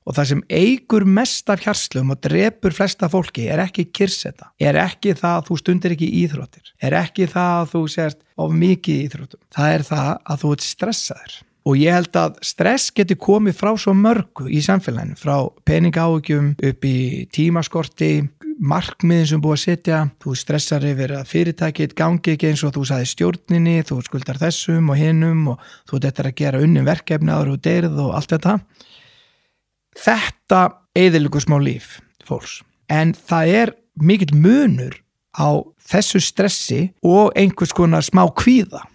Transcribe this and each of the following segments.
og það sem eykur mest af hjartslögum og drepur flesta fólki ekki kyrrseta, ekki það að þú stundir ekki íþróttir, ekki það að þú sért of mikið íþróttum, það það að þú ert stressaður. Og ég held að stress geti komið frá svo mörgu í samfélaginu, frá peningaáhyggjum upp í tímaskorti, markmiðin sem búið að setja, þú stressar yfir að fyrirtækið gangi ekki eins og þú sagði stjórninni, þú skuldar þessum og hinum og þú ættir að gera unnin verkefni áður og deyrð og allt þetta. Þetta eyðileggur smá líf fólks, en það mikill munur á þessu stressi og einhvers konar smá kvíða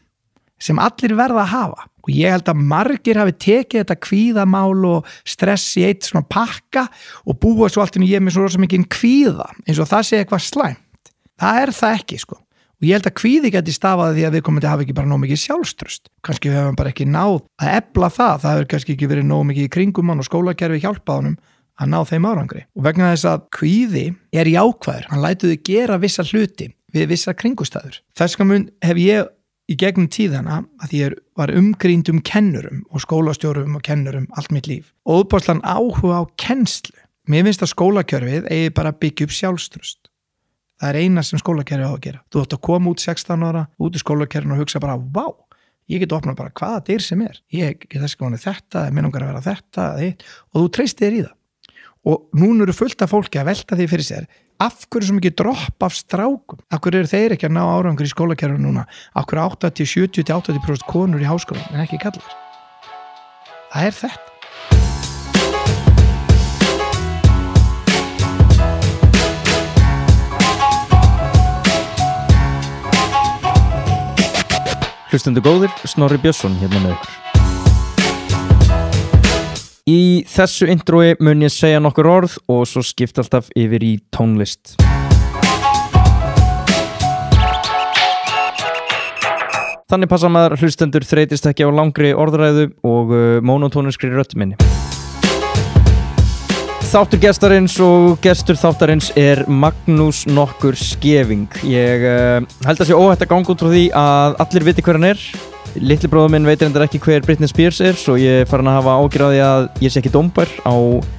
sem allir verða að hafa. Og ég held að margir hafi tekið þetta kvíðamál og stress í eitt svona pakka og búa svo allt ég með svo rosa mikinn kvíða, eins og það sé eitthvað slæmt. Það það ekki, sko. Og ég held að kvíði geti stafað því að viðkomandi hafi ekki bara nóg mikið sjálfstraust. Kannski hefur bara ekki náð að efla það hefur kannski ekki verið nóg mikið í kringum hann og skólakerfi hjálpað honum að ná þeim árangri. Og vegna þess að kvíði jákvæður, hann lætur þig gera vissa hluti við vissa kringustæður. Þess vegna hef ég í gegnum tíðana að ég var umkringd kennurum og skólastjórum og kennurum allt mitt líf. Óðbóðslan áhuga á kennslu. Mér finnst að skólakerfið eigi bara að byggja upp sjálfstraust. Það eina sem skólakerfið á að gera. Þú átt að koma út 16 ára, út í skólakerfinu og hugsa bara, vá, ég get opnað bara hvaða dyr sem Ég get þess að þetta, mér langar að vera þetta, og þú treystir þér í það. Og núna eru fullt af fólki að velta því fyrir sér, af hverju sem ekki dropp af strákum? Af hverju þeir ekki að ná árangur í skólakerfinu núna? Af hverju 70-80% konur í háskólanum en ekki kallar? Það þetta. Hlustendur góðir, Snorri Björnsson hérna með ykkur. Í þessu introi mun ég segja nokkur orð og svo skipta alltaf yfir í tónlist. Þannig passa maður að hlustendur þreytist ekki á langri orðræðu og mónotóniskri rödd minni. Þáttur gestarins og gestur þáttarins Magnús nokkur Skeving. Ég held að sé óhætt að ganga út frá því að allir viti hver hann Litli bróður minn veit reyndar ekki hver Britney Spears svo ég farin að hafa ágjörð á því að ég sé ekki dómbar á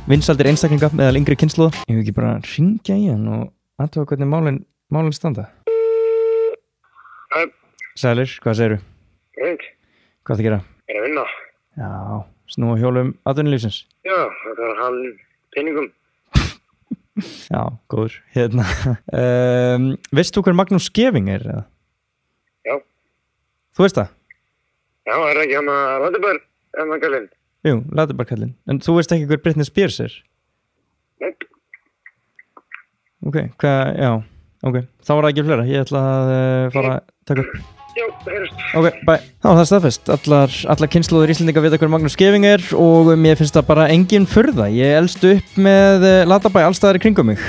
vinsældir einstaklinga meðal yngri kynslóða. Ég hef ekki bara að hringja í hann og athuga hvernig málin standa. Sælir, hvað segirðu? Reynd. Hvað það gera? Að vinna. Já, snúa hjólum atvinnulífsins. Já, það hann peningum. Já, góður. Veist þú hver Magnús Skeving eða? Já. Þú veist það? Já, ekki hann að Ladebar kallinn. Jú, Ladebar kallinn. En þú veist ekki hver Britney Spears Nei. Ok, já, ok. Þá var það ekki fleira. Ég ætla að fara að taka upp. Já, það heyrst. Ok, bye. Já, það staðfest. Allar kynslóður Íslendinga vita hver Magnús Skeving og mér finnst það bara engin furða. Ég elst upp með Latabæ allstaðar í kringum mig.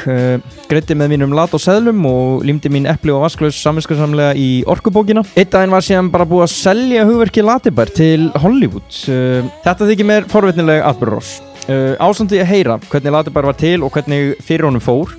Greiddi með mínum lat og seðlum og límdi mín epli og vasklaus samviskusamlega í orkubókina. Einn daginn var síðan bara búið að selja hugverki Latabær til Hollywood. Þetta þykir mér forvitnileg atburðarás. Ásamt því að heyra hvernig Latabær var til og hvernig fyrir honum fór,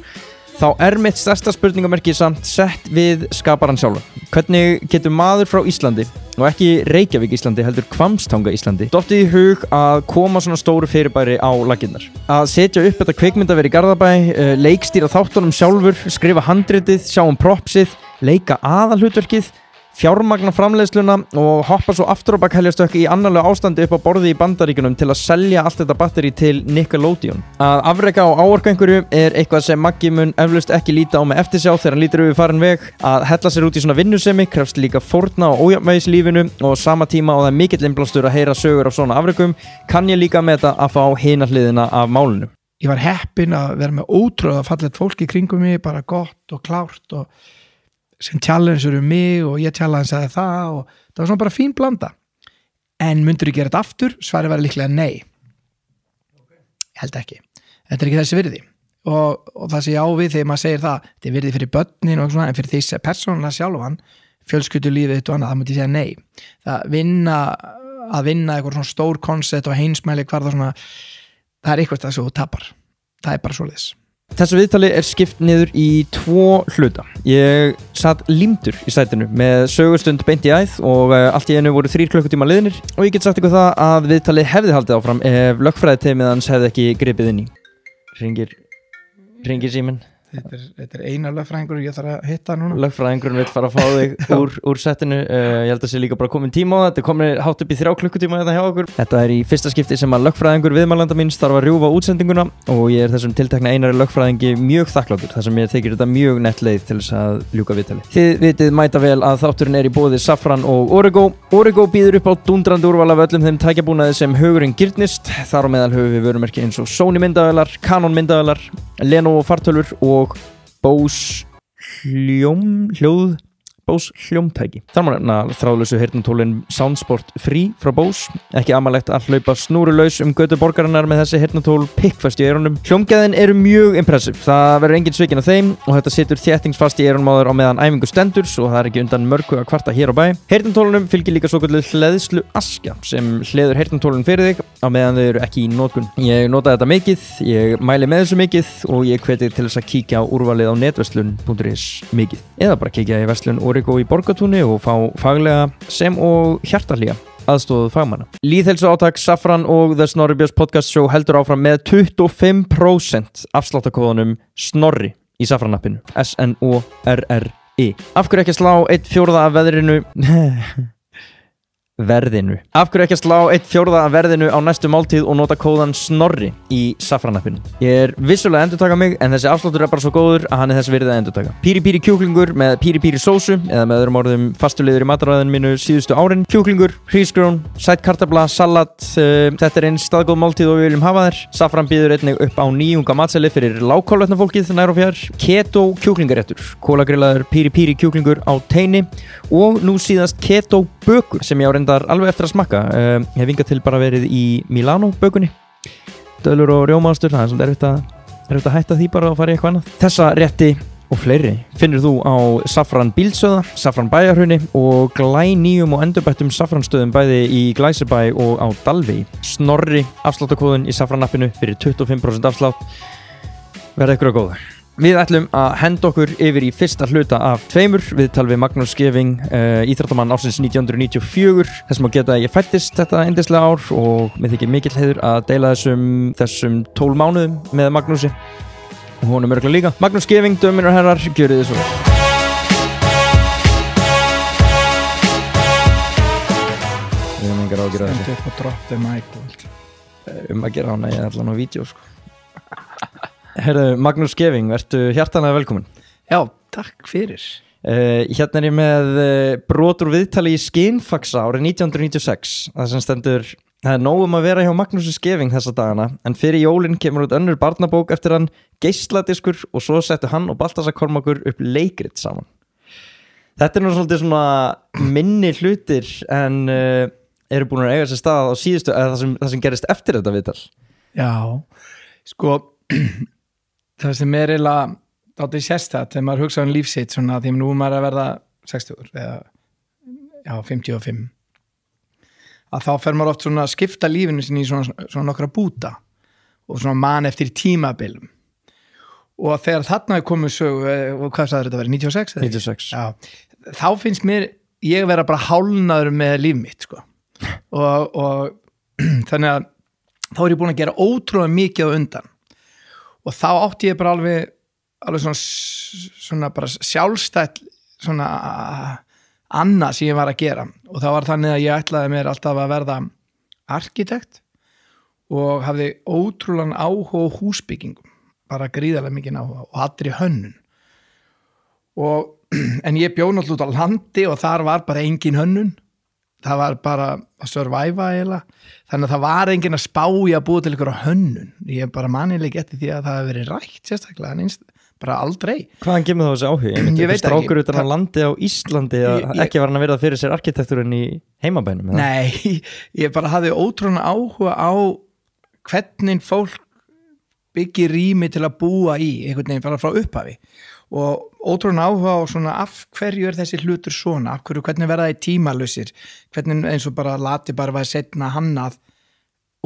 þá mitt stærsta spurningamerki samt sett við skaparann sjálfan. Hvernig getur maður frá Íslandi, og ekki Reykjavík Íslandi, heldur Hvammstanga Íslandi, dottið í hug að koma svona stóru fyrirbæri á laggirnar? Að setja upp þetta kvikmyndaver í Garðabæ, leikstýra þáttunum sjálfur, skrifa handritið, sjá propsið, leika aðalhlutverkið, fjármagna framleiðsluna og hoppa svo aftur á bak heljarstökk í annarlega ástandi upp á borði í Bandaríkjunum til að selja allt þetta batteri til Nickelodeon. Að afreka og áorka einhverju eitthvað sem Maggi mun eflaust ekki líta á með eftirsjá þegar hann lítur yfir farin veg. Að hella sér út í svona vinnusemi krefst líka fórna og ójafnvægislífinu og sama tíma og það mikill innblástur að heyra sögur af svona afrekum kann ég líka með þetta að fá hina hliðina af málinu. Ég var heppinn að vera með ótrúlega fallegt fólk í kringum mig, bara gott og klárt og sem challengeru mig og ég challengeaði það og það var svona bara fín blanda. En myndur ég gera þetta aftur? Svarið var líklega nei. Ég held ekki. Þetta ekki þessi virði. Og það sé á við þegar maður segir það, þetta virði fyrir börnin og svona, en fyrir því persónulega sjálfan, fjölskyldulífið og annað, það myndi ég segja nei. Að vinna eitthvað svona stór koncept og heimsmæli hvar það svona, það eitthvað það sem þú tapar. Það bara svoleiðis. Þessu viðtali skipt niður í 2 hluta. Ég satt límdur í sætinu með sögustund beint í æð og allt í einu voru 3 klukkutíma liðnir og ég get sagt ykkur það að viðtali hefði haldið áfram ef lögfræðiteymið hans hefði ekki gripið inn í. Hringir síminn. Þetta er eina lögfræðingur ég þarf að hitta núna. Lögfræðingurinn vill fara að fá þig úr settinu. Ég held að sé líka bara komin tíma á það. Þetta komið hátt upp í 3 klukkutíma þetta hjá okkur. Þetta í fyrsta skipti sem að lögfræðingur viðmælanda míns þarf að rjúfa útsendinguna og ég þessum tiltekna einari lögfræðingi mjög þakkláttur þar sem ég þykir þetta mjög nett leið til þess að ljúka viðtali. Þið vitið mæta vel að þátturinn í boði Safran og Origo. Origo býður upp á dúndrandi úrval af öllum þeim tækjabúnaði sem hugurinn girnist. Þar á meðal höfum við vörumerki eins og Sony myndavélar, Canon myndavélar, Lenovo fartölvur og Bose hljómtæki. Þar má nefna þráðlausu heyrnartólin Soundsport Free frá Bose. Ekki amalegt að hlaupa snúrulaus götu borgarinnar með þessi heyrnartól pikkfast í eyrunum. Hljómgæðin eru mjög impressive. Það verður engin svikin af þeim og þetta situr þéttingsfast í eyrunum á þér á meðan æfingu stendur svo það er ekki undan mörgu að kvarta hér á bæ. Heyrnartólunum fylgir líka svokölluð hleðslu askja sem hleður heyrnartólun fyrir þig á meðan þau eru ekki í notkun. Ég nota þetta mikið, ég mæli með þessu mikið og ég hvet þig til þess að kíkja á úrvalið á netverslun.is mikið eða bara kíkja í verslun Origo í Borgartúni og fá faglega sem og hjartahlýja aðstoð fagmanna. Lýðheilsu átak Safran og The Snorri Björns podcast show heldur áfram með 25% afsláttakóðanum Snorri í Safran-appinu. SNORRI. Af hverju ekki að slá 1/4 af verðinu? Af hverju ekki að slá 1/4 af verðinu á næstu máltíð og nota kóðan Snorri í Safran-appinu? Ég er vissulega að endurtaka mig en þessi afsláttur er bara svo góður að hann er þess virði að endurtaka. Píri kjúklingur með píri sósu eða með öðrum orðum fastuliður í mataræðinu mínu síðustu árin. Kjúklingur, hrísgrjón, sætt kartafla, salat. Þetta er eins staðgóð máltíð og við viljum hafa þær. Safran býður einnig upp á nýjunga matseli fyrir lágkolvetna fólkið nær og fjær. Keto kjúklingaréttur, kólagrillaður píri kjúklingur á teini og nú síðast keto bökur sem ég á alveg eftir að smakka. Ég hef hingað til bara verið í Milano bökunni. Döðlur og rjómaostur, það er svolítið erfitt að hætta því bara og fara í eitthvað annað. Þessa rétti og fleiri finnur þú á Safran Bíldsöða, Safran Bæjarhrauni og glænýjum og endurbættum Safranstöðum bæði í Glæsibæ og á Dalvíi. Snorri afsláttakóðun í Safran-appinu fyrir 25% afslátt. Verða ykkur að góða. Við ætlum að henda okkur yfir í fyrsta hluta af 2 viðtal við Magnús Scheving, íþróttamann ársins 1994. Þessum að geta að ég fættist þetta yndislega ár og mér þykir mikill heiður að deila þessum 12 mánuðum með Magnúsi og honum örgulega líka. Magnús Scheving, dömur og herrar, gjörið þið svo. Við hefum engar ágjur að þessu. Stendu upp og droppi mæk. Að gera hana, ég er allan á vídeo sko. Herðu, Magnús Scheving, vertu hjartanlega velkomin. Já, takk fyrir. Hérna er ég með brot úr viðtali í Skinfaxa árið 1996. Það sem stendur, það er nóg að vera hjá Magnús Scheving þessa dagana, en fyrir jólin kemur út önnur barnabók eftir hann, Geisladiskur, og svo settu hann og Baltasar Kormákur upp leikrit saman. Þetta er nú svolítið svona minni hlutir en eru búin að eiga sér stað á síðustu, eða það sem gerist eftir þetta viðtal. Já, sko það sem er eiginlega dálítið sérstætt þegar maður hugsa lífsitt svona því nú maður að verða 60 eða 55 að þá fer maður oft svona að skipta lífinu sinni í svona nokkra búta og svona man eftir tímabilum og þegar þarna er komið sögu og hvað sagði þetta verið, 96? 96. Já, þá finnst mér ég vera bara hálnaður með líf mitt sko og þannig að þá er ég búin að gera ótrúlega mikið á undan og þá átti ég bara alveg svona bara sjálfstætt svona annað sem ég var að gera og þá var þannig að ég ætlaði mér alltaf að verða arkitekt og hafði ótrúlegan áhuga á húsbyggingum, bara gríðarlega mikið áhuga og allri hönnun en ég bjó náttúrulega út á landi og þar var bara engin hönnun, það var bara að surviva eiginlega, þannig að það var engin að spá í að búa til ykkur á hönnun, ég bara manileg geti því að það hefur verið rætt sérstaklega, bara aldrei. Hvaðan kemur það þessi áhuga? Ég veit ekki. Strákur utan að landi á Íslandi að ekki var hann að verða fyrir sér arkitekturinn í heimabænum? Nei, ég bara hafði ótrúlega áhuga á hvernig fólk byggir rými til að búa í, einhvern veginn bara frá upphafi og ótrúlega áhuga á svona af hverju er þessi hlutur svona, af hverju, hvernig verða þeir tímalausir, hvernig eins og bara lati bara var setna hannað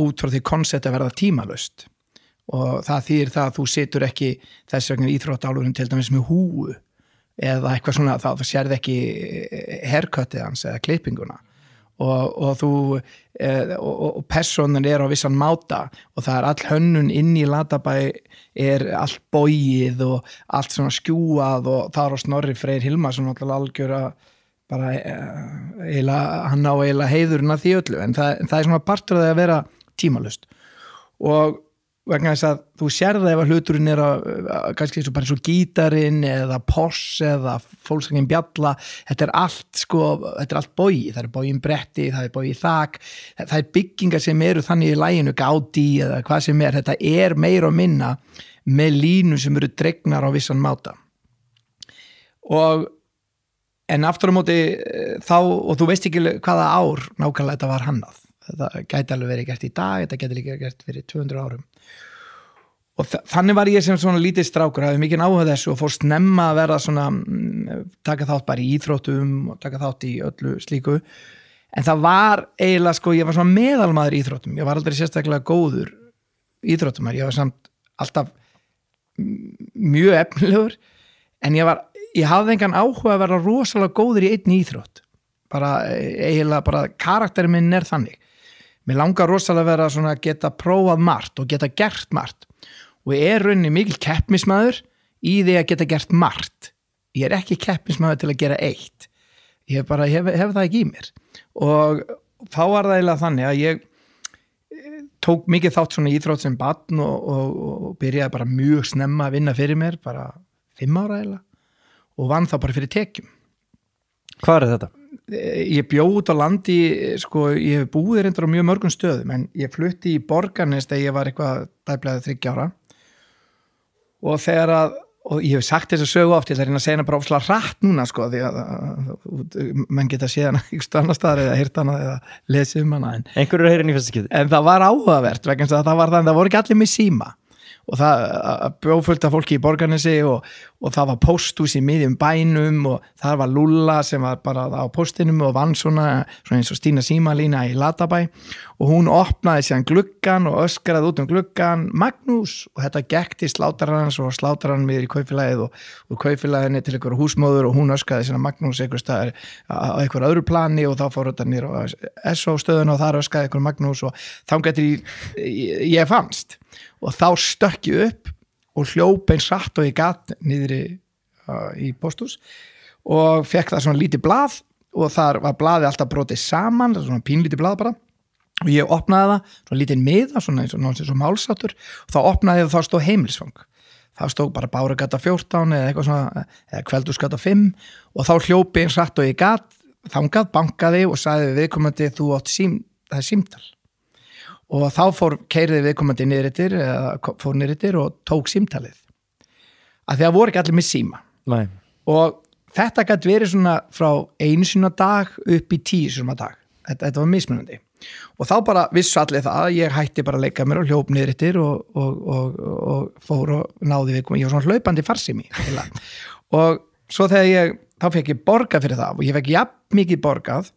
út frá því koncept að verða tímalaust og það þýðir það að þú situr ekki þess vegna íþróttálfurinn til dæmis með húu eða eitthvað svona, þá sérð ekki haircutið hans eða klippinguna og þú og personan á vissan máta og það all hönnun inn í Latabæ allt bogið og allt svona skjúað og það á Snorri Freyr Hilmarsson algjör bara hann á eiginlega heiðurinn af því öllu en það svona partur af það að vera tímalust og vegna þess að þú sérð það ef að hluturinn kannski bara eins og gítarinn eða Porsche eða Volkswagen Bjalla þetta allt bogi, það bogin bretti, það bogi þak, það byggingar sem eru þannig í laginu, Gaudi eða hvað sem þetta meira og minna með línu sem eru dregnar á vissan máta en aftur á móti þá, og þú veist ekki hvaða ár nákvæmlega þetta var hannað þetta gæti alveg verið gert í dag, þetta gæti líka gert fyrir 200 árum og þannig var ég sem svona lítið strákur hafði mikið áhuga þessu og fór snemma að verða svona taka þátt bara í íþróttum og taka þátt í öllu slíku en það var eiginlega ég var svona meðalmaður í íþróttum, ég var aldrei sérstaklega góður íþróttumar, ég var samt alltaf mjög efnilegur en ég hafði engan áhuga að vera rosalega góður í einn íþrótt eiginlega bara karakterinn minn þannig mér langar rosalega að vera svona að geta prófað margt og geta gert margt og rauninni mikil keppnismaður í því að geta gert margt ég ekki keppnismaður til að gera eitt ég hef það ekki í mér og þá var það eiginlega þannig að ég tók mikið þátt svona íþrótt sem barn og byrjaði bara mjög snemma að vinna fyrir mér bara 5 ára eiginlega og vann þá bara fyrir tekjum Hvað þetta? Ég bjó út á landi, ég hef búið reyndar á mjög mörgum stöðum en ég flutti í Borgarnes þegar ég var eitthvað tæplega 30 ára og ég hef sagt þess að sögu oft, ég ætla að reyna að segja hana bara ofslega hratt núna því að menn geta séð hana ykkur annar staðar eða heyrt hana eða lesið hana Einhverjur er heyrin í fyrsta skipti En það var áhugavert vegna þess að það voru ekki allir með síma og það bjófullt af fólki í Borgarnesi og það var pósthús í miðjum bænum og það var Lúlla sem var bara á póstinum og vann svona eins og Stína Símalína í Latabæ og hún opnaði síðan gluggan og öskraði út gluggan Magnús og þetta gekk til slátarans og slátaran miður í kaupfélagið og kaupfélaginu til einhver húsmóður og hún öskraði síðan Magnús einhver staðar á einhver öðru plani og þá fór þetta nýr á SO stöðun og þar öskraði einhver Magnús og þá gæti ég fannst og þá stökk ég upp og hljóp eins hratt og ég gat niðri í pósthús og fekk það svona lítið blað og þar var blaðið alltaf brotið saman svona pínlítið blað bara og ég opnaði það, svona lítið miða svona eins og málsáttur og þá opnaði ég og þá stóð heimilisfang þá stóð bara Bárugata 14 eða eitthvað svona eða Kveldúsgata 5 og þá hljópi eins hratt og ég gat þangað, bankaði og sagði við viðkomandi þú átt það símtal og þá keyrði viðkomandi niðrittir eða fór niðrittir og tók símtalið að það voru ekki allir með síma Nei. og þetta gæti verið svona frá 1 sinni á dag upp í 10 sinni á dag þetta var mismunandi og þá bara vissu allir það að ég hætti bara að leika mér og hljóp niðrittir og fór og náði viðkomandi ég var svona hlaupandi farsími og svo þegar þá fekk ég borgað fyrir það og ég fekk jafn mikið borgað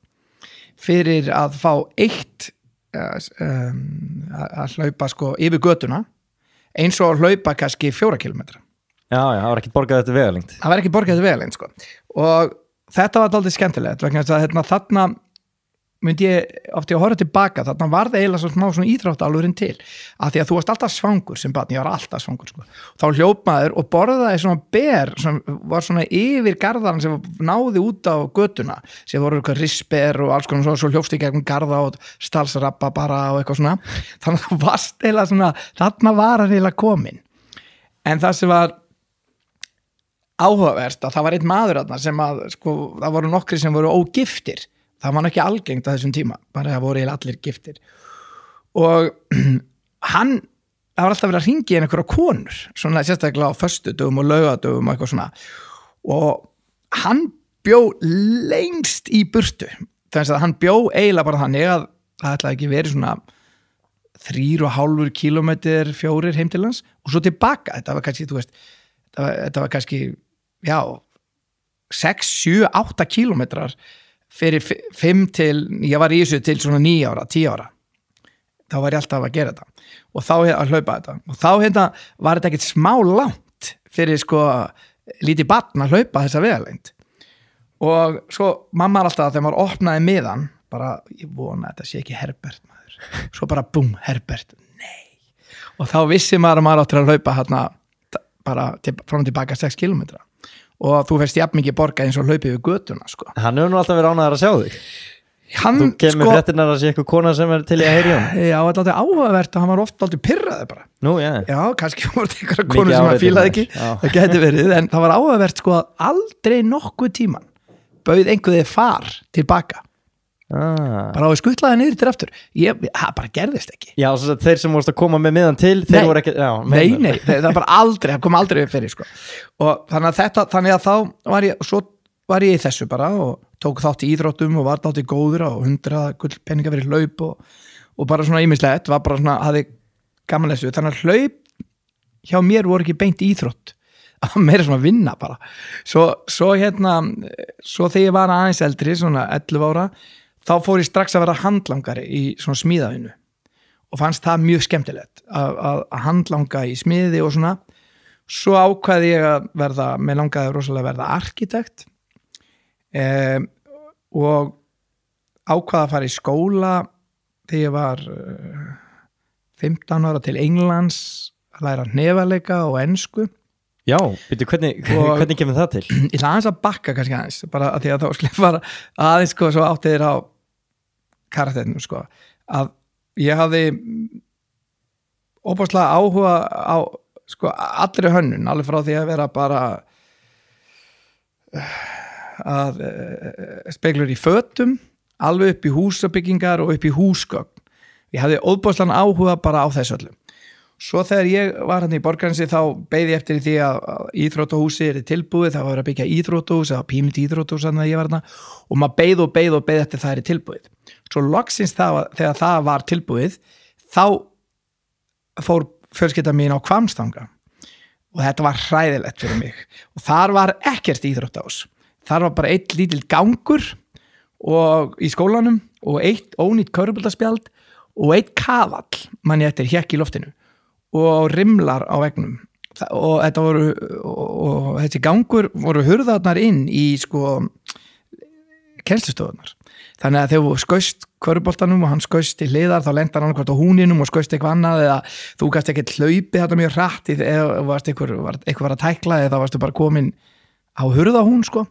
fyrir að fá eitt að hlaupa yfir götuna eins og að hlaupa kannski 4 kilometra Já, það var ekki borgað þetta vegalengt Það var ekki borgað þetta vegalengt og þetta var aldrei skemmtilegt vegna þess að þarna myndi ég oft að horfa tilbaka þarna var það eiginlega smá svona íþróttálfurinn til að því að þú varst alltaf svangur sem barn, ég var alltaf svangur þá hljóp maður og borðaði svona ber sem var svona yfir garðan sem náði út á götuna sem voru eitthvað risper og alls konar svo hljófst í gegnum garða og stalsrappa bara og eitthvað svona þannig að þú varst eiginlega svona þarna var hann eiginlega komin en það sem var áhugavert að það var einn maður þarna sem að það voru nokkri sem voru ógiftir það var ekki algengt á þessum tíma bara það voru allir giftir og það var alltaf verið að hringja inn einhverja konur svona sérstaklega á föstudögum og laugadögum og eitthvað svona og hann bjó lengst í burtu þannig að hann bjó eiginlega bara þannig að það ætlaði ekki verið svona 3,5 kilometrar 4 heim til hans og svo tilbaka þetta var kannski, þetta var kannski 6, 7, 8 kilometrar fyrir 5 til, ég var í þessu til svona 9 ára, 10 ára þá var ég alltaf að gera þetta og þá að hlaupa þetta og þá var þetta ekkert smá langt fyrir sko lítið barn að hlaupa þessa vegalengd og svo mamma alltaf þegar maður opnaði miðan bara, ég vona að þetta sé ekki Herbert maður svo bara búm, Herbert, nei og þá vissi maður að maður áttur að hlaupa hérna bara frá og tilbaka 6 kilometra og þú fyrst jafn mikið borga eins og hlaupið við götuna sko. Hann hefur nú alltaf verið ánægður að sjá þig Þú kemur fréttirnar að sé eitthvað kona sem til í að heyri hann Já, þetta er alltaf áhugavert og hann var oft alltaf pirraði bara Nú, já kannski voru einhverja konu sem hann fílaði ekki það geti verið, en það var áhugavert sko að aldrei nokkuð tíman bauð einhverðið far tilbaka bara á að skuttlaði niður til aftur það bara gerðist ekki Já, svo þeir sem vorust að koma með miðan til þeir voru ekki, nei, það bara aldrei, það kom aldrei fyrir sko og þannig að þá var ég svo var ég í þessu bara og tók þátt í íþróttum og var þátt í góður og 100 gullpenninga fyrir hlaup og bara svona ýmislegt, var bara svona hafði gaman þessu, þannig að hlaup hjá mér voru ekki beint íþrótt að meira svona vinna bara svo þegar ég var aðeins eldri svona 11 ára þá fór ég strax að vera handlangari í svona smíðavinnu og fannst það mjög skemmtilegt að handlanga í smiði og svona svo ákvaði ég að verða, mér langaði rosalega að verða arkitekt og ákvaði að fara í skóla þegar ég var 15 ára til Englands að læra hnefaleika og ensku Já, byrju, hvernig kemur það til? Ég ætla aðeins að bakka kannski aðeins bara að því að þá skulle fara aðeins sko svo átti þér á karakterinu sko að ég hafði óbúslega áhuga á sko allri hönnun alveg frá því að vera bara að speglur í fötum alveg upp í húsabyggingar og upp í húsgögn ég hafði óbúslega áhuga bara á þessu öllum svo þegar ég var hann í Borgarnesi þá beið ég eftir því að íþróttahúsi er tilbúið, það var að byggja íþróttahús það var pínlít íþróttahús þannig að ég var hann og maður beið eftir það er tilbúið svo loksins þegar það var tilbúið þá fór fjölskyldan mín á Hvammstanga og þetta var hræðilegt fyrir mig og þar var ekkert íþróttahús þar var bara eitt lítill gangur og í skólanum og eitt ónýtt körfuboltaspjald og eitt kafall manni eftir hékk í loftinu og rimlar á vegnum og þetta voru og þessi gangur voru hurðarnar inn í sko kennslustofunar þannig að þegar þú skaust körfuboltanum og hann skaust í hliðar þá lendar hann hvort á húninum og skaust eitthvað annað eða þú gast ekkert hlaupið þetta mjög hratt eða varst eitthvað var að tækla eða þá varstu bara komin á hurðahún sko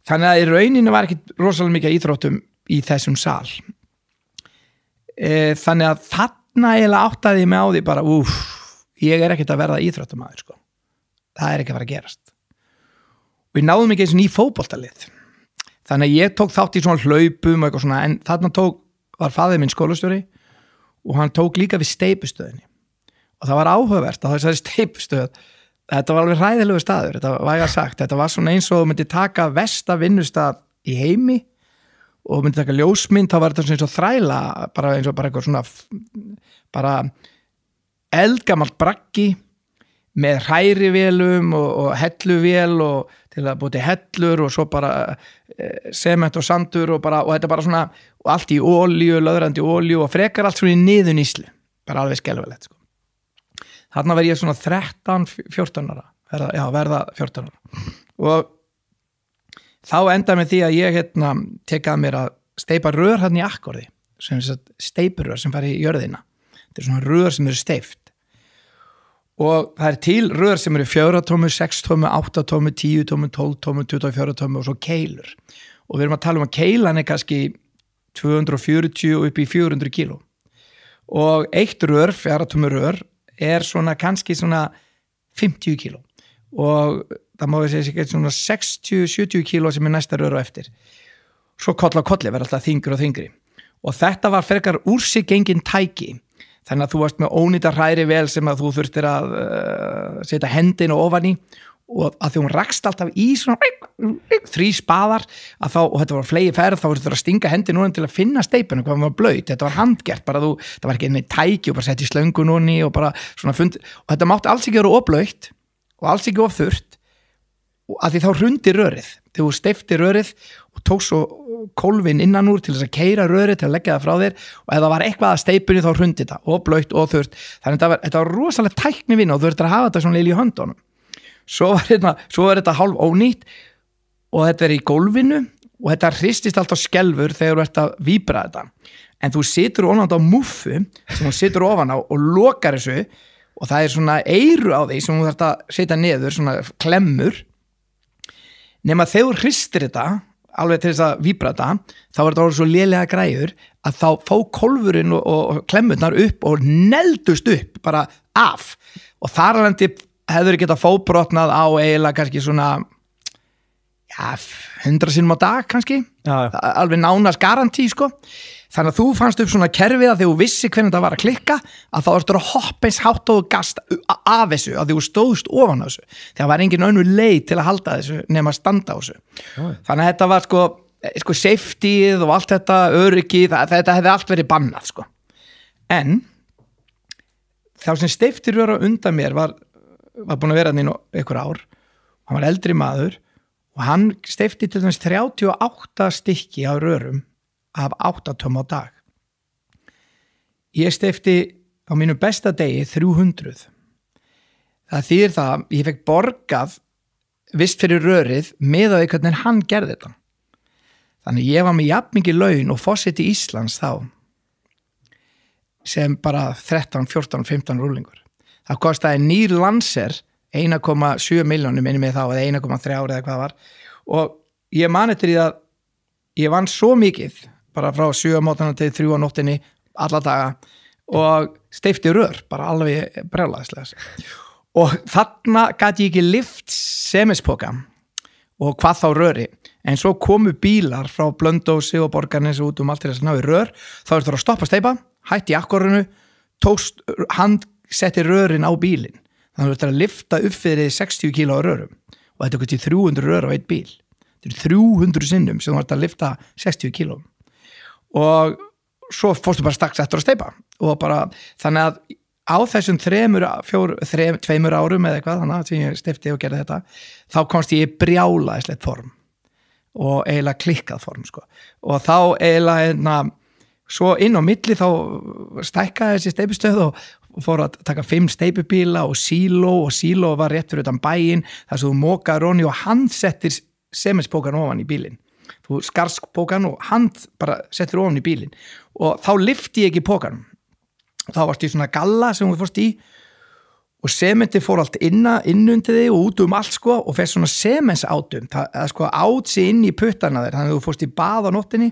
þannig að í rauninu var ekki rosalega mikið íþróttum í þessum sal þannig að þarna eiginlega áttaði ég mig á því bara ég er ekkert að verða íþróttamaður sko það er ekki að fara að gerast og við náðum ekki eins og ný fótboltalið þannig að ég tók þátt í svona hlaupum og eitthvað svona en þarna var faðir minn skólastjóri og hann tók líka við steypustöðinni og það var áhugavert að þessari steypustöð þetta var alveg hræðilegu staður þetta var svona eins og þú myndi taka versta vinnustað í heimi og myndi taka ljósmynd þá var þetta eins og þræla bara eins og bara eitthvað svona bara eldgamalt braggi með hrærivélum og helluvél og til að búti hellur og svo bara sement og sandur og þetta bara svona og allt í olíu, löðrandi olíu og frekar allt svona í niðuníslu bara alveg skelfilegt sko. Þarna var ég svona 13-14 ára verða 14 ára og þá endaði með því að ég tekaði mér að steypa rör hann í akkorði sem steypurör sem fari í jörðina þetta er svona rör sem eru steypt og það er til rör sem eru 4 tómu, 6 tómu, 8 tómu, 10 tómu, 12 tómu, 24 tómu og svo keilur og við erum að tala að keilan er kannski 240 upp í 400 kíló og eitt rör, 4 tómu rör er svona kannski svona 50 kíló og það má við segja svona 60-70 kíló sem er næsta rör á eftir svo koll á kolli verður alltaf þyngri og þyngri og þetta var frekar úr sig gengin tæki þannig að þú varst með ónýta hrærivél sem að þú þurftir að setja hendina ofan í og að því hún rakst alltaf í svona 3 spaðar og þetta var flegi ferð þá þurftir að stinga hendina núna til að finna steipinu hvað var blöyt, þetta var handgert bara það var ekki einnig tæki og bara setti slöngu núni og bara svona og þetta mátti alls ekki vera ofblöyt og alls ekki of þurrt og að því þá hrundi rörið þegar þú steypti rörið og tók svo kólfin innan úr til þess að keyra rörið til að leggja það frá þér og ef það var eitthvað að steypunni þá hrundi þetta og blautt og þurrt þannig að þetta var rosalega tækni vinna og þú verður að hafa þetta svona í höndunum svo var þetta hálf ónýtt og þetta í gólfinu og þetta hristist alltaf skelfur þegar þú ert að víbra þetta en þú situr ofan á muffu sem þú situr ofan á og lokar þessu og það svona eyru á því sem þú þarft að setja niður, svona klemmur nema þegar þú hristir þetta alveg til þess að víbra þetta þá var þetta svo lélega græjur að þá fá kólfurinn og klemmurnar upp og neldust upp bara af og þar alveg hefur getað fótbrotnað á eiginlega kannski svona 100 sinnum á dag kannski alveg nánast garantí sko þannig að þú fannst upp svona kerfið að þegar þú vissi hvernig það var að klikka að þá ertu að hoppa eins hátt og gast af þessu að þú stóðst ofan á þessu þegar var engin önnur leið til að halda þessu nema að standa á þessu þannig að þetta var sko safetyð og allt þetta öryggi þetta hefði allt verið bannað sko en þá sem steypti röra undan mér var búin að vera hann í einhver ár hann var eldri maður og hann steypti til dæmis 38 stykki á rörum af 8 tómm á dag. Ég steypti á mínu besta degi 300. Það þýðir það, ég fekk borgað vist fyrir rörið með að hvernig hann gerði þetta. Þannig ég var með jafn mikið laun og forseti Íslands þá sem bara 13, 14, 15 rúlingur. Það kostaði nýr Lancer 1,7 milljónum minni með þá eða 1,3 eða hvað var og ég man eftir því að ég vann svo mikið bara frá 7 mótana til 3 á nóttinni alla daga og steypti rör bara alveg brjálæðislega og þarna gat ég ekki lyft semispoka og hvað þá röri en svo komu bílar frá Blöndósi og Borgarnes út allt til þess að ná í rör þá er það að stoppa steypa, hætti í akkorinu setti rörin á bílinn þannig að þú ert að lyfta upp fyrir 60 kíló á rörum og þetta er kannski 300 rör á eitt bíl þetta er 300 sinnum sem þú ert að lyfta 60 kíló og svo fórstu bara strax eftir að steypa og bara þannig að á þessum 2 árum eða eitthvað þannig að sem ég steypti og gerði þetta þá komst ég í brjálæðislegt form og eiginlega klikkað form sko. Og þá eiginlega svo inn á milli þá stækkaði þessi steypistöð og fór að taka 5 steypubíla og síló var rétt fyrir utan bæinn þar sem þú mókaður onni og hann settir semenspókan ofan í bílinn þú skarst pókan og hann bara settir ofan í bílinn og þá lyfti ég ekki pókanum þá varst ég svona galla sem við fórst í og sementi fór allt innundi þig og út allt sko og fyrst svona semensátum það sko át sig inn í puttana þér þannig að þú fórst í bað á nóttinni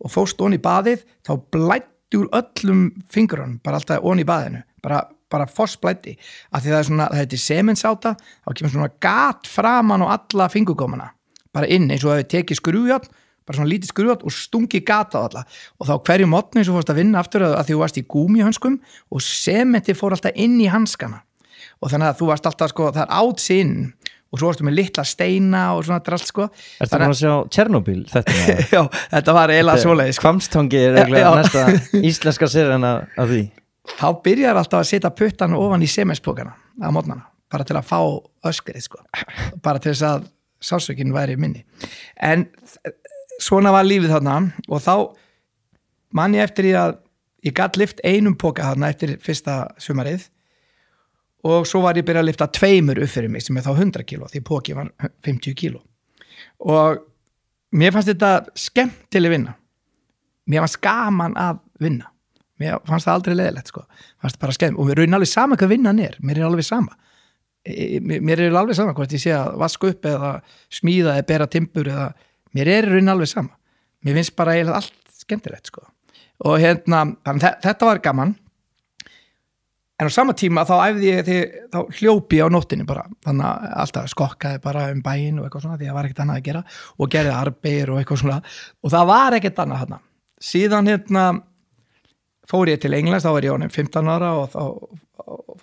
og fórst onni í baðið þá blætti úr öllum fingurunum bara alltaf onni í baðinu bara fossblætti af því það er svona, það heitir semensáta þá kemur svona gat framan á alla fingurgómana bara inn eins og það hefur tekið skrúfjárn bara svona lítið skrúfjárn og stungi gat á alla og þá hverju mótni eins og fórst að vinna aftur að því þú varst í gúmíhönskum og sementi fór alltaf inn í hanskana og þannig að þú varst alltaf sko það er átt sig inn og svo varstu með litla steina og svona dralt sko Ertu búin að sjá Tjernobyl þetta? Já, þetta var eiginlega svoleiðis sko. Hvammstangi er næsta íslenska serien af því Þá byrjar alltaf að setja puttana ofan í semenspókana á mótnana bara til að fá öskrið sko bara til þess að sásökin væri minni en svona var lífið þarna og þá man ég eftir því að ég gat lyft einum póka þarna eftir fyrsta sumarið og svo var ég byrjað að lyfta 2 upp fyrir mig sem er þá 100 kíló því póki var 50 kíló og mér fannst þetta skemmtileg vinna mér fannst gaman að vinna mér fannst það aldrei leiðilegt sko fannst bara skemmt og mér er alveg sama hvað vinnan er mér er alveg sama hvort ég sé að vaska upp eða smíða eða bera timbur eða mér er alveg sama mér finnst bara eiginlega allt skemmtilegt sko og þetta var gaman en á sama tíma þá æfði ég þá hljópi á nóttinni bara þannig að alltaf skokkaði bara bæinn og eitthvað svona því það var ekkert annað að gera og gerði arbeir og eitthvað svona og það var ekkert annað þarna síðan fór ég til Englands þá var ég ánum 15 ára og þá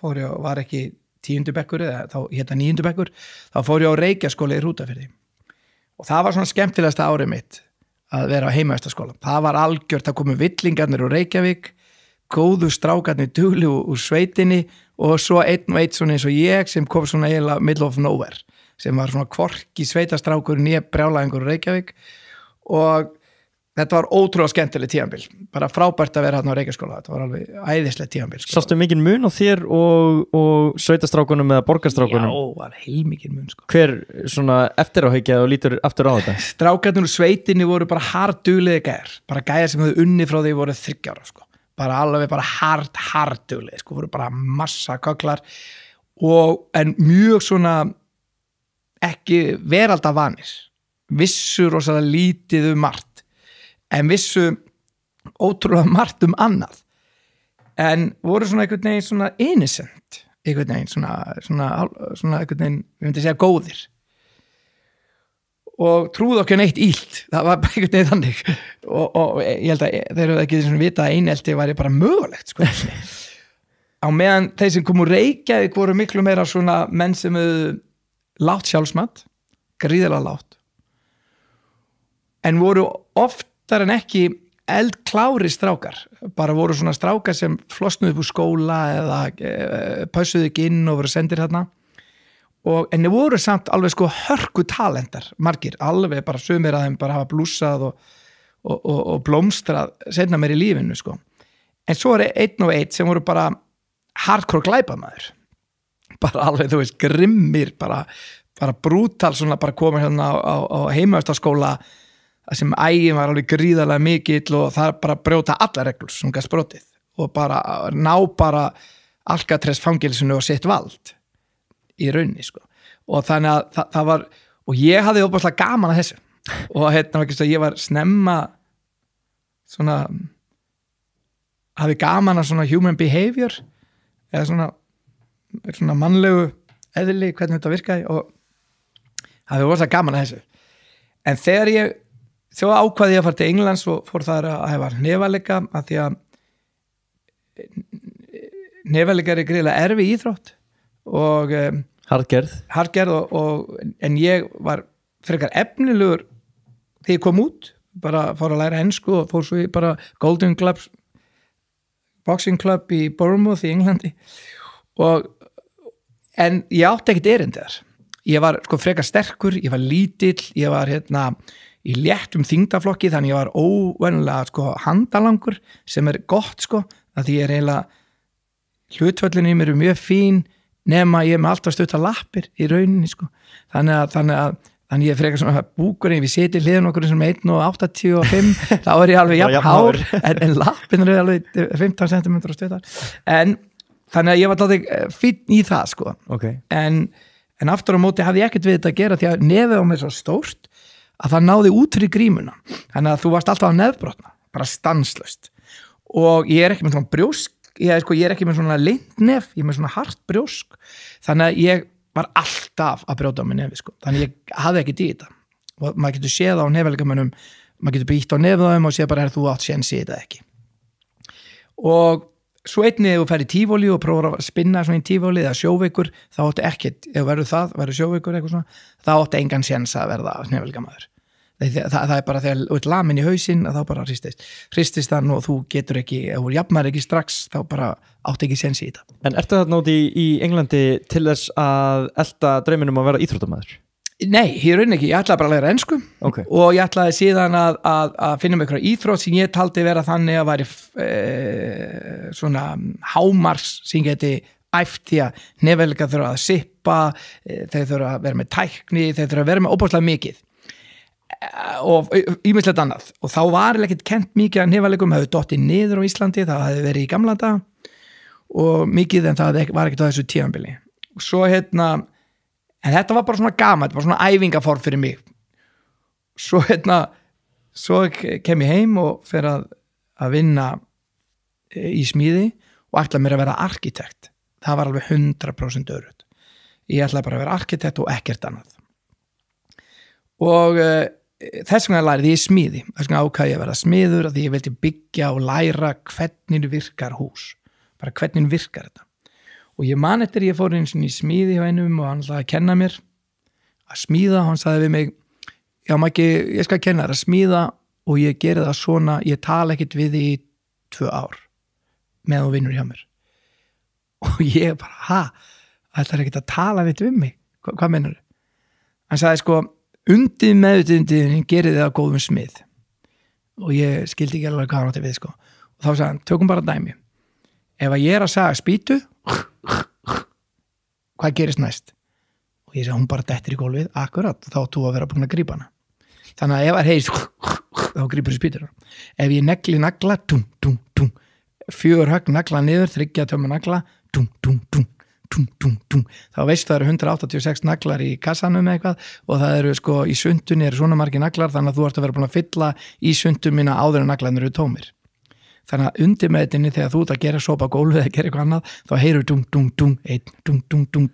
fór ég og var ekki 10. bekkur eða þá 9. bekkur þá fór ég á Reykjaskóla í Hrútafirði og það var svona skemmtilegasta árið mitt að vera á heimavistaskóla það var algjört, það komu villingarnir úr Reykjavík góðu strákarnir dugli úr sveitinni og svo einn svona eins og ég sem kom svona eiginlega middle of nowhere sem var svona kvorki sveitastrákur nýja brjálæðingur úr Reykjavík og þetta var ótrúlega skemmtileg tímabil, bara frábært að vera hérna á Reykjaskóla, þetta var alveg æðislega tímabil sko. Sástu mikinn mun á þér og sveitastrákunum eða borgarstrákunum? Já, var heilmikinn mun sko. Hver svona eftiráhyggja og lítur aftur á þetta? Strákarnir úr sveitinni voru bara harduglega gæjar, bara gæjar sem hefðu unni frá því voru 30 ára sko. Bara alveg bara harduglega sko, voru bara massa kaklar en mjög svona ekki veraldavanir, vissu rosalega lítið margt en vissu ótrúlega margt annað en voru svona einhvern veginn svona innocent einhvern veginn svona einhvern veginn, við myndum segja góðir og trúðu okkur neitt illt, það var bara einhvern veginn þannig og ég held að þeir eru ekki svona vita að einelti væri bara mögulegt sko. Á meðan þeir sem komu Reykjavík voru miklu meira svona menn sem hefðu lágt sjálfsmat, gríðarlega lágt en voru oftar en ekki eldklári strákar, bara voru svona strákar sem flosnuðu upp úr skóla eða pössuðu ekki inn og voru sendir hérna en þeir voru samt alveg sko hörku talentar, margir, alveg bara sumir að þeim bara hafa blússað og blómstrað seinna meir í lífinu sko, en svo er einn og einn sem voru bara hardcore glæpamaður, bara alveg þú veist grimmir, bara brútal svona bara komið hérna á heimavistarskóla sem ægin var alveg gríðarlega mikill og það bara brjóta alla reglur sem gæst brotið og bara ná bara Alcatraz fangelsinu og sitt vald í rauninni sko og þannig að það var og ég hafði óbúslega gaman að þessu og hérna ég var snemma svona hafði gaman að svona human behavior eða svona mannlegu eðli hvernig þetta virkaði og hafði óbúslega gaman að þessu en þegar ég þó ákvaði ég að fara til Englands og fór þar að hefa hnefalega að því að hnefalega er gríðlega erfi íþrótt og hardgerð en ég var frekar efnilegur þegar ég kom út bara fór að læra ensku og fór svo í bara Golden Club Boxing Club í Bournemouth í Englandi en ég átti ekkert erindi þar ég var sko frekar sterkur, ég var lítill ég var í léttum þyngdaflokki þannig ég var óvenjulega sko handalangur sem er gott sko að því ég er eiginlega hlutföllin í mér mjög fín nema ég er með alltaf stutta lappir í rauninni sko þannig ég er frekar svona búkurinn við setjum hliðin okkur sem 1,85 þá er ég alveg jafn hár en lappin er alveg 15 cm stuttar en þannig að ég var alltaf fínn í það sko en aftur á móti hafði ég ekkert við þetta að gera því að nefið á mér svo stórt að það náði út fyrir grímuna þannig að þú varst alltaf að nefbrotna bara stanslaust og ég er ekki með svona brjósk ég er ekki með svona lindnef ég er með svona hart brjósk þannig að ég var alltaf að brjóta á mig nefi sko. þannig ég hafði ekki í þetta og maður getur séð á nefveleikamönnum maður getur býtt á nefið á þeim og séð bara þú átt séns í þetta ekki og svo einnig ef þú fer í tífóli og prófur að spinna svona í tífóli eða sjóveikur þá áttu ekkert, ef verður sjóveikur eitthvað svona, þá áttu engan séns að verða nefveleikamæður það er bara þegar þú ert lamin í hausinn að þá bara hristist þann og þú getur ekki ef þú jafnar ekki strax þá bara áttu ekki séns í þetta. En ertu það nóti í Englandi til þess að elta drauminum að vera íþróttamæður? Nei, ég raun ekki, ég ætlaði bara að læra ensku og ég ætlaði síðan að finna mig einhverja íþrótt sem ég taldi vera þannig að væri svona hámars sem geti æft því að nefveika þurfa að sippa, þeir þurfa að vera með tækni, þeir þurfa að vera með óbúslega mikið og ýmislegt annað og þá var ekkert kennt mikið að nefveleikum hefði dottið niður á Íslandi, það hefði verið í gamla dag og mikið en það var ekkert á þessu tímabili og svo en þetta var bara svona gaman, þetta var svona æfingaform fyrir mig svo kem ég heim og fer að vinna í smíði og ætlaði mér að vera arkitekt það var alveg 100% örugt ég ætlaði bara að vera arkitekt og ekkert annað og þess vegna lærði ég smíði þess vegna ákvað ég að vera smiður að því ég vildi byggja og læra hvernig virkar hús bara hvernig virkar þetta og ég man eftir ég fór eins og í smíði hjá einum og hann ætlaði að kenna mér að smíða, hann sagði við mig já Maggi, ég skal kenna þér að smíða og ég geri það svona, ég tala ekkert við því í 2 ár meðan þú vinnur hjá mér og ég bara, ætlar ekkert að tala við mig, hvað mennur hann sagði sko, undir meðutundiðin gerir þið að góðum smið og ég skildi ekki alveg hvað hann átti við sko. Og þá sagði hann, tökum bara dæmi, ef að ég er að sagja spýtu, hvað gerist næst? Og ég sagði, hún bara dettir í gólfið, akkurat, þá þú að vera búin að grípa hana. Þannig að ef það heyrist þá grípur spýtuna. Ef ég negli nagla, 4 högg nagla niður, 3 tömmu nagla, þá veist það eru 186 naglar í kassanum eitthvað og það eru sko í sundunni eru svona margir naglar þannig að þú ert að vera búin að fylla í sundum mína áður en naglarnir eru tómir. Þannig að undir meðinni þegar þú ert að gera sopa gólfið eða gera eitthvað annað þá heyrur 1,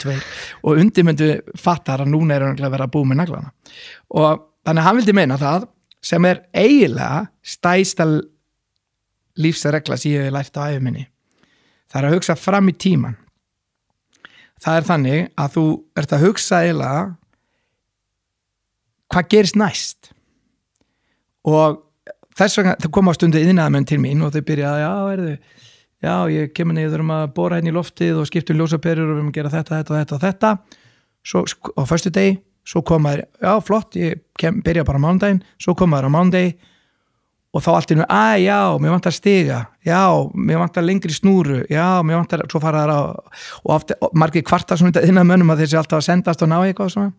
2 og undirmyndu fattar að núna eru að vera að búið með naglana. Og þannig að hann vildi meina það sem er eiginlega stæsta lífsregla sem ég hef lært á ævi minni. Það er að hugsa fram í tíman. Það er þannig að þú ert að hugsa eiginlega hvað gerist næst og þess vegna það kom á stundu iðnaðarmenn til mín og þau byrjaði ég kemur niður að bóra hérna í loftið og skiptum ljósaperur og við gera þetta svo á föstudegi svo komaður, flott ég byrja bara á mánudaginn, svo komaður á mánudegi og þá allt í nú, mér vantar stiga, mér vantar lengri snúru, mér vantar, svo fara það og margir kvartar svona innan mönnum að þessi alltaf að sendast og ná eitthvað svona.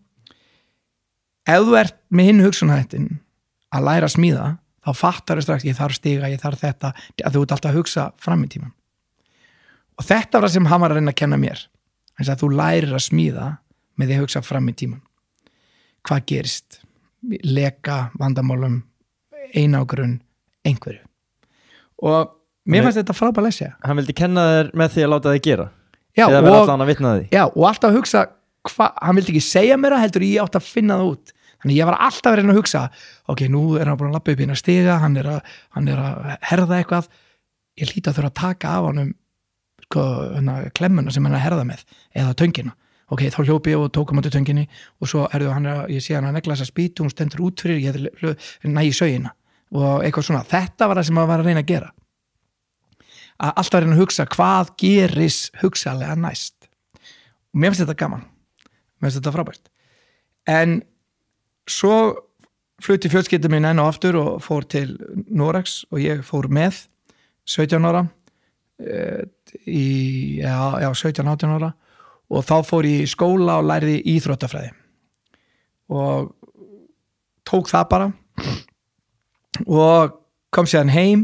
Ef þú ert með hinn hugsunahættin að læra að smíða, þá fattar þú strax, ég þarf stiga, ég þarf þetta, að þú ert alltaf að hugsa fram í tíman. Og þetta var það sem hann var að reyna að kenna mér, þess að þú lærir að smíða með því að hugsa fram í tíman. Hvað gerist? Leka, vandamálum, einangrun, einhverju og mér fannst þetta frábært lesja. Hann vildi kenna þér með því að láta þig gera eða vera allan að vitna því. Já, og alltaf að hugsa hann vildi ekki segja mér að heldur ég átt að finna það út þannig ég var alltaf að reyna að hugsa ok, nú er hann búin að labba upp í hérna stiga hann er að herða eitthvað ég hlýta að þurfa að taka af honum sko, klemmuna sem hann er að herða með eða töngina. Ok, þá hljópi ég og tókum átti tönginni og svo ég sé hann að negla þessa spýtu, hún stendur út fyrir, ég næ í saugina og eitthvað svona. Þetta var það sem maður var að reyna að gera. Að alltaf reyna að hugsa hvað gerist hugsalega næst. Og mér finnst þetta gaman. Mér finnst þetta frábært. En svo flutti fjölskylda mín enn og aftur og fór til Noregs og ég fór með 17 ára 17-18 ára og þá fór ég í skóla og lærði íþróttafræði og tók það bara og kom síðan heim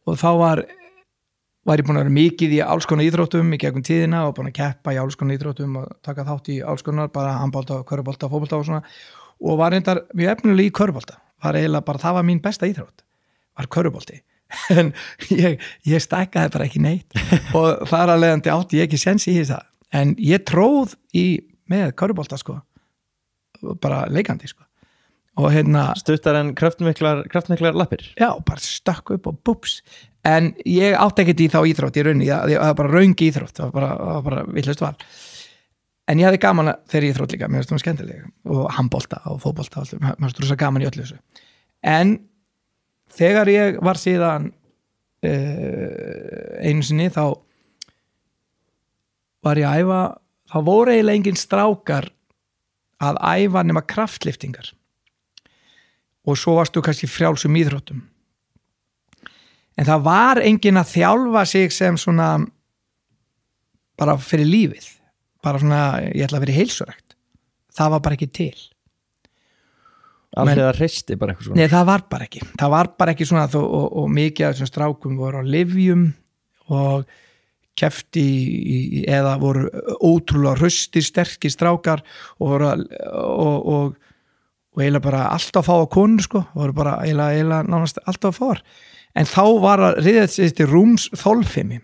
og þá var ég búin að vera mikið í alls konar íþróttum í gegnum tíðina og búin að keppa í alls konar íþróttum og taka þátt í alls konar bara handbolta, körfubolta, fótbolta og svona og var reyndar mjög efnilega í körfubolta var eiginlega bara, það var mín besta íþrótt var körfubolti en ég stækkaði bara ekki neitt og þar að leiðandi átti ég ekki séns í það en ég tróð með körfubolta sko bara leikandi sko og stuttar en kraftmiklar lappir bara stökk upp og búps en ég átti ekkert í þá íþrótt í rauninni, það var bara raung íþrótt það var bara villust val en ég hafði gaman þegar ég íþrótt líka mér finnst það skemmtilega og handbolta og fótbolta mér finnst það gaman í öllu þessu en þegar ég var síðan einu sinni þá var ég að æfa þá voru eiginlega engin strákar að æfa nema kraftliftingar og svo varstu kannski frjálsum íþróttum en það var engin að þjálfa sig sem svona bara fyrir lífið bara svona, ég ætla að vera í heilsurækt það var bara ekki til alveg að hreisti bara eitthvað svona nei, það var bara ekki svona og mikið af þessum strákum voru á lyfjum og keppt eða voru ótrúlega hraustir, sterkir strákar og eiginlega bara alltaf fá á konur sko, voru bara eiginlega nánast alltaf fáar en þá var að riðið þessi rúms þolfimi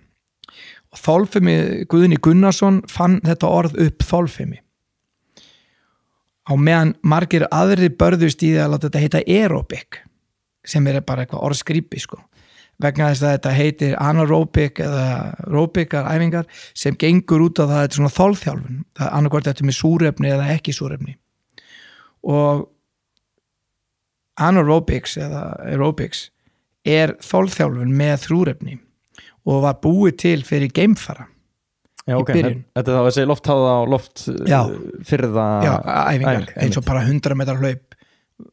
og þolfimi Guðni Gunnarsson fann þetta orð upp þolfimi á meðan margir aðrir börðust í því að láta þetta heita aerobic sem er bara eitthvað orðskrýpi sko vegna þess að þetta heitir anaerobic eða aerobicar æfingar sem gengur út á það að þetta er svona þolþjálfun það er annarkvært þetta með súrefni eða ekki súrefni og anaerobics eða aerobics er þolþjálfun með þrúrefni og var búið til fyrir geimfara í byrjun þetta þá að segja loftháða og loftfyrða æfingar eins og bara 100 metrar hlaup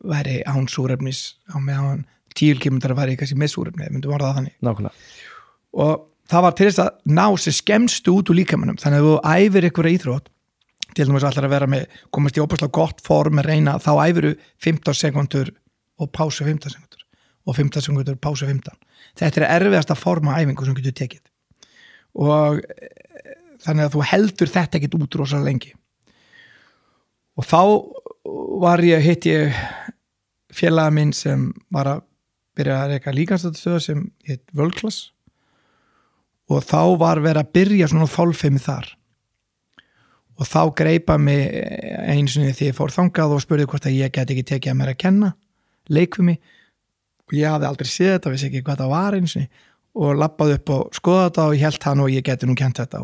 væri án súrefnis á meðan 10 km væri kannski missúrefni, myndum orða það þannig. Nákvæmlega. Og það var til þess að ná sér skemmstu út úr líkamannum, þannig að þú æfir ykkur íþrótt, til dæmis allar að vera með, komast í óbærslega gott form, reyna, þá æfiru 15 sekundur og pásu 15 sekundur og 15 sekundur pásu 15. Þetta er erfiðasta forma æfingu sem getur tekið. Og þannig að þú heldur þetta ekkert út rosa lengi. Og þá hitti ég félaga minn sem var að byrja að reka líkamsræktarstöð sem heit World Class og þá var verið að byrja svona þolfimi þar og þá greipa mig einu sinni því ég fór þangað og spurði hvort að ég geti ekki tekið að mér að kenna leikfimi og ég hafði aldrei séð þetta, vissi ekki hvað það var einu sinni og labbaði upp og skoða þetta og ég held hann og ég geti nú kent þetta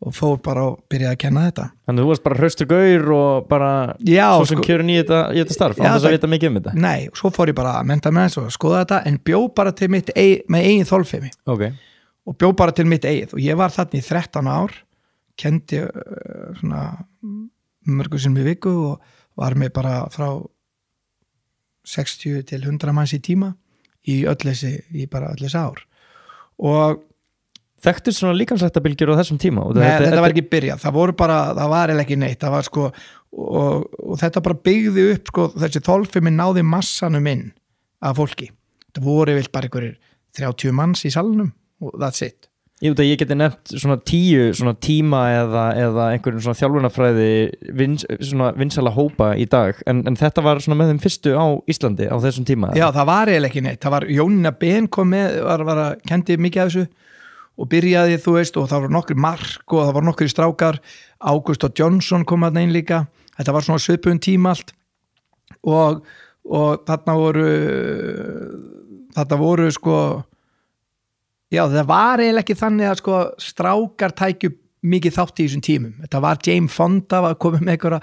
og fór bara og byrjaði að kenna þetta. Þannig að þú varst bara hraustur gaur og bara svo sem kjörun í þetta starf, án þess að vita mikið þetta? Nei, og svo fór ég bara að mennta með þess og skoða þetta en bjó bara til mitt með eigin þolfimi. Okay. Og bjó bara til mitt eigið og ég var þarna í 13 ár, kendi svona mörgum sinnum í viku og var með bara frá 60 til 100 manns í tíma í öll þessi ár. Og Þekktur svona líkamsræktarbilgjur á þessum tíma? Nei, þetta var ekki byrjað, það var ekki neitt, það var sko og þetta bara byggði upp sko, þessi þolfimi náði massanum inn af fólki, það voru vilt bara einhverjir 30 manns í salnum og that's it. Ég geti nefnt svona 10 svona tíma eða einhverjum svona þjálfunarfræði svona vinsæla hópa í dag en þetta var svona með þeim fyrstu á Íslandi á þessum tíma? Já, það var eiginlega ekki neitt, það var Jónína Ben kom með, var að kendi mikið af þessu og byrjaði þú veist og það var nokkri Mark og það var nokkri strákar Ágúst og Johnson kom að neinn líka þetta var svona svipuðum tíma allt og þarna voru sko já það var eiginlega ekki þannig að sko strákar tækju mikið þátt í þessum tímum þetta var Jane Fonda var komið með einhverja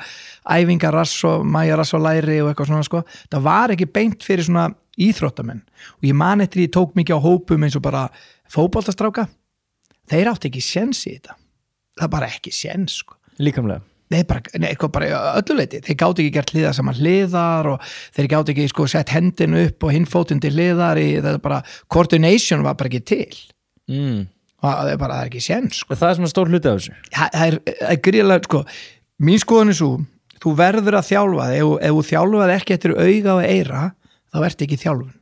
æfingar rass og Maja rass og læri og eitthvað svona sko það var ekki beint fyrir svona íþróttamenn og ég man eftir ég tók mikið á hópum eins og bara fótboltastráka þeir átti ekki séns í þetta það er bara ekki séns sko. Líkamlega? Nei, bara ölluleiti þeir gáti ekki gert hliðar saman hliðar og þeir gáti ekki sko sett hendinu upp og hinn fótinn til hliðar það er bara, coordination var bara ekki til og það er ekki séns sko. Það er svona stór hluti af þessu? Það er gríðlega sko, mín skoðun er svo þú verður að þjálfa þig ef þú þjálfaði ekki eftir auga og eyra þá ert ekki þjálfun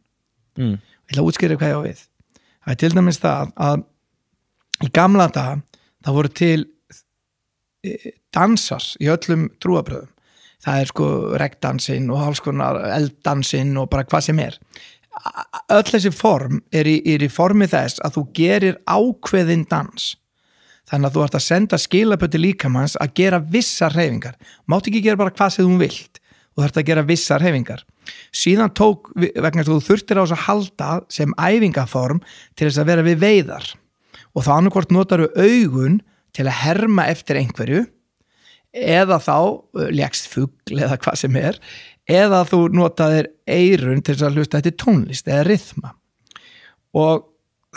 ég ætla að útskýra hvað ég á við það er til dæmis það að í gamla daga það voru til dansars í öllum trúarbröðum það er sko regndansinn og alls konar elddansinn og bara hvað sem öll þessi form er í formi þess að þú gerir ákveðin dans þannig að þú ert að senda skilaböð til líkamanns að gera vissar hreyfingar mátt ekki gera bara hvað sem þú vilt þú þarft að gera vissar hreyfingar síðan vegna þú þurftir á þess að halda sem æfingaform til þess að vera við veiðar og þá annarkvort notaru augun til að herma eftir einhverju eða þá lékst fugl eða hvað sem eða þú notaðir eyrun til þess að hlusta eftir tónlist eða ryþma og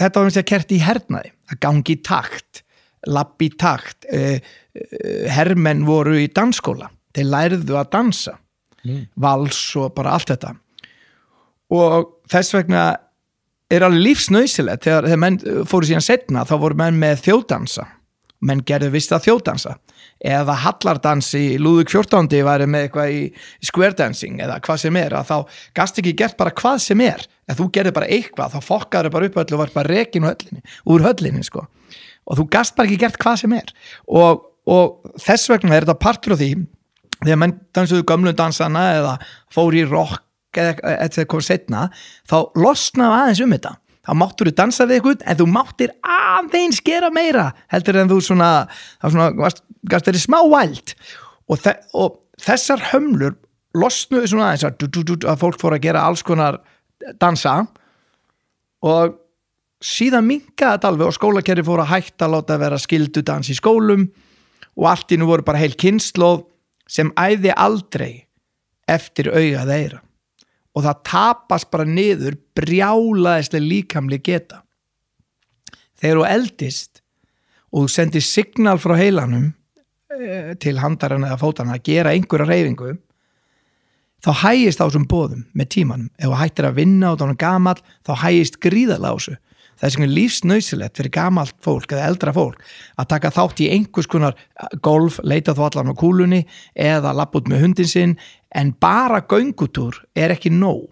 þetta var að kert í hernaði að gangi í takt, labbi í takt hermenn voru í dansskóla þeir lærðu að dansa vals og bara allt þetta og þess vegna er alveg lífsnauðsilegt þegar menn fóru síðan setna þá voru menn með þjóðdansa menn gerðu vist að þjóðdansa eða hallardansi í Lúðvík 14. væri með eitthvað í square dancing eða hvað sem að þá gast ekki gert bara hvað sem ef þú gerði bara eitthvað þá fokkaður bara upp öll og var bara rekin úr höllinni sko og þú gast bara ekki gert hvað sem og þess vegna er þetta partur af því þegar menn dansuðu gömlu dansana eða fóru í rock eða kom setna þá losnaði aðeins þetta þá máttur þú dansa við eitthvað en þú máttir aðeins gera meira heldur en þú gast verið smá væld og þessar hömlur losnuðu svona aðeins að fólk fór að gera alls konar dansa og síðan minnkaði þetta alveg og skólakerfi fór að hætta að láta vera skyldudans í skólum og allt í nú voru bara heil kynslóð sem æði aldrei eftir auga eða eyra og það tapast bara niður brjálaðislega líkamlega geta þegar þú eldist og þú sendir signal frá heilanum til handarinn eða fótana að gera einhverja hreyfingu þá hægist á þessum boðum með tímanum. Ef þú hættir að vinna og þá er gamall, þá hægist gríðarlega á þessu. Það er svona lífsnauðsilegt fyrir gamalt fólk eða eldra fólk að taka þátt í einhvers konar golf, leita þú allan á kúlunni eða labba út með hundin sinn, en bara göngutúr er ekki nóg.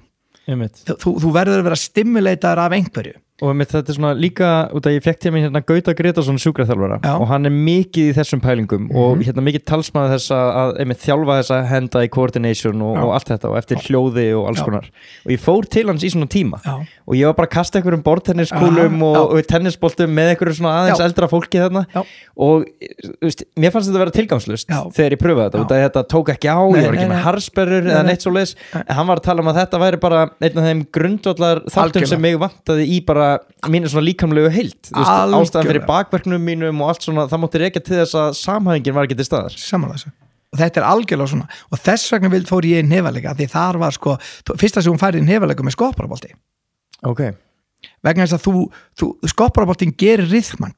Þú verður að vera stimuleitaður af einhverju. Og þetta svona líka út að ég fekk til mig hérna Gauta Gretarsson sjúkraþjálfara og hann er mikið í þessum pælingum og hérna mikið talsmaður þess að þjálfa þess að henda í coordination og allt þetta og eftir hljóði og alls konar og ég fór til hans í svona tíma og ég var bara að kasta einhverjum borðtenniskúlum og tennisboltum með einhverjum svona aðeins eldra fólki þarna og veist, mér fannst þetta að vera tilgangslust þegar ég pröfaði þetta út að þetta tók ekki á, ég var ekki með harsperrur eða neitt svoleiðis, en hann var að tala um að þetta væri bara einn af þeim grundvallar þáttum sem mig vantaði í bara mínu svona líkamlegu heild, ástæðan fyrir bakverknum mínum og allt svona, það mátti rekja til þess að samhæfingin var ekki til staðar. Samanlega, og þetta er algjörlega svona og þess vegna fór ég í hnefalega því þar var sko, fyrsta sem hún færði í hnefalega með skopparabolti vegna þess að skopparaboltin gerir ryþman,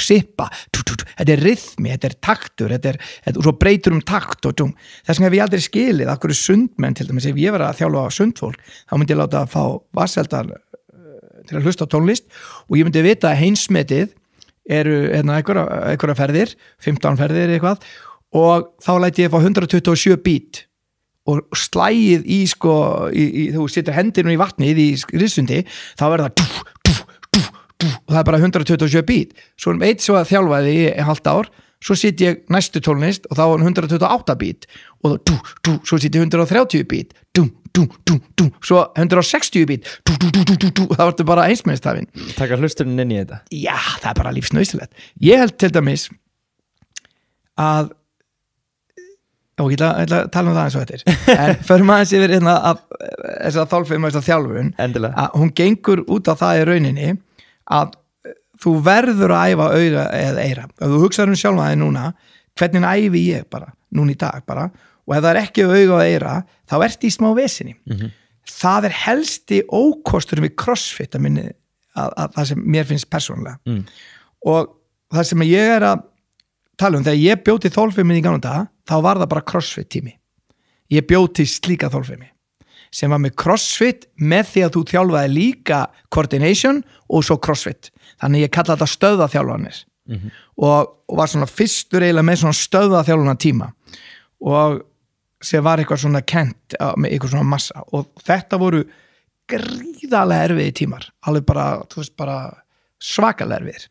sippa þetta er ryþmi, þetta er taktur og svo breytur takt og þess vegna hef ég aldrei skilið af hverju sundmenn til dæmis, ef ég var að þjálfa sundfólk þá myndi ég láta að fá vatnseldar til að hlusta á tónlist og ég myndi vita að heimsmetið eru einhverja ferðir 15 ferðir eitthvað og þá læti ég fá 127 beat og slægið í sko þú setur hendinu í vatnið í rissundi þá verður það og það er bara 127 beat svo eitt svo að þjálfaði í halvt ár svo sitt ég næstu tónlist og þá var 128 beat og svo sitt ég 130 beat svo 160 beat og það vartu bara einsmennistafinn. Taka hlusturinn inn í þetta? Já, það er bara lífsnauðsilegt. Ég held til dæmis að ég ætla að tala um það eins og þetta en förum aðeins yfir þess að þjálfum og þess að þjálfun að hún gengur út á það í rauninni að þú verður að æfa auga eða eyra. Ef þú hugsaður sjálfa þig núna, hvernig æfi ég bara, núna í dag bara, og ef það er ekki auga og eyra, þá ert í smá vesinni. Það er helsti ókostur við crossfit að það sem mér finnst persónulega. Og það sem ég er að tala um, þegar ég bjóti þolfimi í gamla daga, þá var það bara crossfit tími. Ég bjóti slíka þolfimi sem var með crossfit með því að þú þjálfaði líka coordination og svo crossfit. Þannig ég kalla þetta stöðvaþjálfanir og var svona fyrstur eiginlega með svona stöðvaþjálfana tíma og sem var eitthvað svona kent með eitthvað svona massa og þetta voru gríðarlega erfiði tímar, alveg bara, þú veist, bara svakalega erfiðir.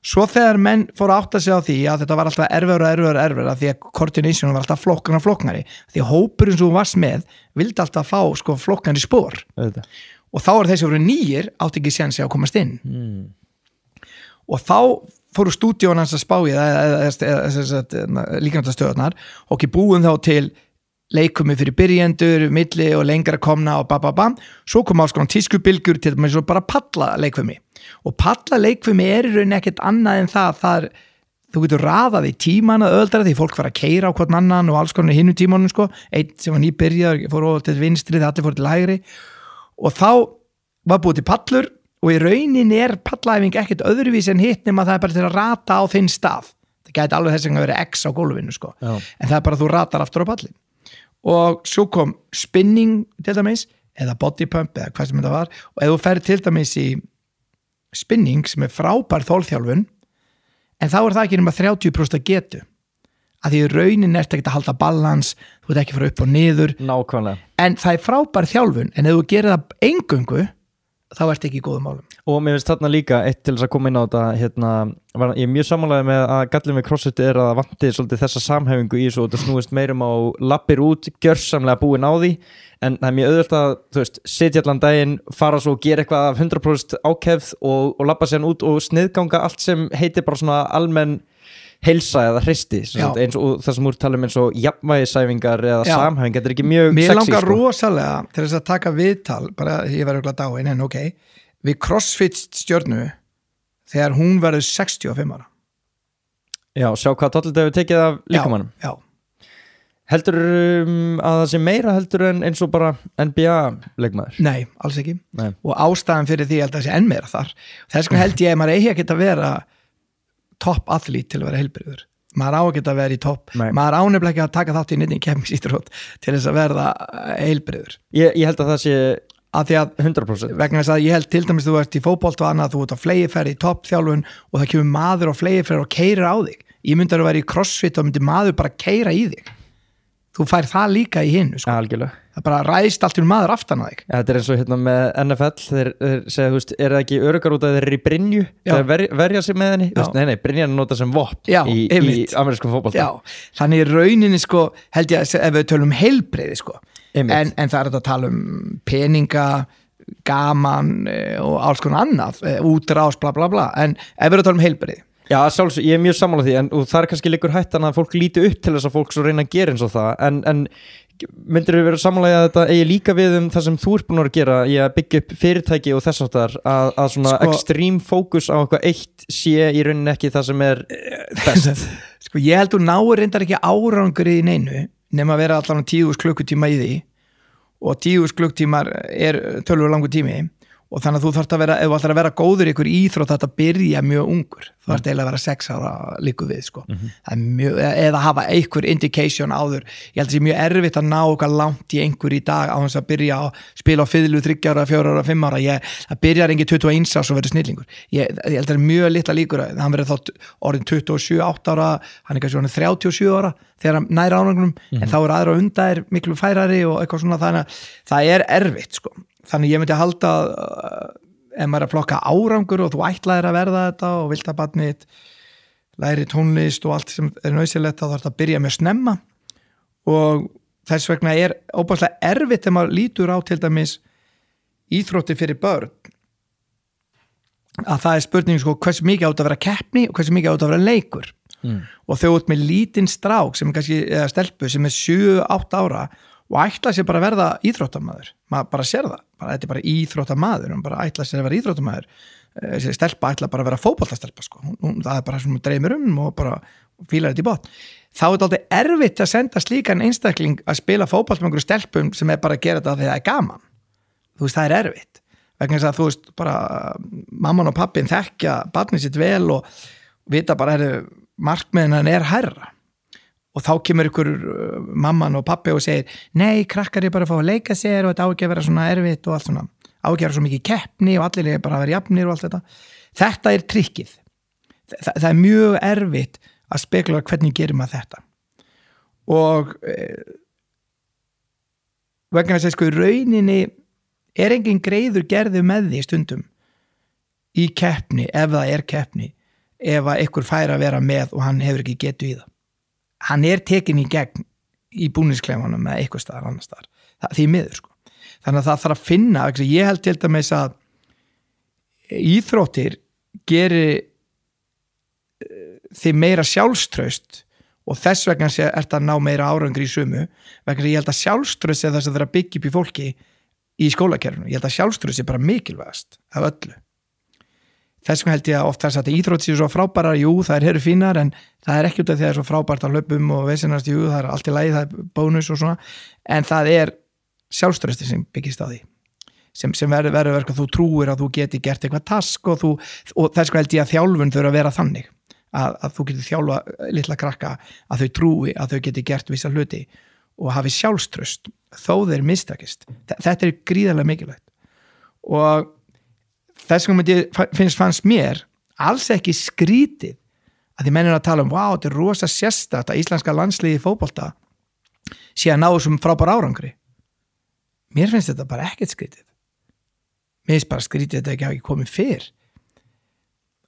Svo þegar menn fóru að átta sig á því að þetta var alltaf erfiðara því að coordination var alltaf flokknari því að hópurinn sem þú varst með vildi alltaf fá sko flokknari spór og þá er þessi voru nýjir átti ekki séns að komast inn og þá fóru stúdíón hans að spá í eða líkamstöðunar og ekki búin þá til leikumi fyrir byrjendur, milli og lengra komna og svo kom á sko tískubilgjur til þess að bara palla leikumi og palla leikfimi er í rauninni ekkert annað en það þú getur raðað í tímana öðldara því fólk var að keyra á hvern annan og alls konar hinum tímanum sko, einn sem var nýbyrjar fór over til vinstri, allir fór til hægri og þá var búið til pallur og í rauninni er pallæfing ekkert öðruvís en hitt nema það er bara til að rata á þinn stað það gæti alveg þess að vera X á gólfinu sko. En það er bara að þú ratar aftur á pallin og svo kom spinning til dæmis, eða body pump eða hvað sem þetta var og ef þú ferð til dæmis í spinning sem er frábær þolþjálfun en þá er það ekki nema 30% getu að því raunin ert ekki að halda balans þú ert ekki að fara upp og niður nákvæmlega. En það er frábær þjálfun en ef þú gerir það eingöngu þá ert ekki í góðum málum og mér finnst þarna líka eitt til þess að koma inn á þetta ég er mjög sammálaður með að gallin við crossfit er að vanti svolítið þessa samhæfingu í þessu og það snúist meirum á lappir út gjörsamlega búin á því en það er mjög auðvelt að þú veist, sitja allan daginn fara svo og gera eitthvað af 100% ákefð og lappa sér út og sniðganga allt sem heitir bara svona almenn heilsa eða hristi eins og það sem úr talum eins og jafnvægisæfingar eða samhæfing, þetta er ekki mjög mér sexy langar sko. Rosalega til þess að taka viðtal bara ég verður örugglega dáin en ok við crossfit stjörnu þegar hún verður 65 ára Já, sjá hvað tóllið hefur tekið af líkamannum Já. Heldur að það sé meira heldur en eins og bara NBA leikmaður? Nei, alls ekki Nei. Og ástæðan fyrir því held að það sé enn meira þar þess vegna held ég að maður eigi ekki að vera top athlete til að vera heilbrigður maður á ekki að vera í topp, maður ánefnilega ekki að taka þátt í nýttin keppnisíþrótt til þess að verða heilbrigður. Ég held að það sé að því að 100% vegna þess að ég held til dæmis þú ert í fótbolta og annað, þú ert á flegiferð í toppþjálfun og það kemur maður á flegiferð og keyrir á þig. Ég myndi að vera í crossfit og myndi maður bara keyra í þig. Þú fær það líka í hinu sko. Algjörlega. Það bara ræðist allt maður aftan á þig. Þetta er eins og hérna með NFL þeir segja, þú veist, er það ekki öruggar út að þeir eru í brynju þeir verja sig með henni? Nei, brynjan nota sem vopn í amerískum fótbolta. Já, þannig í rauninni sko, held ég að ef við tölum heilbrigði sko, en það er þetta að tala peninga, gaman og alls konar annað, útrás, bla bla bla, en ef við tölum heilbrigði. Já, sjálfsög, ég er mjög sammála því og það kannski liggur hættan að fólk líti upp til þess að fólk svo reyna að gera eins og það en myndir við vera sammála að þetta eigi líka við það sem þú ert búin að gera í að byggja upp fyrirtæki og þess áttar að svona extreme fókus á eitthvað eitt sé í rauninni ekki það sem er best. Sko ég held þú náir reyndar ekki árangur í neinu nema að vera allan 10.000 klukkutíma í því og 10.000 klukkutímar er tölvur langur tími og þannig að þú þarft að vera, ef þú ætlar að vera góður í ykkur íþrótt þetta byrja mjög ungur þú þarft eiginlega að vera 6 ára líku við sko. Það er mjög, eða hafa einhver indication áður, ég held að það sé mjög erfitt að ná okkar langt í einhver í dag á þess að byrja að spila á fiðlu 3 ára, 4 ára, 5 ára það byrjar engin 21 árs og verður snillingur ég held að það er mjög litla líkur að hann verður þá orðin 27, 8 ára hann er kannski orðin 37 ára þegar hann nær árangnum en þá er aðra undar miklu færari og eitthvað svona þannig að það er erfitt sko. Þannig ég myndi að halda ef maður er að flokka árangur og þú ætlaðir að verða þetta og vilt að barnið læri tónlist og allt sem er nauðsynlegt þá þarf þetta að byrja með snemma og þess vegna er óbærslega erfitt ef maður lítur á til dæmis íþrótti fyrir börn að það er spurning sko hversu mikið átt að vera keppni og hversu mikið átt að vera leikur og þau út með lítinn strák sem er kannski, eða stelpu sem er 7-8 ára og ætla sér bara að verða íþróttamaður maður bara sér það, þetta er bara íþróttamaður hún bara ætla sér að vera íþróttamaður þessi stelpa ætla bara að vera fótboltastelpa sko. það er bara svona dreymir og bara fílar þetta í botn þá er þetta alltaf erfitt að senda slíkan einstakling að spila fótbolt með einhverju stelpum sem er bara að gera þetta þegar það er gaman þú veist, það er erfitt vegna þess að þú veist, bara mamman og pappin þekkja barnið sitt vel og vita bara, markmiðin er hærra og þá kemur ykkur mamman og pappi og segir nei, krakkar er bara að fá að leika sér og þetta á ekki að vera svona erfitt og allt svona á ekki að vera svo mikið keppni og allir er bara að vera jafnir og allt þetta er trikkið það er mjög erfitt að spekla hvernig gerir maður þetta og vegna þess að sko í rauninni er engin greiður gerðu með því stundum í keppni ef það er keppni ef að ykkur fær að vera með og hann hefur ekki getu í það hann er tekin í gegn í búningsklefanum með eitthvað staðar annar staðar því miður sko þannig að það þarf að finna ég held til dæmis að íþróttir geri því meira sjálfstraust og þess vegna er þetta að ná meira árangri í sumu vegna ég held að sjálfstraust er þess að það er að byggja upp í fólki í skólakerfinu ég held að sjálfstraust er bara mikilvægast af öllu þess vegna held ég að oft þess að íþrótt séu svo frábærar, jú, það eru fínar en það er ekki út af því að það er svo frábært að hlaupum og vesinast, jú, það er allt í lagi, það er bónus og svona, en það er sjálfströsti sem byggist á því sem verður verk að þú trúir að þú geti gert eitthvað task og þess vegna held ég að þjálfun þurfa að vera þannig að þú getur þjálfa litla krakka að þau trúi að þau geti gert vissa hluti og hafi sjálfströst þó þeir mistakist, þetta er gríðarlega mikilvægt og þess vegna fannst mér alls ekki skrítið að því mennir að tala vá, þetta er rosa sérstakt að íslenska landsliði í fótbolta sé að ná þessum frábær árangri mér finnst þetta bara ekkert skrítið mér finnst bara skrítið þetta ekki komið fyrr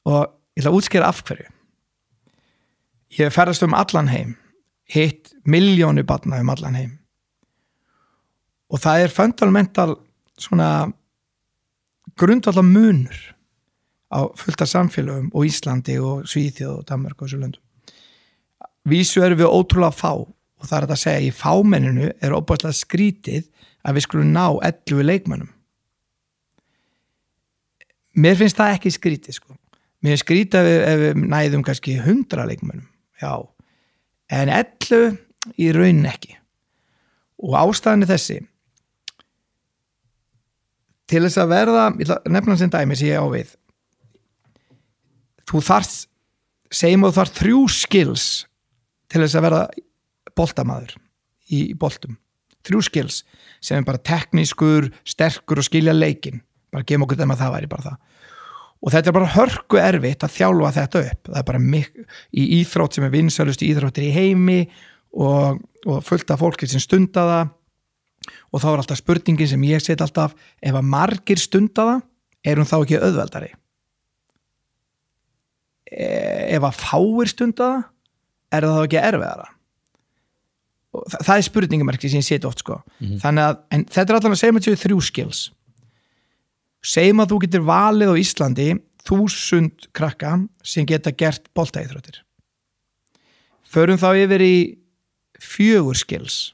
og ég ætla að útskýra af hverju ég ferðast allan heim hitt milljónir barna allan heim og það er fundamental svona grundvallar munur á fullt af samfélögum og Íslandi og Svíþjóð og Danmörk og þessu löndum vísu erum við ótrúlega fá og það er að segja í fámenninu er óbærslega skrítið að við skulum ná 11 leikmönnum mér finnst það ekki skrítið sko mér finnst skrítið ef við næðum kannski 100 leikmönnum já, en 11 í raunin ekki og ástæðan er þessi til þess að verða, ég ætla að nefna sem dæmi sem ég á við þú þarft, segjum að þú þarft 3 skills til þess að vera boltamaður í boltum 3 skills sem bara teknískur, sterkur og skilja leikinn, bara gefum okkur þeim að það væri bara það og þetta bara hörku erfitt að þjálfa þetta upp það bara í íþrótt sem vinsælust íþróttir í heimi og fullt af fólki sem stunda það og þá alltaf spurningin sem ég set alltaf ef að margir stunda það hún þá ekki auðveldari ef að fáir stunda það það þá ekki erfiðara og það spurningamarki sem ég set oft sko þannig að, en þetta allan að segja með 3 skills segjum að þú getur valið á Íslandi 1000 krakka sem geta gert boltaíþróttir förum þá yfir í 4 skills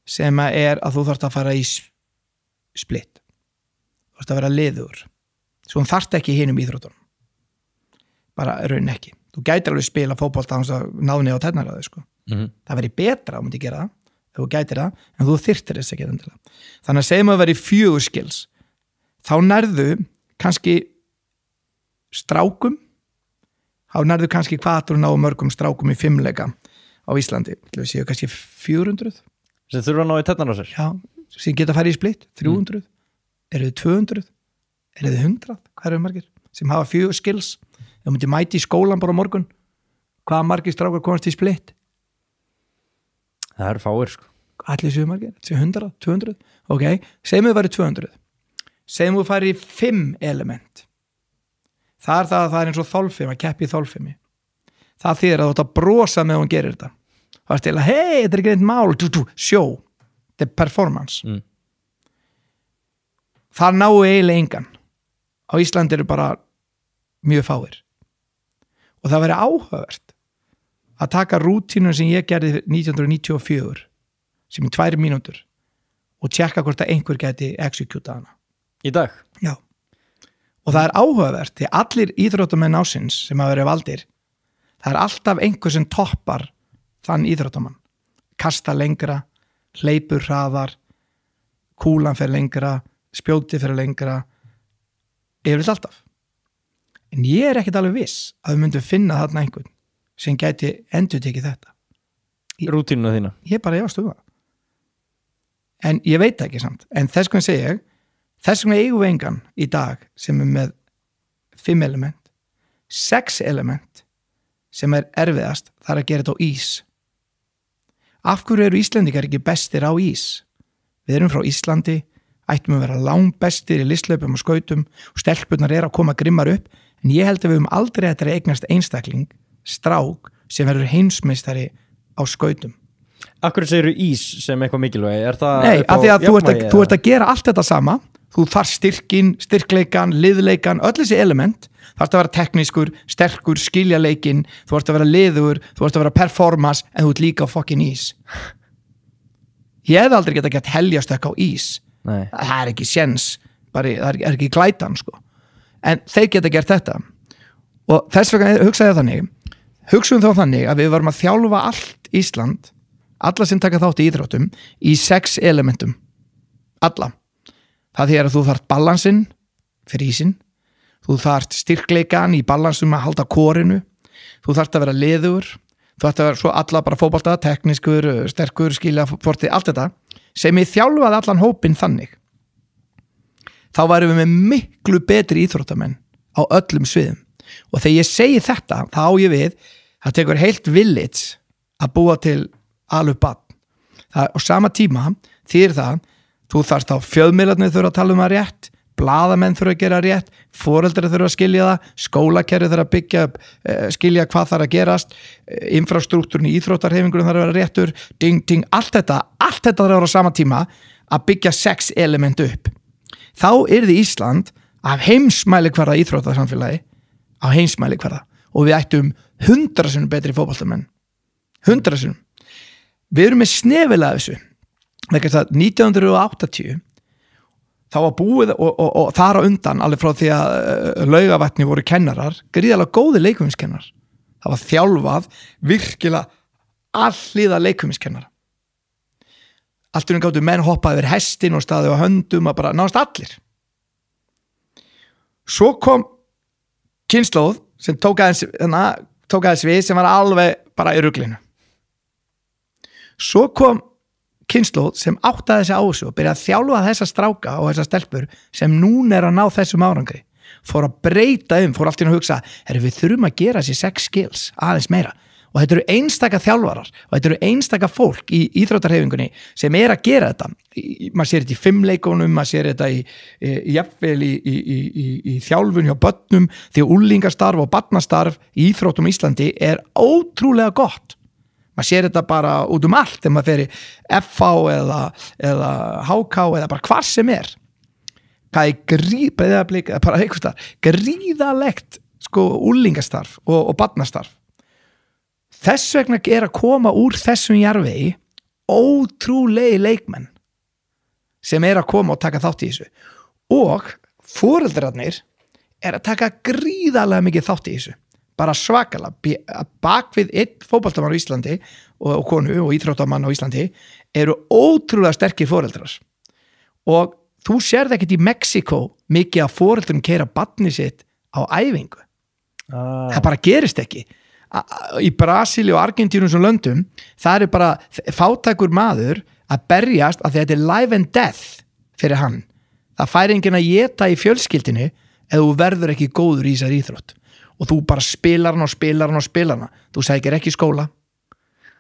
sem að þú þarft að fara í split þú þarft að vera liður svo hún þarft ekki hinum íþróttunum bara raun ekki þú gætir alveg spila fótbolta að náni á tennaraði sko það veri betra að myndi gera það ef þú gætir það en þú þyrftir þess ekki þannig að segjum að vera í 4 skills þá nærðu kannski strákum þá nærðu kannski hvað þú ná mörgum strákum í 5-leika á Íslandi séu kannski 400 sem þurfa að ná í tennar á sér já, sem geta að fara í split 300, eru þið 200 eru þið 100, hvað eru margir sem hafa 4 skills þú myndi mæti í skólan bara morgun hvaða margir strákar komast í split það eru fáir sko allir séu margir, séu 100, 200 ok, segjum við væri 200 segjum við færi í 5 element það er eins og þolfimi að keppi í þolfimi það þýðir að þú ætti að brosa með hún gerir þetta það er til að hei, þetta er ekki neitt mál sjó, þetta er performance það náu eiginlega engan á Íslandi eru bara mjög fáir og það væri áhugavert að taka rútínu sem ég gerði 1994 sem í 2 mínútur og tjekka hvort að einhver geti executa hana í dag? Já, og það er áhugavert því allir íþróttamenn ásins sem hafa verið valdir það er alltaf einhver sem toppar þann íþróttamann kasta lengra, hleypur hraðar kúlan fer lengra spjóti fer lengra yfirleitt alltaf en ég er ekkert alveg viss að við myndum finna þarna einhvern sem gæti endurtekið þetta rútínuna þína ég bara efast það en ég veit ekki samt en þess vegna segi ég þess vegna eigum við engan í dag sem með 5 element 6 element sem erfiðast það að gera þetta á ís af hverju eru Íslendingar ekki bestir á ís við erum frá Íslandi ættum að vera langbestir í listhlaupum og skautum og stelpurnar að koma grimmar upp en ég held að við höfum aldrei þetta að eignast einstakling strák sem verður heimsmeistari á skautum Akkur segirðu ís sem eitthvað mikilvæg? Nei, af því að þú ert að gera allt þetta sama þú þarf styrkin, styrkleikan, liðleikan öll þessi element, þú ert að vera teknískur sterkur, skilja leikinn þú ert að vera liður, þú ert að vera performance en þú ert líka á fucking ís ég hef aldrei geta gett heljastökk á ís Nei. það er ekki séns það er ekki glætan sko. en þeir geta gert þetta og þess vegna hugsaðum þá þannig að við varum að þjálfa allt Ísland alla sem taka þátt í íþróttum í 6 elementum alla það því að þú þarft balansinn fyrir ísinn þú þarft styrkleikan í balansum að halda kórinu þú þarft að vera liður þú þarft að vera svo alla bara fótbolta teknískur, sterkur, skilja, forti, allt þetta sem ég þjálfaði allan hópinn þannig þá værum við með miklu betri íþróttamenn á öllum sviðum og þegar ég segi þetta þá á ég við það tekur heilt village að búa til alveg barn það á sama tíma þýðir það þú þarft á fjölmiðlarnir þurfa að tala um það rétt blaðamenn þurfa að gera rétt foreldrar þurfa að skilja það skólakerfi þurfa að byggja skilja hvað þarf að gerast infrastruktúrin í íþróttarhefingunum þarf að vera réttur ding ding, allt þetta þarf að vera á sama tíma að byggja 6 element upp þá yrði Ísland af heimsmælikvarða íþróttarsamfélagi á heimsmælikvarða og við ættum 100 sinnum betri fótboltamenn 100 sinnum við erum með snefilega þessu vegna þess að 1980 þá var búið og þar á undan alveg frá því að Laugavatni voru kennarar gríðarlega góði leikfimiskennara það var þjálfað virkilega alliða leikfimiskennara allt um gáttu menn hoppaði yfir hestin og staði á höndum að bara náðast allir svo kom kynslóð sem tók aðeins við sem var alveg bara í ruglinu Svo kom kynslóð sem áttaði sig á þessu og byrjaði að þjálfa þessa stráka og þessa stelpur sem núna að ná þessum árangri, fór að breyta fór allt í að hugsa, við þurfum að gera þessi 6 skills aðeins meira, og þetta eru einstaka þjálfarar og þetta eru einstaka fólk í íþróttarhefingunni sem að gera þetta. Maður sér þetta í fimmleikunum, maður sér þetta jafnvel í þjálfun hjá börnum, því úlingastarf og barnastarf í íþróttum Íslandi ótrúlega gott. Maður sér þetta bara út allt þegar maður fer í FH eða HK eða bara hvar sem hvað gríðalegt úlingastarf og barnastarf. Þess vegna að koma úr þessum jarðvegi ótrúlegi leikmenn sem að koma og taka þátt í þessu, og foreldrarnir að taka gríðarlega mikið þátt í þessu, bara svakalega. Bak við einn fótboltamann á Íslandi og konu og íþróttamann á Íslandi eru ótrúlega sterkir foreldrar, og þú sérð ekkert í Mexíkó mikið að foreldrum keyra barnið sitt á æfingu. Það bara gerist ekki. Í Brasilíu og Argentínu sem löndum, það bara fátækur maður að berjast að þetta life and death fyrir hann. Það fær enginn að éta í fjölskyldinni ef þú verður ekki góður í þessari íþrótt, og þú bara spilar hana. Þú sækir ekki í skóla,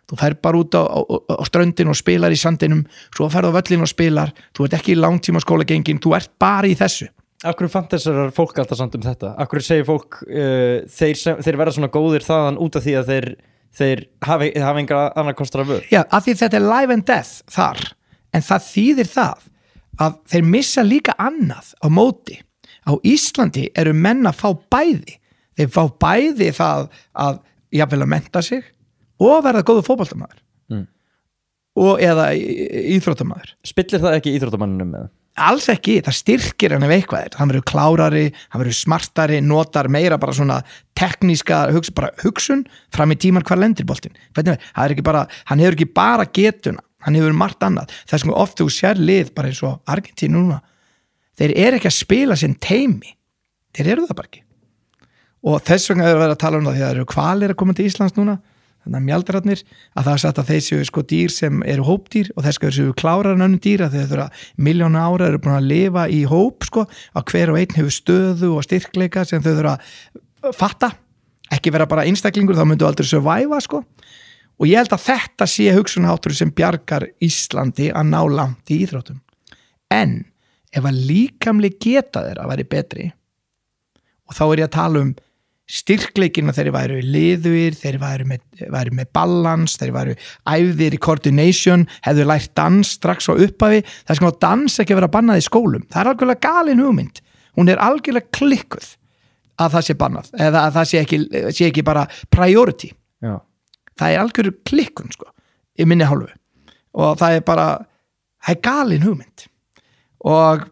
þú fær bara út á ströndin og spilar í sandinum, svo ferð á völlin og spilar, þú ert ekki í langtíma skóla gengin, þú ert bara í þessu. Akkur fantasar fólk alltaf samt þetta? Akkur segir fólk þeir verða svona góðir þaðan út af því að þeir hafa enga annar kostar af vör? Já, af því þetta life and death þar, en það þýðir það að þeir missa líka annað á móti. Á Íslandi eru menn að fá bæði. Þeir fá bæði það að jafnvel að mennta sig og verða góður fótboltamaður og eða íþróttamaður. Spillir það ekki íþróttamannunum með? Alls ekki, það styrkir hann ef eitthvað hann verður klárari, hann verður smartari, notar meira bara svona tekníska hugsun fram í tíman hvar lendir boltinn. Hann hefur ekki bara getuna, hann hefur margt annað. Það sem oft þú sér lið bara eins og Argentínu núna, þeir ekki að spila sinn teimi, þeir eru það bara ekki. Og þess vegna verður að tala það því að það eru hvalir að koma til Íslands núna, þannig að mjaldrarnir, að það sagt að þeir séu dýr sem eru hópdýr, og þess að séu klárar en önnum dýr, að þeir miljónu ára eru búin að lifa í hóp, að hver og einn hefur stöðu og styrkleika sem þau þurfa að fatta, ekki vera bara einstaklingur, þá myndu aldrei survive, og ég held að þetta sé hugsunarháttur sem bjargar Íslandi að ná langt í íþróttum. En ef að líkamlega geta þeir að vera betri, og þá ég að tala styrkleikina, þeir væru liðugir, þeir væru með balans, þeir væru æfðir í coordination, hefðu lært dans strax á upphafi. Það sem á dans ekki að vera bannað í skólum, það algjörlega galin hugmynd, hún algjörlega klikkuð að það sé bannað, eða að það sé ekki bara priority. Já. Það algjörlega klikkun í minni hálfu, og það það galin hugmynd, og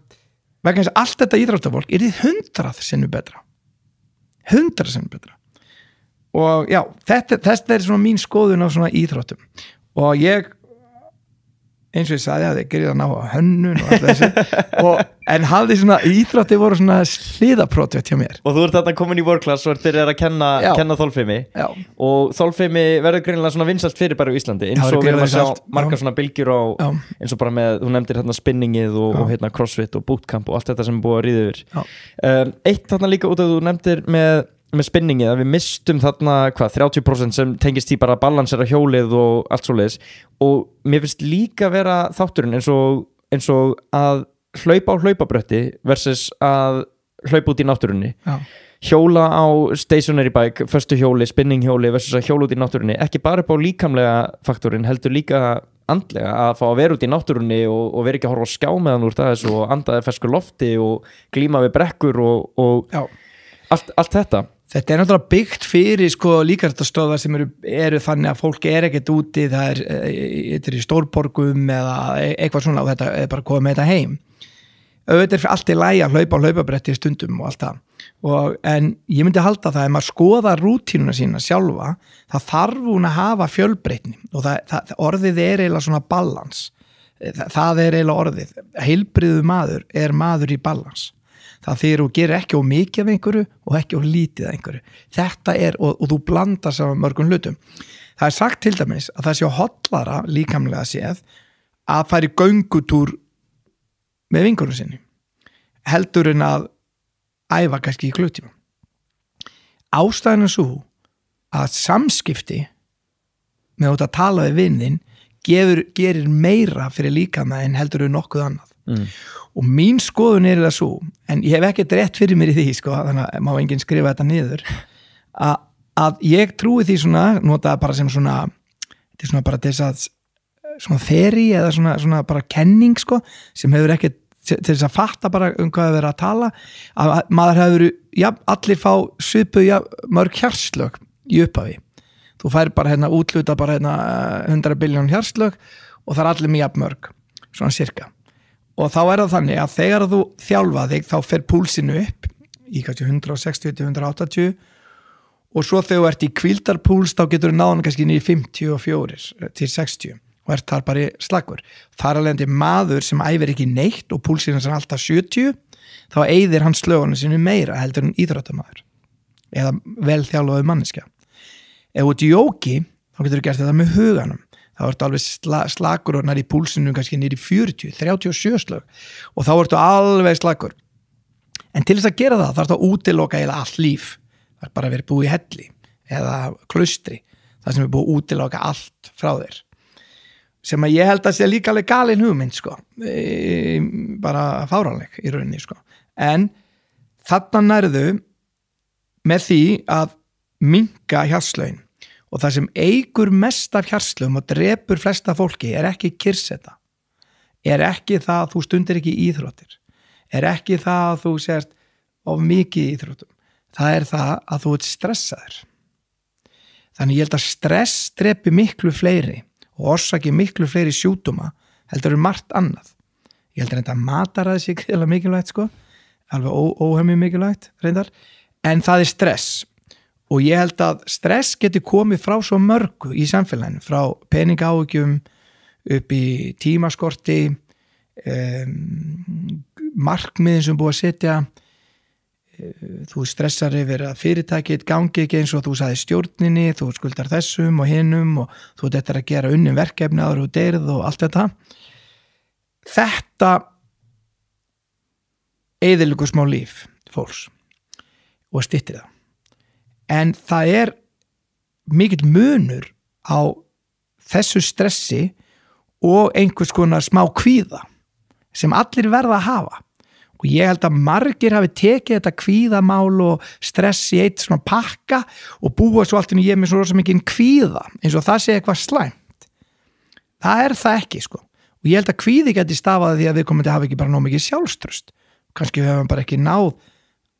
vegna þess að allt þetta íþróttafólk þið 100 sinnum betra, og já, þetta svona mín skoðun á svona íþróttum, og ég eins og ég sagði að ég gerði að ná á hönnun og allt þessu en hafði svona íþrótti voru svona hliðaprótvétt hjá mér. Og þú þarna komin í workclass og byrjar að kenna þolfimi, og þolfimi verður greinilega svona vinsælt fyrirbæri á Íslandi, eins og við erum að sjá margar svona bylgjur á, eins og bara með, þú nefndir hérna spinningið og hérna crossfit og bootcamp og allt þetta sem er búið að ríða yfir. Eitt þarna líka út að þú nefndir með spinningið, að við mistum þarna 30% sem tengist í bara balansera hjólið og allt svoleiðis, og mér finnst líka vera þátturinn eins og að hlaupa á hlaupabrötti versus að hlaupa út í náttúrunni. Hjóla á stationary bike, föstu hjóli, spinninghjóli versus að hjóla út í náttúrunni, ekki bara upp á líkamlega faktorinn, heldur líka andlega, að fá að vera út í náttúrunni og vera ekki að horfa á skjá meðan úr það og andaði fersku lofti og glíma við brekkur og allt þetta. Þetta náttúrulega byggt fyrir líkartastöðar sem eru þannig að fólk ekkert úti, það í stórborgum eða eitthvað svona, og þetta bara komið með þetta heim. Auðvitað allt í lagi að hlaupa á hlaupabretti stundum og allt það, en ég myndi halda það, ef maður skoða rútínuna sína sjálfa, það þarf hún að hafa fjölbreytni, og orðið eiginlega svona balans, það eiginlega orðið. Heilbrigður maður maður í balans. Það þegar þú gerir ekki of mikið af einhverju og ekki of lítið af einhverju. Þetta og þú blandar saman mörgum hlutum. það sagt til dæmis að það sé hollara líkamlega séð að fara í göngutúr með vinkonum sinni heldur en að æfa kannski í klukkutíma. Ástæðan er svo að samskipti með að tala við vinnin gerir meira fyrir líkama en heldur en nokkuð annað. Og mín skoðun er það svo, en ég hef ekkert rétt fyrir mér í því, sko, þannig að má enginn skrifa þetta niður, að ég trúi því svona, notaði bara sem svona, þetta er svona bara þess að svona þeri eða svona bara kenning, sko, sem hefur ekkert til þess að fatta bara hvað það verið að tala, að maður hefur allir fá svipuð mörg hjartslög í upphafi. Þú fær bara útluta bara 100 biljón hjartslög og það er allir mjög mörg, svona cirka. Og þá er það þannig að þegar þú þjálfa þig þá fer púlsinu upp í kannski 160-180 og svo þegar þú ert í hvíldarpúls þá getur þú náðan kannski niður 54 til 60 og ert þar bara slagur. Þar alveg maður sem æfir ekki neitt og púlsinu er alltaf 70 þá eyðir hann slögunum sinu meira heldur en íþróttamaður eða vel þjálfaður manneskja. Ef þú ert jóki þá getur þú gert þetta með huganum. Þá ertu alveg slagur og nær í púlsinu kannski niður í 40, 37 slög og þá ertu alveg slagur. En til þess að gera það þarf það að útiloka eiginlega allt líf. Það er bara að vera búið í helli eða klaustri, það sem er búið að útiloka allt frá þér. Sem að ég held að sé líka alveg galin hugmynd, sko. Bara fáránleg í rauninni, sko. En þarna nærðu með því að minnka hjartslögin og það sem eykur mest af hjartslögum og drepur flesta fólki er ekki kyrseta, er ekki það að þú stundir ekki íþróttir, er ekki það að þú sért of mikið í íþróttum, það er það að þú ert stressaður. Þannig ég held að stress drepi miklu fleiri og orsaki miklu fleiri sjúkdóma heldur en margt annað. Ég heldur að mataræði sé greiðlega mikilvægt, sko, alveg óhemmi mikilvægt reyndar, en það er stress. Og ég held að stress geti komið frá svo mörgu í samfélaginu, frá peningaáhyggjum upp í tímaskorti, markmiðin sem búið að setja, þú stressar yfir að fyrirtækið gangi ekki eins og þú sagði stjórninni, þú skuldar þessum og hinum og þú þetta að gera unnin verkefni áður og deyrð og allt þetta. Þetta eyðileggur smá líf fólks og styttir það. En það er mikill munur á þessu stressi og einhvers konar smá kvíða sem allir verða að hafa. Og ég held að margir hafi tekið þetta kvíðamál og stress í eitt svona pakka og búa svo allt en ég með svo rosa mikinn kvíða eins og það sé eitthvað slæmt. Það er það ekki, sko. Og ég held að kvíði geti stafað því að viðkomandi hafi ekki bara nóg mikið sjálfstraust. Kannski hefur hann bara ekki náð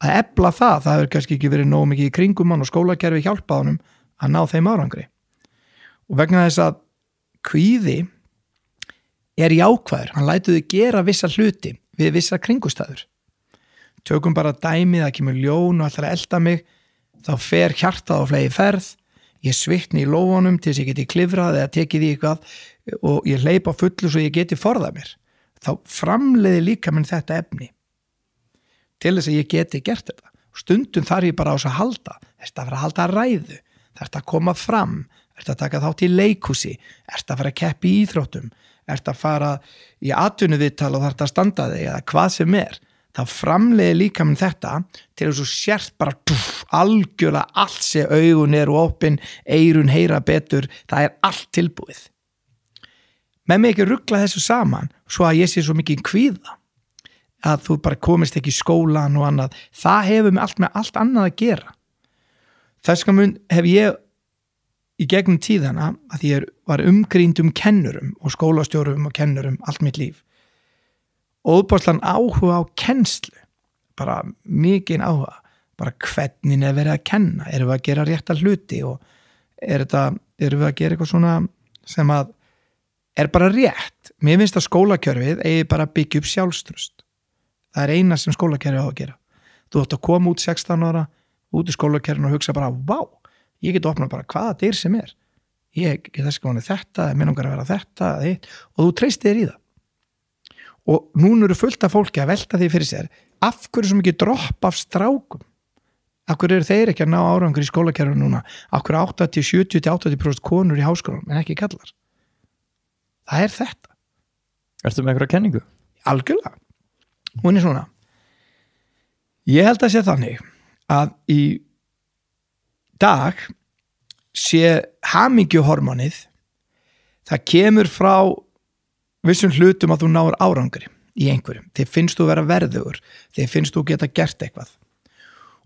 að efla það hefur kannski ekki verið nóg mikið í kringum hann og skólakerfi hjálpað honum að ná þeim árangri. Og vegna þess að kvíði er jákvæður, hann lætur þau gera vissa hluti við vissa kringustæður. Tökum bara dæmið að kemur ljón og ætlar að elda mig, þá fer hjartað á flegi ferð, ég svitni í lófanum til þess ég geti klifrað eða tekið í eitthvað og ég hleypa fullu svo ég geti forðað mér. Þá framleiði líkaminn þetta efni til þess að ég geti gert þetta. Stundum þarf ég bara á þess að halda. Þetta að fara að halda ræðu, þetta að koma fram, þetta að taka þátt í leikhúsi, þetta að fara að keppa í íþróttum, þetta að fara í atvinnuviðtal og þetta að standa þig eða hvað sem er. Þá framleiði líkaminn þetta til þess að sért bara algjörlega allt sé augun eru opin, eyrun heyra betur, það er allt tilbúið. Með mig ekki rugla þessu saman svo að ég sé svo mikið kvíða að þú bara komist ekki í skólan og annað, það hefur með allt annað að gera. Þess vegna hef ég í gegnum tíðana að ég var umkringd kennurum og skólastjórum og kennurum allt mitt líf. Óðbóðslan áhuga á kennslu, bara mikinn áhuga, bara hvernig er verið að kenna, erum við að gera rétta hluti og erum við að gera eitthvað svona sem að er bara rétt. Mér finnst að skólakjörfið eigi bara að byggja upp sjálfstraust. Það er eina sem skólakerfi á að gera. Þú átt að koma út 16 ára, út í skólakerfinu og hugsa bara, vá, ég get opnað bara hvaða dyr sem er. Ég get þess að þetta, mér langar að vera þetta, og þú treystir þér í það. Og núna eru fullt af fólki að velta því fyrir sér, af hverju svo mikið dropp af strákum Akkur eru þeir ekki að ná árangur í skólakerfinu núna? Akkur 70-80% konur í háskólanum en ekki kallar? Það er þetta. Ertu með einhverja kenningu? Algjörlega. Hún er svona. Ég held að sé þannig að í dag sé hamingjuhormónið, það kemur frá vissum hlutum að þú náir árangri í einhverjum. Þið finnst þú vera verðugur, þið finnst þú geta gert eitthvað.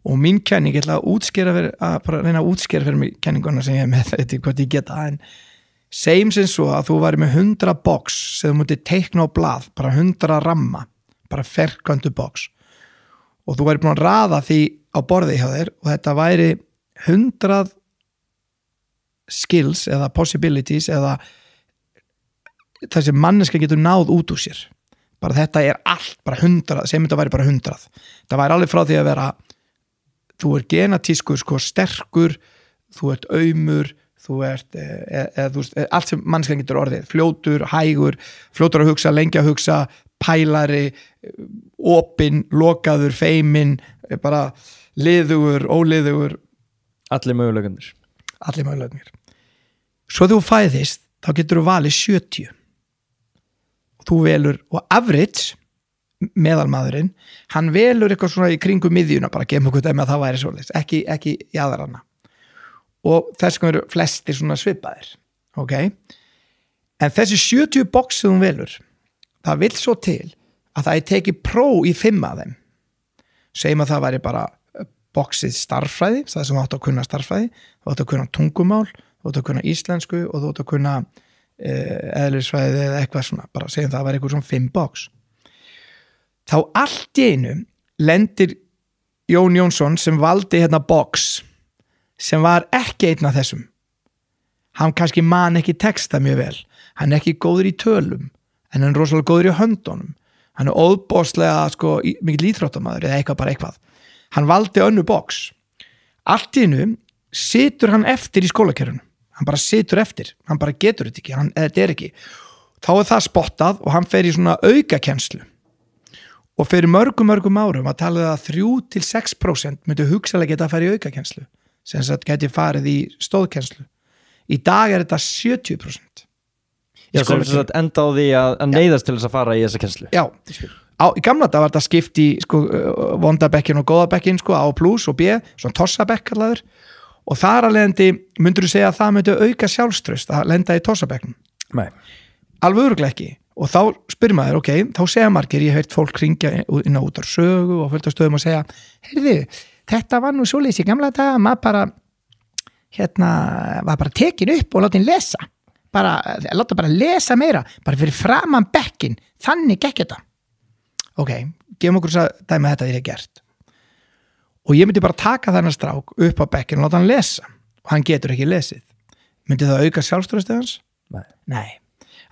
Og mín kenning, ég ætla að reyna að útskýra fyrir mig kenninguna sem ég hef með þetta, hvort ég geta, en segjum sem svo að þú væri með 100 box sem þú mútið teikna á blað, bara 100 ramma, bara ferköntu box, og þú væri búin að raða því á borði hjá þér og þetta væri 100 skills eða possibilities eða það sem manneska getur náð út úr sér. Bara þetta er allt, bara 100, sem þetta væri bara 100. Það væri alveg frá því að vera, þú er genatískur, sko, sterkur, þú ert aumur, þú ert, allt sem manneska getur orðið, fljótur, hægur, fljótur að hugsa, lengi að hugsa, pælari, opinn, lokaður, feiminn, bara liðugur, óliðugur. Allir möguleikarnir. Allir möguleikarnir. Svo þú fæðist, þá getur þú valið 70. Þú velur, og average, meðalmaðurinn, hann velur eitthvað svona í kringum miðjuna, bara gefum okkur dæmi að það væri svoleiðis, ekki í aðrana. Og þess vegna eru flestir svona svipaðir, ok? En þessi 70 box sem þú velur, það vill svo til að það er tekið próf í 5 af þeim. Segjum að það væri bara boxið starffræði, það sem þú átt að kunna starffræði, þú átt að kunna tungumál, þú átt að kunna íslensku og þú átt að kunna eðlisfræði eða eitthvað svona, bara segjum það væri eitthvað svona 5 box. Þá allt í einu lendir Jón Jónsson sem valdi hérna box sem var ekki einn af þessum. Hann kannski man ekki texta mjög vel, hann er ekki góður í tölum, en hann er rosalega góður í höndunum, hann er óbóðslega sko, mikil íþróttamaður eða eitthvað. Hann valdi önnu box. Allt í einu situr hann eftir í skólakerfinu. Hann bara situr eftir, hann bara getur þetta ekki, þetta er ekki. Þá er það spottað og hann fer í svona aukakennslu. Og fyrir mörgum árum að tala að 3-6% myndu hugsalega geta að fara í aukakennslu, sem sagt geti farið í stóðkennslu. Í dag er þetta 70%. Já, sem sagt enda á því að neyðast til þess að fara í þessa kennslu. Já, í gamla dag var þetta skipt í sko, vondabekkin og góðabekkin, sko, A plus og B, svona tossabekk kallaður. Og þar að leiðandi myndur þú segja að það myndi auka sjálfstraust að lenda í tossabekknum? Nei. Alveg örugglega ekki. Og þá spyrir maður, ok, þá segja margir, ég hef heyrt fólk hringja inn á út á sögu og fullt af stöðum og segja, heyrðu, þetta var nú svoleiðis í gamla daga, maður bara, var bara tekin upp og látin lesa. Láta bara lesa meira, bara fyrir framan bekkin, þannig gekk þetta. Ok, gefum okkur þess að dæmi þetta því ég hef gert. Og ég myndi bara taka þennan strák upp á bekkinu og láta hann lesa og hann getur ekki lesið. Myndi það auka sjálfstraustið hans? Nei.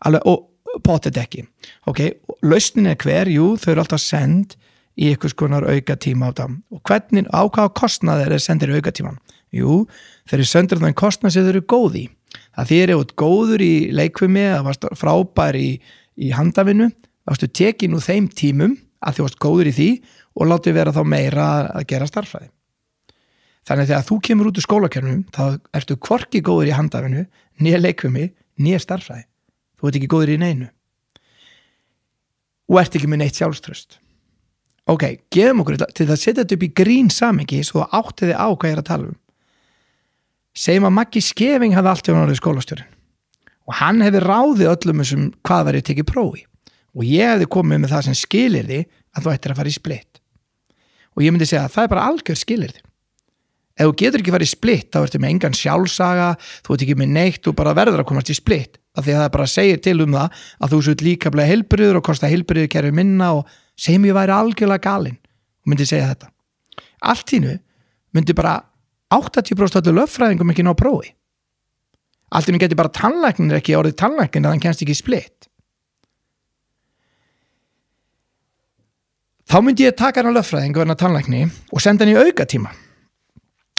Alveg, og pottet ekki. Ok, lausnin er hver? Jú, þau eru alltaf send í einhvers konar auka tíma á það. Og hvernig, á hvaða kostnað er sendir í auka tíman? Jú, þeir eru sendir þannig kostnað sem þau eru góð í. Það þýr eru góður í leikfimi, það varst frábær í handavinnu, það varstu tekin úr þeim tímum að þú varst góður í því og látið vera þá meira að gera starffræði. Þannig að þegar þú kemur út úr skólakernum, þá ertu hvorki góður í handafinu, nýja leikfimi, nýja starffræði. Þú ert ekki góður í neinu. Og ert ekki með neitt sjálfstraust. Ok, gefum okkur þetta til að setja þetta upp í grín samingi svo þú áttiði á hvað ég er að tala um. Segjum að Maggi Skeving hafði alltaf orðið skólastjórinn. Og hann hefði ráðið öllum þessum hvað verið tekið prófi. Og ég hefði komið með það sem skilyrði að þú ættir að fara í splitt. Og ég myndi segja að það er bara algjör skilyrði. Ef þú getur ekki farið í splitt, þá ertu með engan sjálfsaga, þú ert ekki með neitt, þú bara verður að komast í splitt. Af því að það bara segir til það að þú sér líkamlega heilbrigður og kosta heilbrigðukerfi minna og segjum ég væri algjörlega galinn og myndi segja þetta. Allt í einu myndi bara 80% allir lögfræðingum ekki ná prófi. Allt í einu geti bara tannlæknir ekki orðið tannlæknir að hann kemst ekki í splitt. Þá myndi ég taka hann lögfræðing og hann tannlækni og senda hann í aukatíma.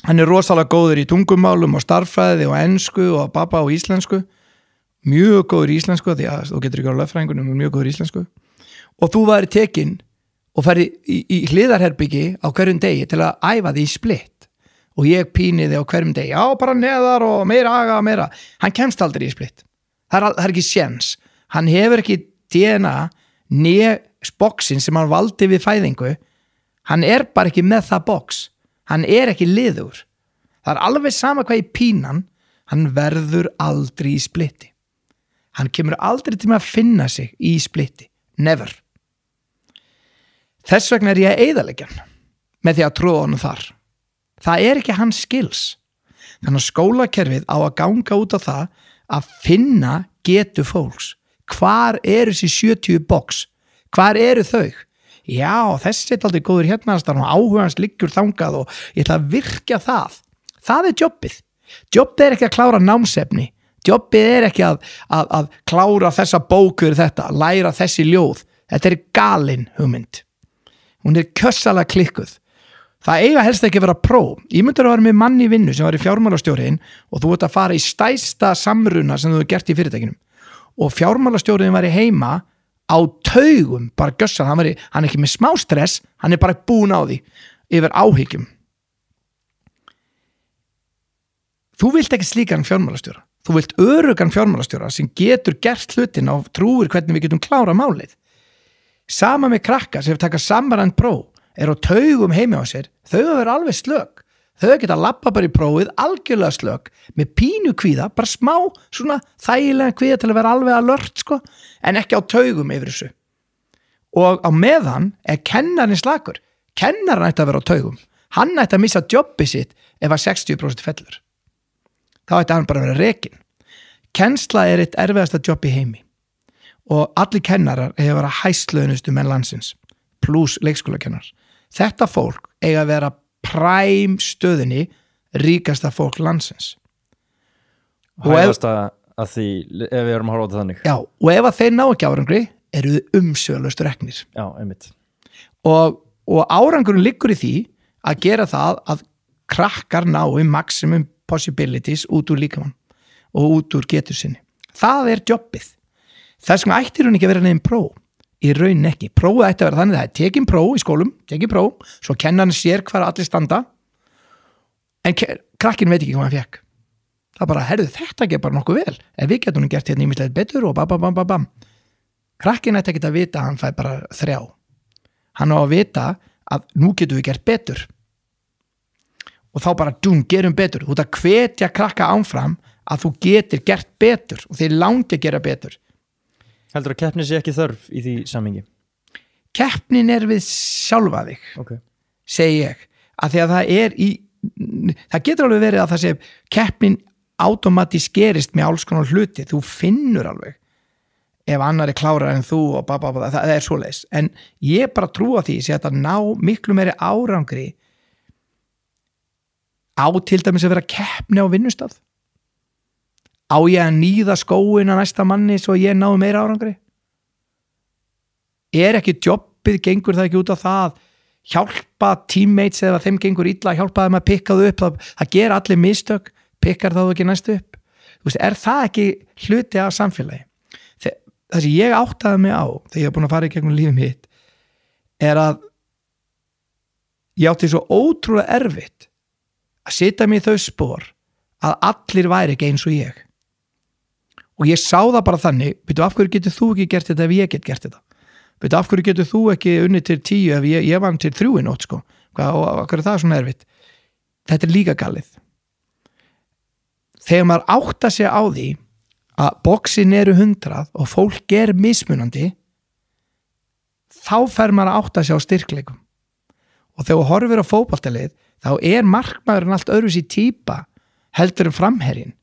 Hann er rosalega góður í tungumálum og starffræði og ensku og baba og íslensku. Mjög góður í íslensku, því að þú getur ekki á lögfræðingunum, mjög góður í íslensku. Og þú væri tekinn og færi í hliðarherbyggi á hverjum degi til að æfa því í splitt. og ég píni þig á hverjum degi, já bara neðar og meira aga, meira, hann kemst aldrei í splitt, það er ekki séns, hann hefur ekki DNA boxin sem hann valdi við fæðingu, hann er bara ekki með það box, hann er ekki liður, það er alveg sama hvað í pínan, hann verður aldrei í splitti, hann kemur aldrei til að finna sig í splitti, never. Þess vegna er ég að eyðileggja hann með því að tróða honum þar. Það er ekki hans skills. Þannig að skólakerfið á að ganga út á það að finna getu fólks. Hvar eru þessi 70 box? Hvar eru þau? Já, þessi er aldrei góður hérna og áhuga hans liggur þangað og ég ætla að virkja það. Það er jobbið. Jobbið er ekki að klára námsefni. Jobbið er ekki að klára þessa bókur þetta, læra þessi ljóð. Þetta er galin hugmynd. Hún er kjössalega klikkuð. Það eiga helst ekki að vera próf. Ég myndi að vera með mann í vinnu sem var í fjármálastjóriðin og þú ert að fara í stærsta samruna sem þú hefur gert í fyrirtækinum. Og fjármálastjóriðin var í heima á taugum, bara gössan, hann er ekki með smá stress, hann er bara búin á því yfir áhyggjum. Þú vilt ekki slíkan fjármálastjóra. Þú vilt örugan fjármálastjóra sem getur gert hlutin og trúir hvernig við getum klára málið. Sama með krakka sem taka samrænt próf er á taugum heimi á sér, þau verður alveg slög, þau geta labba bara í prófið algjörlega slög, með pínu kvíða, bara smá svona þægilega kvíða til að vera alveg alert sko, en ekki á taugum yfir þessu. Og á meðan er kennarinn slagur, kennarinn ætti að vera á taugum, hann ætti að missa jobbið sitt ef að 60% fellur. Þá ætti hann bara að vera rekinn. Kennsla er eitt erfiðasta jobb í heimi. Og allir kennarar eiga að vera hæstlaunustu menn landsins pluss leikskólakennar. Þetta fólk eiga að vera præm stöðinni ríkasta fólk landsins. Hægast að því ef við erum að horfa á þetta þannig. Já, og ef að þeir ná ekki árangri eru þau umsvöðlaust reknir. Já, einmitt. Og árangurinn liggur í því að gera það að krakkar nái maximum possibilities út úr líkamann og út úr getur sinni. Það er jobbið. Þess vegna ættir hún ekki að vera nefn próf, í raunin ekki. Prófið ætti að vera þannig að það er tekin próf í skólum, tekin próf, svo kennan sér hvar allir standa, en krakkin veit ekki hvað hann fekk. Það bara, herðu, þetta ekki bara nokkuð vel, en við getum gert hérna ýmislegt betur og bam. Krakkin ætti ekki að vita að hann fæ bara 3. Hann á að vita að nú getum við gert betur. Og þá bara, gerum betur. Þú ert að hvetja krakka áfram að þú getur gert betur og þeir langi að gera betur. Heldur að keppnin sé ekki þörf í því samhengi? Keppnin er við sjálfa þig, segi ég, að því að það getur alveg verið að það sé keppnin automatís gerist með alls konar hluti, þú finnur alveg ef annar er klárað en þú og það er svoleiðis, en ég bara trúa því að þetta ná miklu meiri árangri á til dæmis að vera keppni á vinnustað. Á ég að nýða skóin að næsta manni svo ég náðu meira árangri? Er ekki jobbið, gengur það ekki út á það hjálpa teammates eða þeim gengur illa, hjálpa þeim að pikka þau upp, það gera allir mistök, pikkar þá ekki næstu upp? Þú veist, er það ekki hluti af samfélagi? Það sem ég áttaði mig á þegar ég er búin að fara í gegnum lífið mitt er að ég átti svo ótrúlega erfitt að setja mig í þau spor að allir væri ekki eins og ég. Og ég sá það bara þannig, byrju, af hverju getur þú ekki gert þetta ef ég get gert þetta? Byrju, af hverju getur þú ekki unnið til 10 ef ég vann til 3 í nótt, sko? Og af hverju er það svona erfitt? Þetta er líka galið. Þegar maður átta sig á því að boxin eru 100 og fólk er mismunandi, þá fer maður að átta sig á styrkleikum. Og þegar þú horfir á fótboltalið, þá er markmaðurinn allt öðruvísi típa heldur en framherjinn.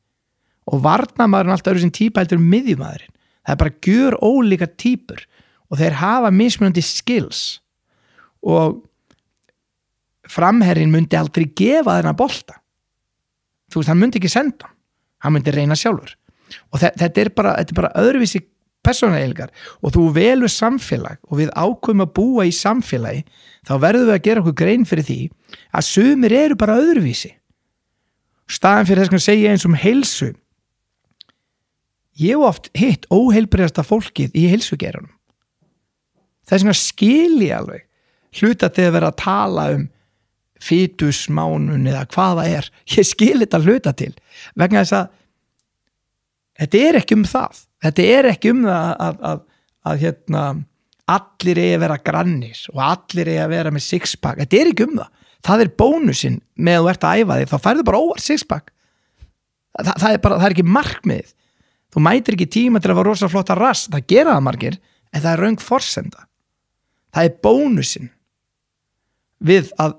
Og varnarmaðurinn allt öðruvísi típa heldur en miðjumaðurinn. Það er bara gjör ólíka típur og þeir hafa mismunandi skills. Og framherjinn myndi aldrei gefa þennan bolta. Þú veist, hann myndi ekki senda hann myndi reyna sjálfur. Og þetta er bara öðruvísi persónueiginleikar og þú velur samfélag og við ákveðum að búa í samfélagi, þá verðum við að gera okkur grein fyrir því að sumir eru bara öðruvísi. Staðan fyrir þess að segja eins heilsu. Ég hef oft hitt óheilbrigðasta fólkið í heilsugeiranum. Þess vegna skil ég alveg hluta til að vera að tala fítusmánun eða hvað það ég skil þetta hluta til vegna þess að þetta ekki það þetta ekki það að allir eigi að vera grannir og allir eigi að vera með sixpack, þetta ekki það bónusinn með að þú ert að æfa þig, þá færðu bara óvart sixpack það ekki markmiðið, þú mætir ekki tíma til að vera rosa flotta rass, það gera það margir en það röng forsenda, það bónusinn við að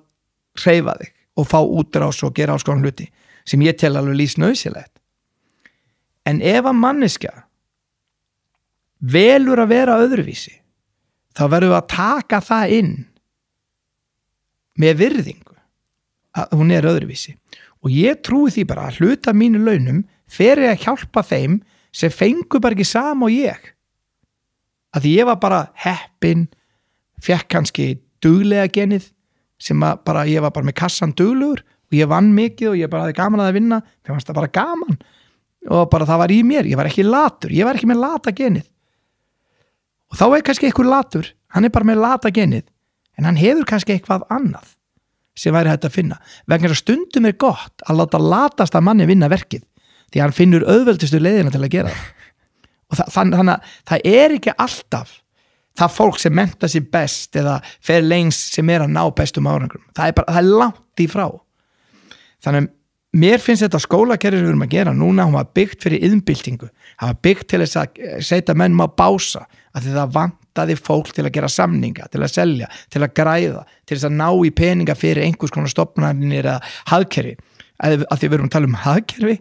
hreyfa þig og fá útrás og gera alls konar hluti sem ég tel alveg lífsnauðsynlegt en ef að manneskja velur að vera öðruvísi þá verður við að taka það inn með virðingu að hún öðruvísi og ég trúi því bara að hluta mínu launum fer ég að hjálpa þeim sem fengu bara ekki sama og ég að því ég var bara heppin fekk kannski duglega genið sem bara, ég var bara með kassan duglegur og ég vann mikið og ég bara hafði gaman að vinna, mér fannst það bara gaman og bara það var í mér, ég var ekki latur ég var ekki með lata genið og þá kannski einhver latur hann bara með lata genið en hann hefur kannski eitthvað annað sem væri hægt að finna vegna þess að stundum gott að láta latasta manni vinna verkið því hann finnur auðveldustu leiðina til að gera það og þannig að það ekki alltaf það fólk sem menta sér best eða fer lengst sem að ná bestum árangrum það langt í frá þannig mér finnst þetta skólakerfi sem við erum að gera núna, hún var byggt fyrir iðnbyltingu, það var byggt til þess að setja menn á bása að það vantaði fólk til að gera samninga til að selja, til að græða til þess að ná í peninga fyrir einhvers konar stofnanir eða hagkerfi að því við erum að tala um hagkerfi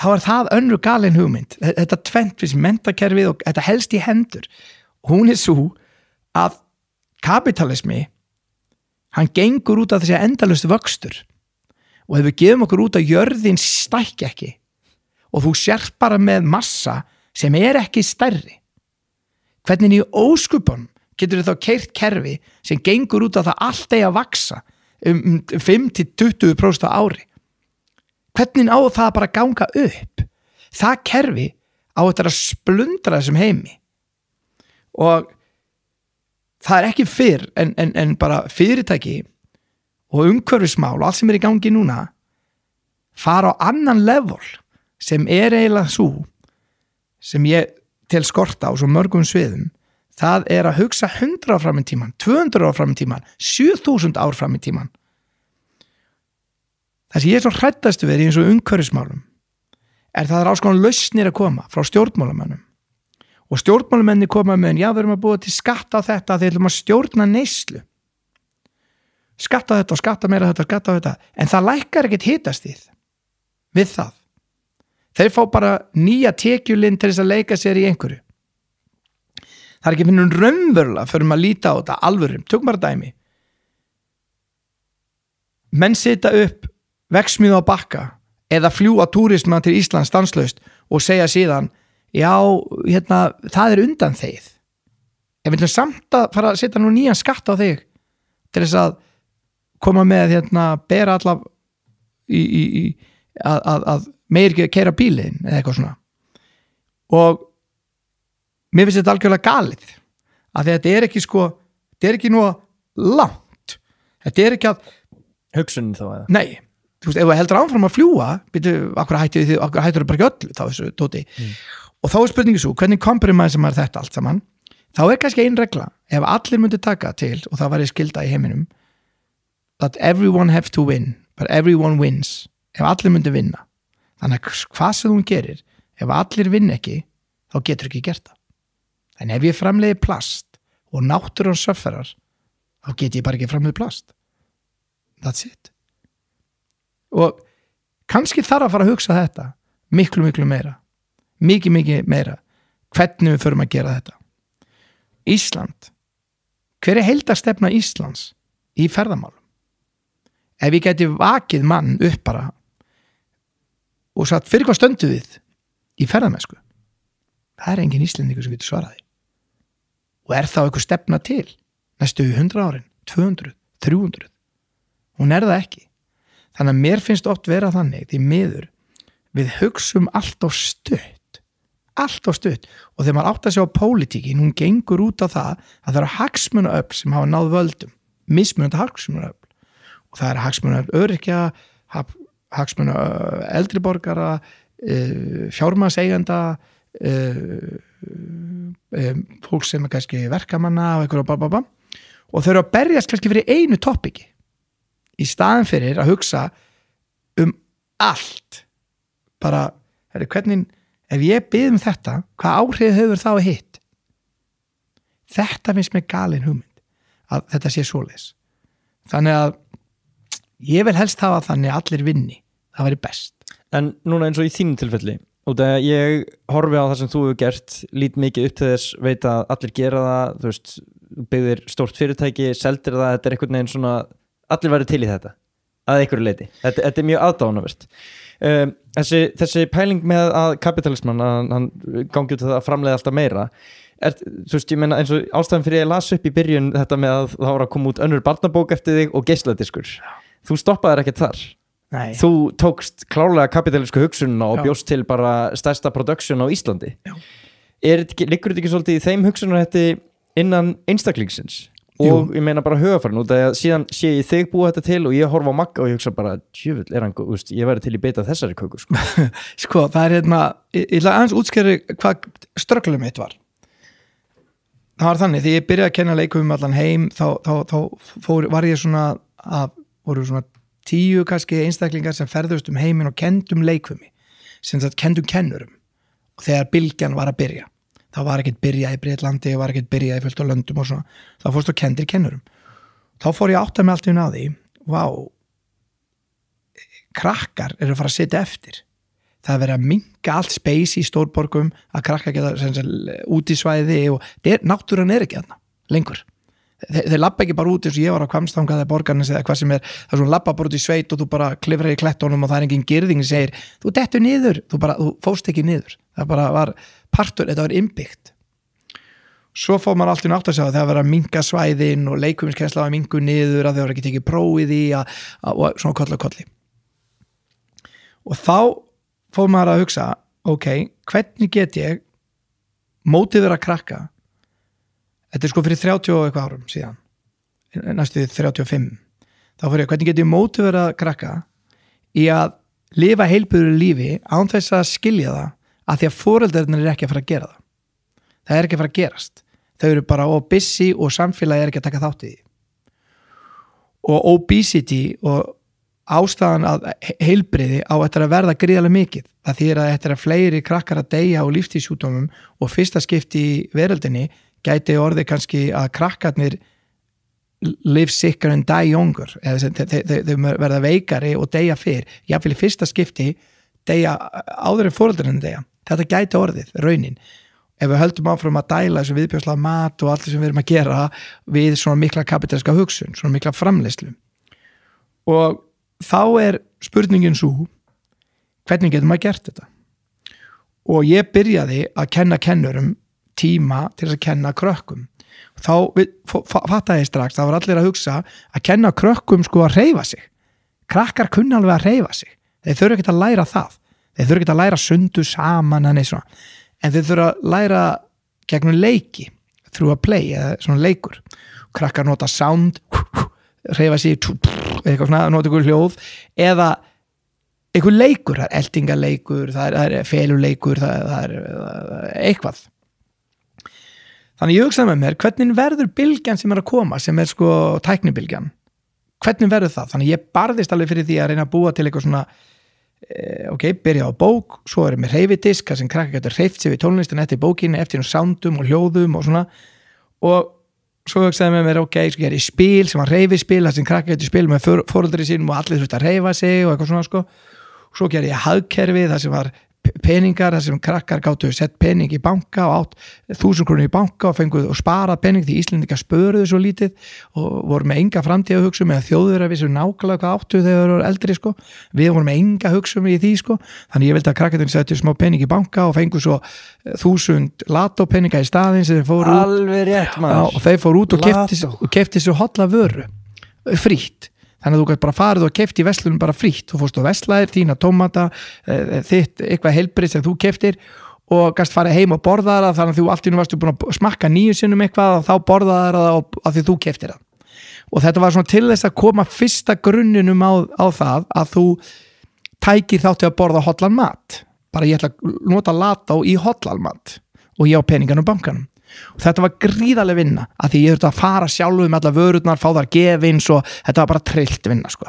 þá það önnur galin hugmynd þetta tvennt fyrir menntakerfið og þetta helst í hendur hún svo að kapitalismi hann gengur út af þessi endalaust vöxtur og ef við gefum okkur út að jörðin stækki ekki og þú sérst bara með massa sem ekki stærri hvernig í óskupunum getur þá keyrt kerfi sem gengur út af það allt að vaksa 5-20% á ári hvernig á það bara ganga upp það kerfi á þetta að splundra þessum heimi og það ekki fyrr en bara fyrirtæki og umhverfismál og allt sem í gangi núna fara á annan level sem eiginlega svo sem ég tel skorta á svo mörgum sviðum það að hugsa 100 ár fram í tíman 200 ár fram í tíman 7000 ár fram í tíman það sem ég svo hræddast við eins og umhverfismálum það alls konar lausnir að koma frá stjórnmálamönnum og stjórnmálamenni koma með já, við erum að búa til skatta á þetta þeir ætlum að stjórna neyslu skatta á þetta og skatta meira þetta, skatta á þetta en það lækkar ekkert hitastíð við það þeir fá bara nýja tekjulinn til þess að leika sér í einhverju það ekki finnum raunverulega fyrir að líta á þetta alvörum, tökum bara dæmi menn setja upp verksmiðju á Bakka eða fljúa túrisma til Íslands stanslaust og segja síðan já, það undan þeir ef við ætlum samt að fara að setja nú nýjan skatt á þig til þess að koma með bera alla að meir ekki að keyra bílinn eða eitthvað svona og mér finnst þetta algjörlega galið að þetta ekki þetta ekki nú langt þetta ekki að hugsunin þá eða? Nei, þú veist, ef þú heldur áfram að fljúa okkur hættur bara ekki öllu þá þessu tóti og þá spurningi svo, hvernig kompromise sem þetta allt saman, þá kannski ein regla ef allir myndi taka til og það væri skylda í heiminum that everyone have to win, but everyone wins ef allir myndi vinna þannig að hvað sem hún gerir ef allir vinn ekki, þá getur ekki gert það en ef ég framleiði plast og náttúran söfferar þá get ég bara ekki framleiði plast that's it og kannski þarf að fara að hugsa þetta miklu meira mikið meira hvernig við förum að gera þetta Ísland hver heildarstefna Íslands í ferðamálum ef ég geti vakið mann upp bara og sagt fyrir hvað stöndu við í ferðamennsku það engin Íslendingur sem getur svaraði og þá einhver stefna til næstu 100 árin, 200, 300 hún það ekki þannig að mér finnst oft vera þannig því miður við hugsum allt of stutt og þegar maður átt að sjá pólitíkin hún gengur út á það að það eru hagsmunaöfl sem hafa náð völdum mismunandi hagsmunaöfl og það hagsmunaöfl öryrkja, hagsmunaöfl eldri borgara, fjármagnseigenda, fólk sem kannski verkamanna og einhverju og þau eru að berjast kannski fyrir einu topiki í staðin fyrir að hugsa allt bara, hvernig ef ég bið þetta, hvað áhrif hefur þá hitt? Þetta finnst mér galin hugmynd að þetta sé svoleiðis. Þannig að ég vil helst hafa þannig að allir vinni, það væri best. En núna eins og í þínum tilfelli, út að ég horfi á það sem þú hefur gert, lít mikið upp til þess, veit að allir gera það, þú veist, byggðir stórt fyrirtæki, seldir það, þetta einhvern veginn svona, allir væri til í þetta, að einhverju leiti. Þetta mjög aðdánavert. Þessi pæling með að kapitalisman, hann gangi út að framleiða alltaf meira, þú veist, ég meina eins og ástæðan fyrir ég las upp í byrjun þetta með að það var að koma út önnur barnabók eftir þig og geisladiskur. Þú stoppaðir ekkert þar. Nei. Þú tókst klárlega kapitalísku hugsununa og bjóst til bara stærsta production á Íslandi. Liggur þetta ekki svolítið í þeim hugsunarhætti innan einstaklingsins? Og ég meina bara hugafarinn út að síðan sé ég þig búa þetta til og ég horfa á Magga og ég hugsa bara, djöfull, ég væri til í beita þessari köku, sko. Sko, það ég ætla aðeins útskýra hvað strögglum mitt var. Það var þannig, þegar ég byrjaði að kenna leikum allan heim, þá var ég svona voru svona 10 kannski einstaklingar sem ferðust heiminn og kendum leikfumi, sem þetta kendum kennurum og þegar bylgjan var að byrja þá var ekkert byrjað í Bretlandi og var ekkert byrjað í fullt á löndum og svona, þá fórst þú kendir kennurum. Þá fór ég átta mig allt í hún á því, krakkar eru að fara að sitja eftir. Það er verið að minnka allt space í stórborgum, að krakkar geta út í svæði og náttúran er ekki þarna lengur. Þeir labba ekki bara út eins og ég var á Hvammstangaði borgarnes eða hvað sem það er svona labba bara út í sveit og þú bara klifrar í klettunum og það er engin girðing sem segir, þú dettur niður, þú fóst ekki niður. Það bara var partur, þetta var innbyggt. Svo fór maður alltaf nátt að segja að það var að minnka svæðin og leikumiskensla var mingu niður að þau var ekki tekið prófið í og svona kolli. Og þá fór maður að hugsa, hvernig get ég mótið vera krakka. Þetta er sko fyrir 30 og eitthvað árum síðan, næstu 35. Þá fór ég, hvernig get ég mótið vera krakka í að lifa heilbrigðu lífi án þess að skilja það að því að foreldrarnir er ekki að fara að gera það. Það er ekki að fara að gerast. Þau eru bara busy og samfélagi er ekki að taka þátt í því. Og obesity og ástæðan að heilbrigði á eftir að verða gríðarlega mikið. Það þýðir að eftir að fleiri krakkar að deyja á lífstíðsjúkdómum og fyrsta skipti í veröldinni gæti orðið kannski að krakkarnir live sicker and die younger eða þau verða veikari og deyja fyrr, jáfnvel í fyrsta skipti deyja áður en foreldrarnir deyja. Þetta gæti orðið, raunin. Ef við höldum áfram að dæla þessu viðbjóðslega mat og allt sem við erum að gera við svona mikla kapitaliska hugsun, svona mikla framleiðslu. Og þá er spurningin svo, hvernig getur maður gert þetta? Og ég byrjaði að kenna kennurum tíma til þess að kenna krökkum. Þá fattaði ég strax, það var allir að hugsa að kenna krökkum sko að hreyfa sig. Krakkar kunna alveg að hreyfa sig. Þeir þurfa ekki að læra það. Þeir þurfa ekki að læra sundu saman en þeir þurfa að læra gegnum leiki, through a play eða svona leikur. Krakkar nota sound, hreyfa sig, eitthvað svona, nota ykkur hljóð eða einhver leikur, það er eldingaleikur, það er feluleikur, það er eitthvað. Þannig ég hugsaði með mér, hvernig verður bylgjan sem er að koma, sem er sko tæknibylgjan? Hvernig verður það? Þannig ég barðist alveg fyrir því að reyna að búa til eitthvað svona, byrja á bók, svo erum við hreyfidisk, það sem krakkar getur hreyft sig við tónlistin eftir bókinni, eftir soundum og hljóðum og svona. Og svo hugsaði með mér, svo gerði spil sem var hreyfispil, það sem krakkar getur spil með foreldri sínum og allir þurfti að hreyfa sig og eitthvað svona sko. Svo gerði ég hagkerfi, það sem var peningar, þar sem krakkar gátu sett pening í banka og átt 1000 krónur í banka og fenguð og sparað pening því Íslendingar spöruðu svo lítið og voru með enga framtíð hugsun með þjóður að vissu nákvæmlega hvað áttu þegar þeir voru eldri sko. Við vorum með enga hugsun í því sko. Þannig ég vildi að krakkarnir settu smá pening í banka og fenguð svo 1000 latópeninga í staðinn sem þeir fóru út. Alveg rétt maður. Og þeir fóru út og keypti svo holla vöru frítt. Þannig að þú gæti bara farið og keypt í verslunum bara frítt. Þú fórst og verslaðir, þína tómata, þitt eitthvað heilbrigð sem þú keyptir og gæst farið heim og borðaðir það þannig að þú allt í nú varstu búin að smakka 9 sinnum eitthvað og þá borðaðir það af því þú keyptir það. og þetta var svona til þess að koma fyrsta grunninum á það að þú tækir þátti að borða hollan mat, bara ég ætla að nota Lató í hollan mat og ég á peninganum bankanum og þetta var gríðarleg vinna að því ég þurfti að fara sjálfu með alla vörurnar, fá þar gefins og þetta var bara trillt vinna sko.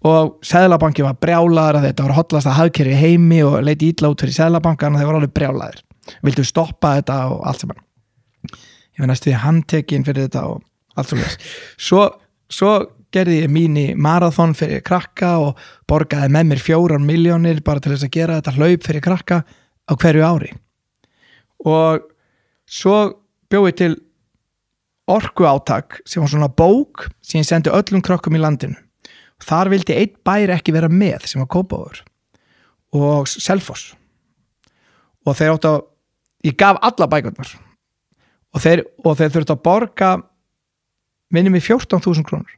Og Seðlabanki var brjálaður að þetta var hollasta hagkerfi í heimi og leiti illa út fyrir Seðlabankan og þeir voru alveg brjálaðir, vildu stoppa þetta og allt saman. Ég var næstu því handtekinn fyrir þetta og allt svo svo gerði ég míní marathon fyrir krakka og borgaði með mér 4 milljónir bara til þess að gera þetta hlaup fyrir krakka á hverju ári og svo bjóði til orkuátak sem var svona bók sem ég sendi öllum krökkum í landinu. Þar vildi einn bær ekki vera með sem var Kópavogur og Selfoss og þeir áttu að ég gaf alla bækurnar og þeir þurftu að borga minni mig 14.000 krónur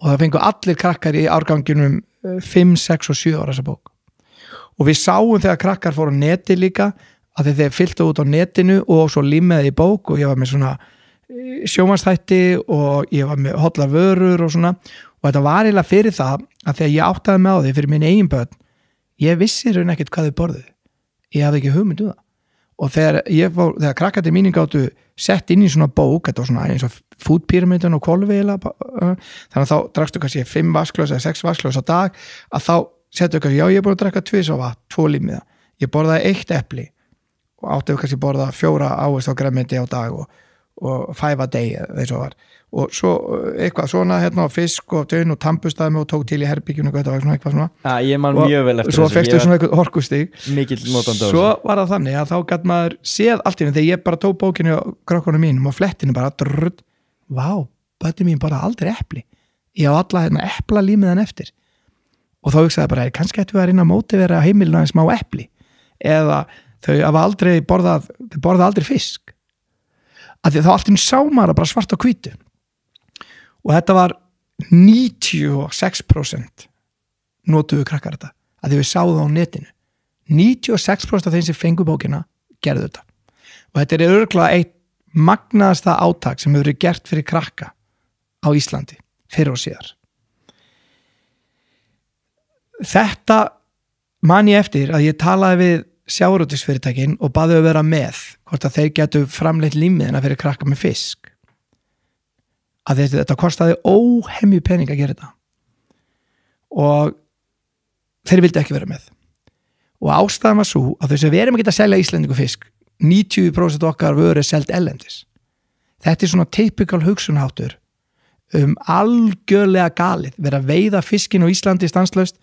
og það fengu allir krakkar í árganginum 5, 6 og 7 ára þessa bók og við sáum þegar krakkar fóru á neti líka að þeir fylltu út á netinu og svo límiði í bók og ég var með svona sjónvarpsþætti og ég var með hollar vörur og svona og þetta var eiginlega fyrir það að þegar ég áttaði með á því fyrir mín eigin börn ég vissi raun ekkert hvað þau borðuðu ég hafði ekki hugmynd það og þegar krakkarnir mínir gátu sett inn í svona bók, þetta var svona eins og food pyramidin og kolvi þannig að þá drakstu kannski 5 vatnsglös eða 6 vatnsglös á dag að þá settu kannski, já ég er búin að drekka 2 sopa, 2 límiða ég borðaði 1 epli og áttu kannski borða 4 ávist á grænmeti á dag og 5 a day eða svo var og svo eitthvað svona hérna á fisk og döun og tampustaði mig og tók til í herbyggjunu og eitthvað svona ja, ég man mjög vel eftir svo fekstu svona eitthvað horkustig mikill notandi svo var það þannig að þá gæti maður séð allt í henni þegar ég bara tók bókinu og krökkunum mínum og flettinu bara vá, bætti mín bara aldrei epli ég á alla hérna epla límiðan eftir og þá hugsaði bara kannski ættu að reyna að mótivera heimilinu aðeins smá epli eða þau hafa aldrei borða aldrei fisk að því þá allt í henni sá maður bara svart á hvítu og þetta var 96% notuðu krakkar þetta að því við sáðum á netinu 96% af þeim sem fengu bókina gerðu þetta og þetta er örugglega eitt magnaðasta átak sem hefur verið gert fyrir krakka á Íslandi fyrir og síðar þetta man ég eftir að ég talaði við sjávarútvegsfyrirtækin og baði að vera með hvort að þeir getu framleitt límiðina fyrir krakka með fisk að þetta kostaði óhemju pening að gera þetta og þeir vildi ekki vera með og ástæðan var svo að þau sem við erum ekki að selja íslendingu fisk 90% okkar vöru selt ellendis þetta er svona typical hugsunháttur algjörlega galið vera að veiða fiskin á Íslandi stanslaust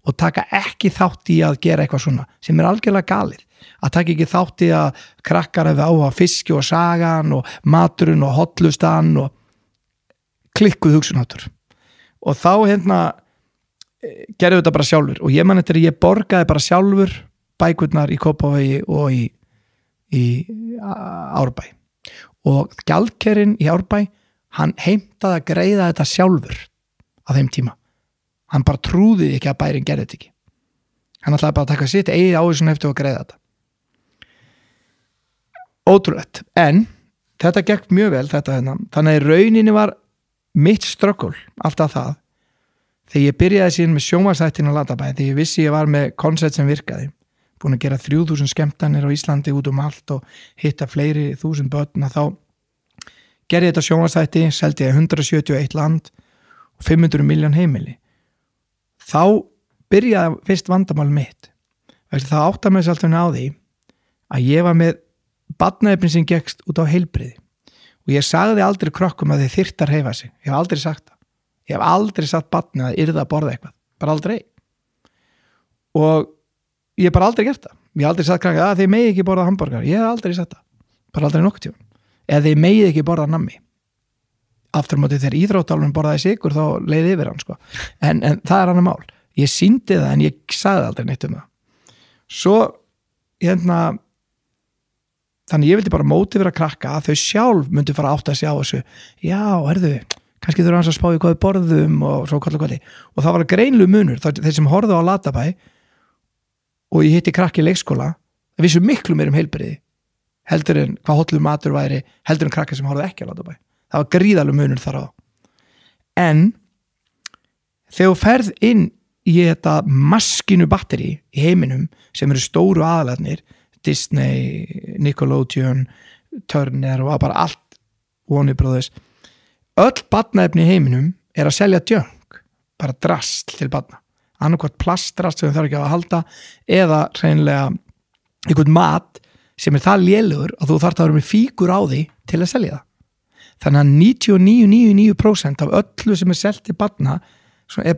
og taka ekki þátt í að gera eitthvað svona sem er algjörlega galið að taka ekki þátt í að krakkar hefði á að fiski og sagan og maturinn og hotlustan og klikkuð hugsunháttur og þá hérna gerðu þetta bara sjálfur og ég man eftir að ég borgaði bara sjálfur bækurnar í Kópavogi og í Árbæ og gjaldkerinn í Árbæ hann heimtaði að greiða þetta sjálfur á þeim tíma hann bara trúði ekki að bærin gerði þetta ekki hann ætlaði bara að taka sitt eigið ávísun eftir að greiða þetta ótrúlegt en þetta gekk mjög vel þetta hérna þannig að rauninni var mitt ströggul, alltaf það þegar ég byrjaði síðan með sjónvarpsþættina á Latabæ, þegar ég vissi ég var með koncept sem virkaði, búin að gera 3000 skemmtanir á Íslandi út allt og hitta fleiri 1000 börn þá gerði ég þetta sjónvarpsþætti seldi ég 171 land og 500 miljón heimili þá byrjaði fyrst vandamál mitt þá áttaði mig svolítið á því að ég var með barnaefni sem gekkst út á heilbrigði og ég sagði aldrei krökkum að þeir þyrftu að hreyfa sig ég hef aldrei sagt það ég hef aldrei sagt barni að yrða að borða eitthvað bara aldrei og ég hef bara aldrei gert það ég hef aldrei sagt krakka að þeir megi ekki borða hamborgar ég hef aldrei sagt það, bara aldrei nokkuð tíma eða þeir megi ekki borða nammi aftur á móti þegar íþróttálfurinn borðaði sigur þá leiði yfir hann sko. en það er annar mál ég sýndi það en ég sagði aldrei neitt það svo þannig ég vildi bara mótivera krakka að þau sjálf myndi fara átt að sjá þessu já, kannski þurfa hans að spá í hvað við borðum og svo kvöldi og það var greinlu munur þeir sem horfðu á Latabæ og ég hitti krakki í leikskóla það vissu miklu meir heilbrigði heldur en hvað hollur matur væri heldur en krakki sem horfðu ekki á Latabæ það var gríðalegu munur þar á en þegar þú ferð inn í þetta maskínu batteri í heiminum sem eru stóru aðalarnir Disney, Nickelodeon Turner og bara allt Warner Brothers öll barnaefni í heiminum að selja junk bara drasl til barna annarkvært plastrast sem þarf ekki að halda eða hreinlega einhvern mat sem það lélugur að þú þarf að vera með fígur á því til að selja það þannig að 99,99% af öllu sem selt til barna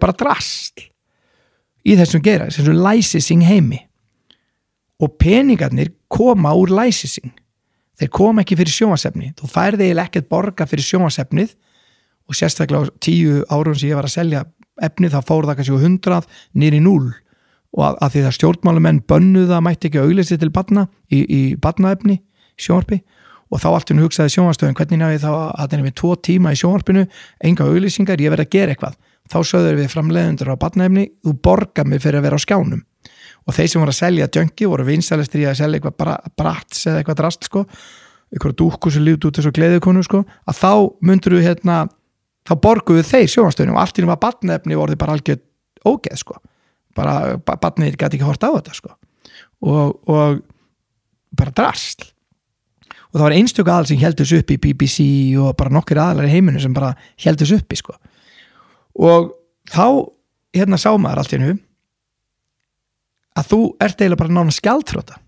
bara drasl í þessum gera, þessum licensing heimi og peningarnir koma úr licensing þeir koma ekki fyrir sjónvarpsefni þú færði eiginlega ekkert borga fyrir sjónvarpsefnið og sérstaklega á 10 árum sem ég var að selja efni þá fór það kannski 100 niður í 0 og að því það stjórnmálumenn bönnuða mætti ekki auglýsi til barna í barnaefni sjónvarpi og þá allt hún hugsaði sjónvarstöðin hvernig náði þá að það er með 2 tíma í sjónvarpinu enga auglýsingar, ég verði að gera eitthvað þá sögður við framleiðendur á barnaefni þú borgar mig fyrir að vera á skjánum og þeir sem voru að selja djöngi voru vinsælistir í að selja eitthvað brats eða eitthvað drast sko, eitthvað dúkku sem lífði út þessu gleðikonu sko, að þá myndur við þá borguðu þeir sjónvarstöðinu og allt í var barnaefni voruði bara algjör ógeð sko bara barnið gæti ekki hort á þetta sko og bara drasl og það var einstök aðal sem heldus upp í BBC og bara nokkur aðalar í heiminu sem bara heldus upp í sko og þá sá maður allt í hennu að þú ert eiginlega bara nána skjaldþrota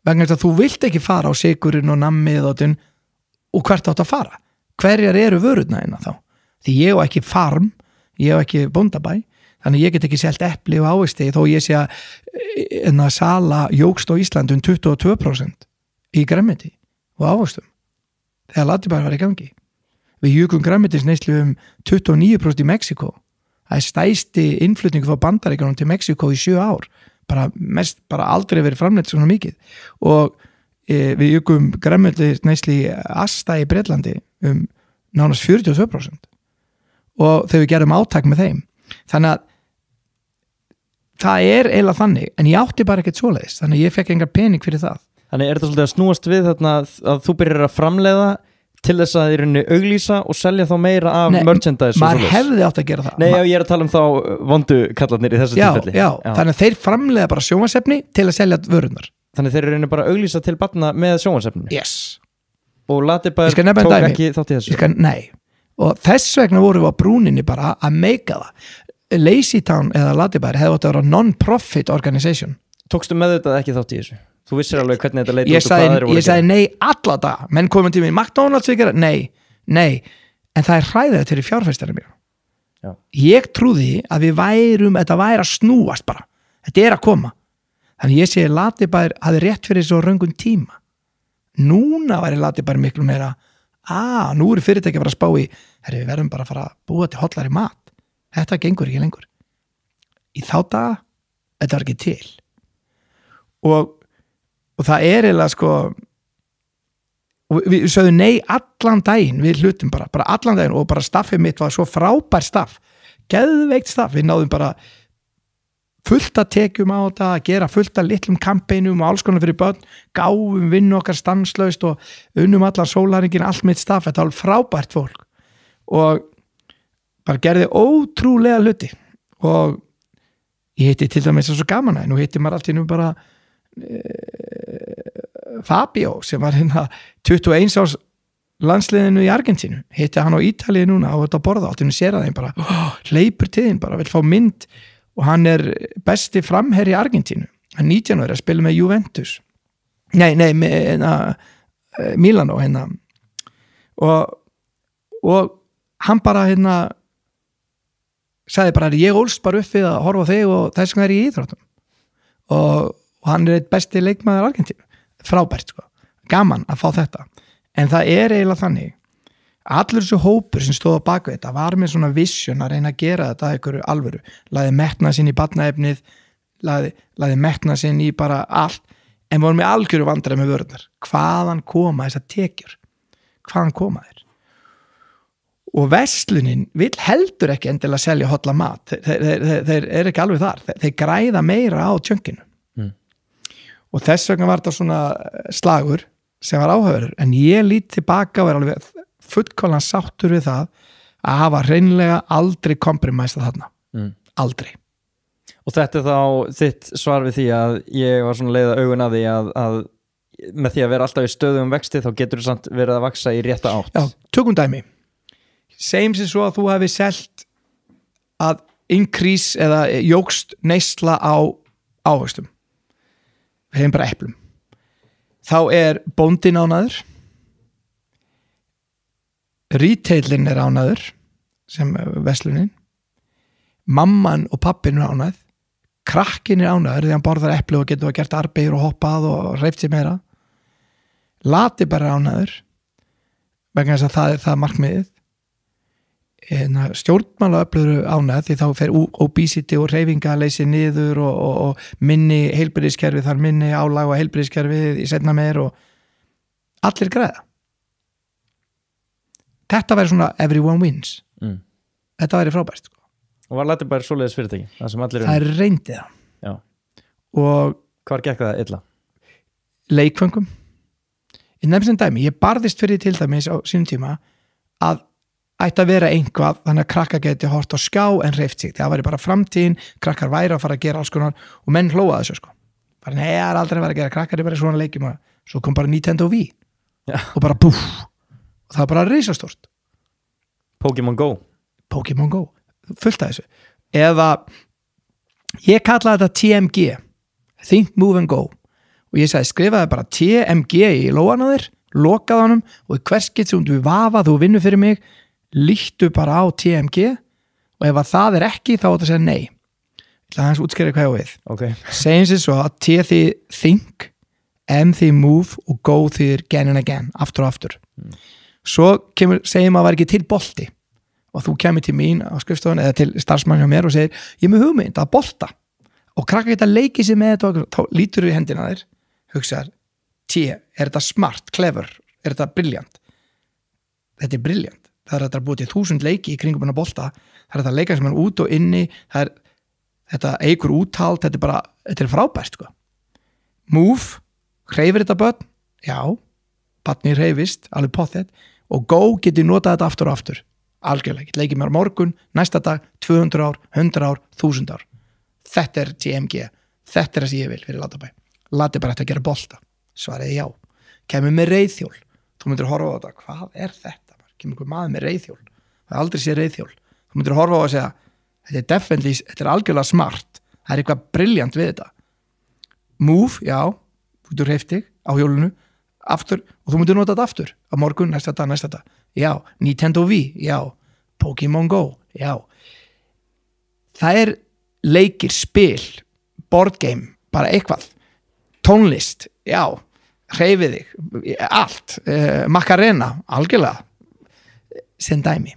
vegna þess að þú vilt ekki fara á sykurinn og nammið og hvert átt að fara hverjar eru vörurna innan þá því ég á ekki farm, ég á ekki bóndabæ þannig ég get ekki selt epli og ávexti þó ég sé að sala jókst á Íslandi 22% í grænmeti og ávextum þegar Ladibær var í gangi við jukum grænmetisneyslu 29% í Mexiko það er stæsti innflutningu frá Bandaríkjunum til Mexiko í 7 ár bara aldrei verið framleitt svona mikið og við jukum grænmetisneyslu í Asta í Bretlandi nánast 42% og þegar við gerum átak með þeim þannig að það er eiginlega þannig en ég átti bara ekkert svoleiðis þannig að ég fekk engar pening fyrir það Þannig þetta svolítið að snúast við þarna að þú byrjar að framleiða til þess að í rauninni auglýsa og selja þá meira af merchandise maður hefði átt að gera það ég er að tala um þá vondu kallarnir í þessu tilfelli já. Þannig að þeir framleiða bara sjónvarpsefni til að selja vörurnar Þannig þeir eru rauninni bara auglýsa til barna með sjónvarpsefni yes. Og Ladibær tók ekki þátt í þessu Nei, og þess vegna vorum við á brúninni bara að meika það Lazy Town eða Ladibær hefði átt að vera non-profit organization Tókstu með þetta ekki þátt í þessu? Þú vissir alveg hvernig þetta leit út og hvað þeir voru Ég sagði nei alla dag menn komum til mig, McDonalds við gera nei, en það er hræðilegt fyrir fjárfestari mér Ég trúði að þetta væri að snúast bara þetta er að koma þannig ég segi Ladibær hafði rétt fyrir svo röngum tíma núna væri Ladibær miklu meira nú eru fyrirtæki að fara að spá í við verðum bara að fara að búa til hollari mat þetta gengur ekki lengur í þá daga, þetta var ekki til og það er eiginlega sko og við sögðum nei allan daginn við hlutum bara allan daginn og bara staffið mitt var svo frábær staff geðveikt staff, við náðum bara fullt að tekjum á þetta að gera fullt að litlum kampeinum og alls konar fyrir börn gáum vinnu okkar stanslaust og unnum allan sólarhringinn allt mitt staff, þetta var frábært fólk og bara gerði ótrúlega hluti og ég hitti til dæmis svo gaman nú hitti maður allt í nú bara Fabio sem var 21 árs landsliðinu í Argentínu hitti hann á Ítalíu núna á þetta borða allt í nú sér að þeim bara hleypur til þeim bara, vil fá mynd og hann er besti framherri í Argentínu hann 19 ára að spila með Juventus með Milano og hann bara sagði bara ég ólst bara upp við að horfa á þig og þess vegna er ég í íþróttum og hann er eitt besti leikmaður Argentínu frábært sko, gaman að fá þetta en það er eiginlega þannig allur þessu hópur sem stóð á baku þetta var með svona vision að reyna að gera þetta einhverju alvöru, laði metnað sinn í barnaefnið, laði metnað sinn í bara allt en voru með algjöru vandræði með vörðnar hvaðan koma þessar tekjur hvaðan koma þeir og verslunin vill heldur ekki endilega selja holla mat þeir eru ekki alveg þar þeir græða meira á tjönginu og þess vegna var þetta svona slagur sem var áhugaverður en ég lít tilbaka og er alveg fullkomlega sáttur við það að hafa hreinlega aldrei kompromisað þarna, aldrei. Og þetta er þá þitt svar við því að ég var svona leiða augun að því að með því að vera alltaf í stöðum vexti þá getur þú samt verið að vaksa í rétta átt. Já, tökum dæmi. Segjum sér svo að þú hefði selt að increase eða jógst neysla á ávöxtum. Við hefum bara eplum. Þá er bóndinn ánæður, retailinn er ánæður sem verslunin, mamman og pappin er ánæð, krakkin er ánæður þegar hann borðar epli og getur gert arbegur og hoppað og reyft sér meira, lati bara ánæður vegna þess að það er það markmiðið, stjórnmálaöflur ánæð því þá fer obesity og hreyfingaleysi niður og minni heilbrigðiskerfi, þar minni álag og heilbrigðiskerfi í seinna meir og allir græða. Þetta væri svona everyone wins. Þetta væri frábært. Og var Lati bara svoleiðis fyrirtæki? Það er reyndið það. Já. Og hvar gekk það illa? Leikföngum. Í nefnum sem dæmi, ég barðist fyrir til dæmis á sínum tíma að ætti að vera einhvað þannig að krakkar geti hort á skjá en hreyft sig. Það væri bara framtíðin, krakkar væri að fara að gera alls konar og menn hlóa þessu sko. Bara nei, það er aldrei að vera að gera, krakkar er bara svona leikjum og svo kom bara Nintendo Wii og bara búf og það var bara risastórt. Pokémon Go, fullt af þessu. Eða ég kallaði þetta TMG, Think, Move and Go og ég sagði skrifaði bara TMG í lóan á þér, lokaði honum og í hvers getur við vafa þú vinnur fyrir mig, líktu bara á TMG og ef að það er ekki þá átt að segja nei. Ég ætla að útskýra hvað ég á við. Okay. Segjum sér svo að T þið think, M þið move og Go þið again and again, aftur og aftur. Svo segjum að það var ekki til bolti og þú kemur til mín á skrifstofun eða til starfsmann hjá mér og segir ég er með hugmynd að bolta og krakka geta leikið sér með þetta og þá lítur við hendina þér, hugsaðar T, er þetta smart, clever, er þetta brilliant? Þetta er brilliant. Það er þetta búið til 1000 leiki í kringum að bolta, það er þetta leika sem er út og inni, þetta eigur úthald, þetta er frábært sko. Move, hreyfir þetta börn? Já, barni hreyfist, alveg pottet og Go getur notað þetta aftur og aftur, algjörlega, leikið mér á morgun, næsta dag, 200 ár, 100 ár, 1000 ár. Þetta er TMG, þetta er það sem ég vil fyrir Latabæ. Lati bara eftir að gera bolta. Svariði já. Kemur með reiðhjól. Þú myndir horfa á þetta, hvað er þetta? Kemur einhver maður með reiðhjól. Það er aldrei séð reiðhjól. Þú myndir horfa á að segja, þetta er algjörlega smart. Það er eitthvað brilliant við þetta. Move, já, þú myndir hreyft þig á hjólinu, aftur, og þú myndir nota þetta aftur. Á morgun, næsta dag. Já, Nintendo Wii, já. Pokémon Go, já. Það er leikir, spil, board game, bara eitthvað. Tónlist, já. Hreyfið þig, allt, Macarena, algjörlega sem dæmi.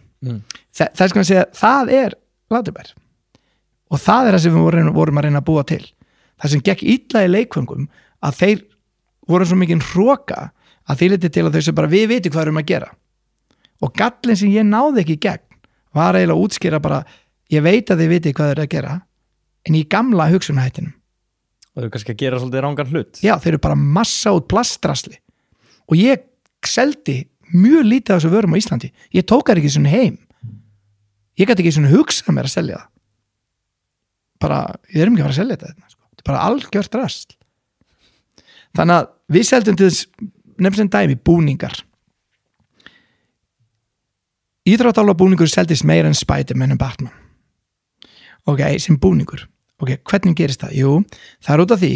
Það er sko að segja, það er Latabær og það er það sem við vorum að reyna að búa til. Það sem gekk illa í leikföngum að þeir voru svo mikið hroka að þeir liti til að þau sem bara við viti hvað erum að gera og gallin sem ég náði ekki í gegn var eiginlega að útskýra bara ég veit að þið viti hvað þeir eru að gera en í gamla hugsunahættinum og þau eru kannski að gera svolítið rangan hlut. Já, þeir eru bara massa út plastrasli og ég seldi mjög lítið af þessu vörum á Íslandi. Ég tók það ekki svona heim. Ég gæti ekki svona hugsað mér að selja það. Bara, ég erum ekki að fara að selja þetta. Þetta er bara algjört rasl. Þannig að við seldum til þess nefnst sem dæmi búningar. Íþróttaálfa búningur seldist meira en Spider-Man og Batman. Ok, sem búningur. Ok, hvernig gerist það? Jú, það er út af því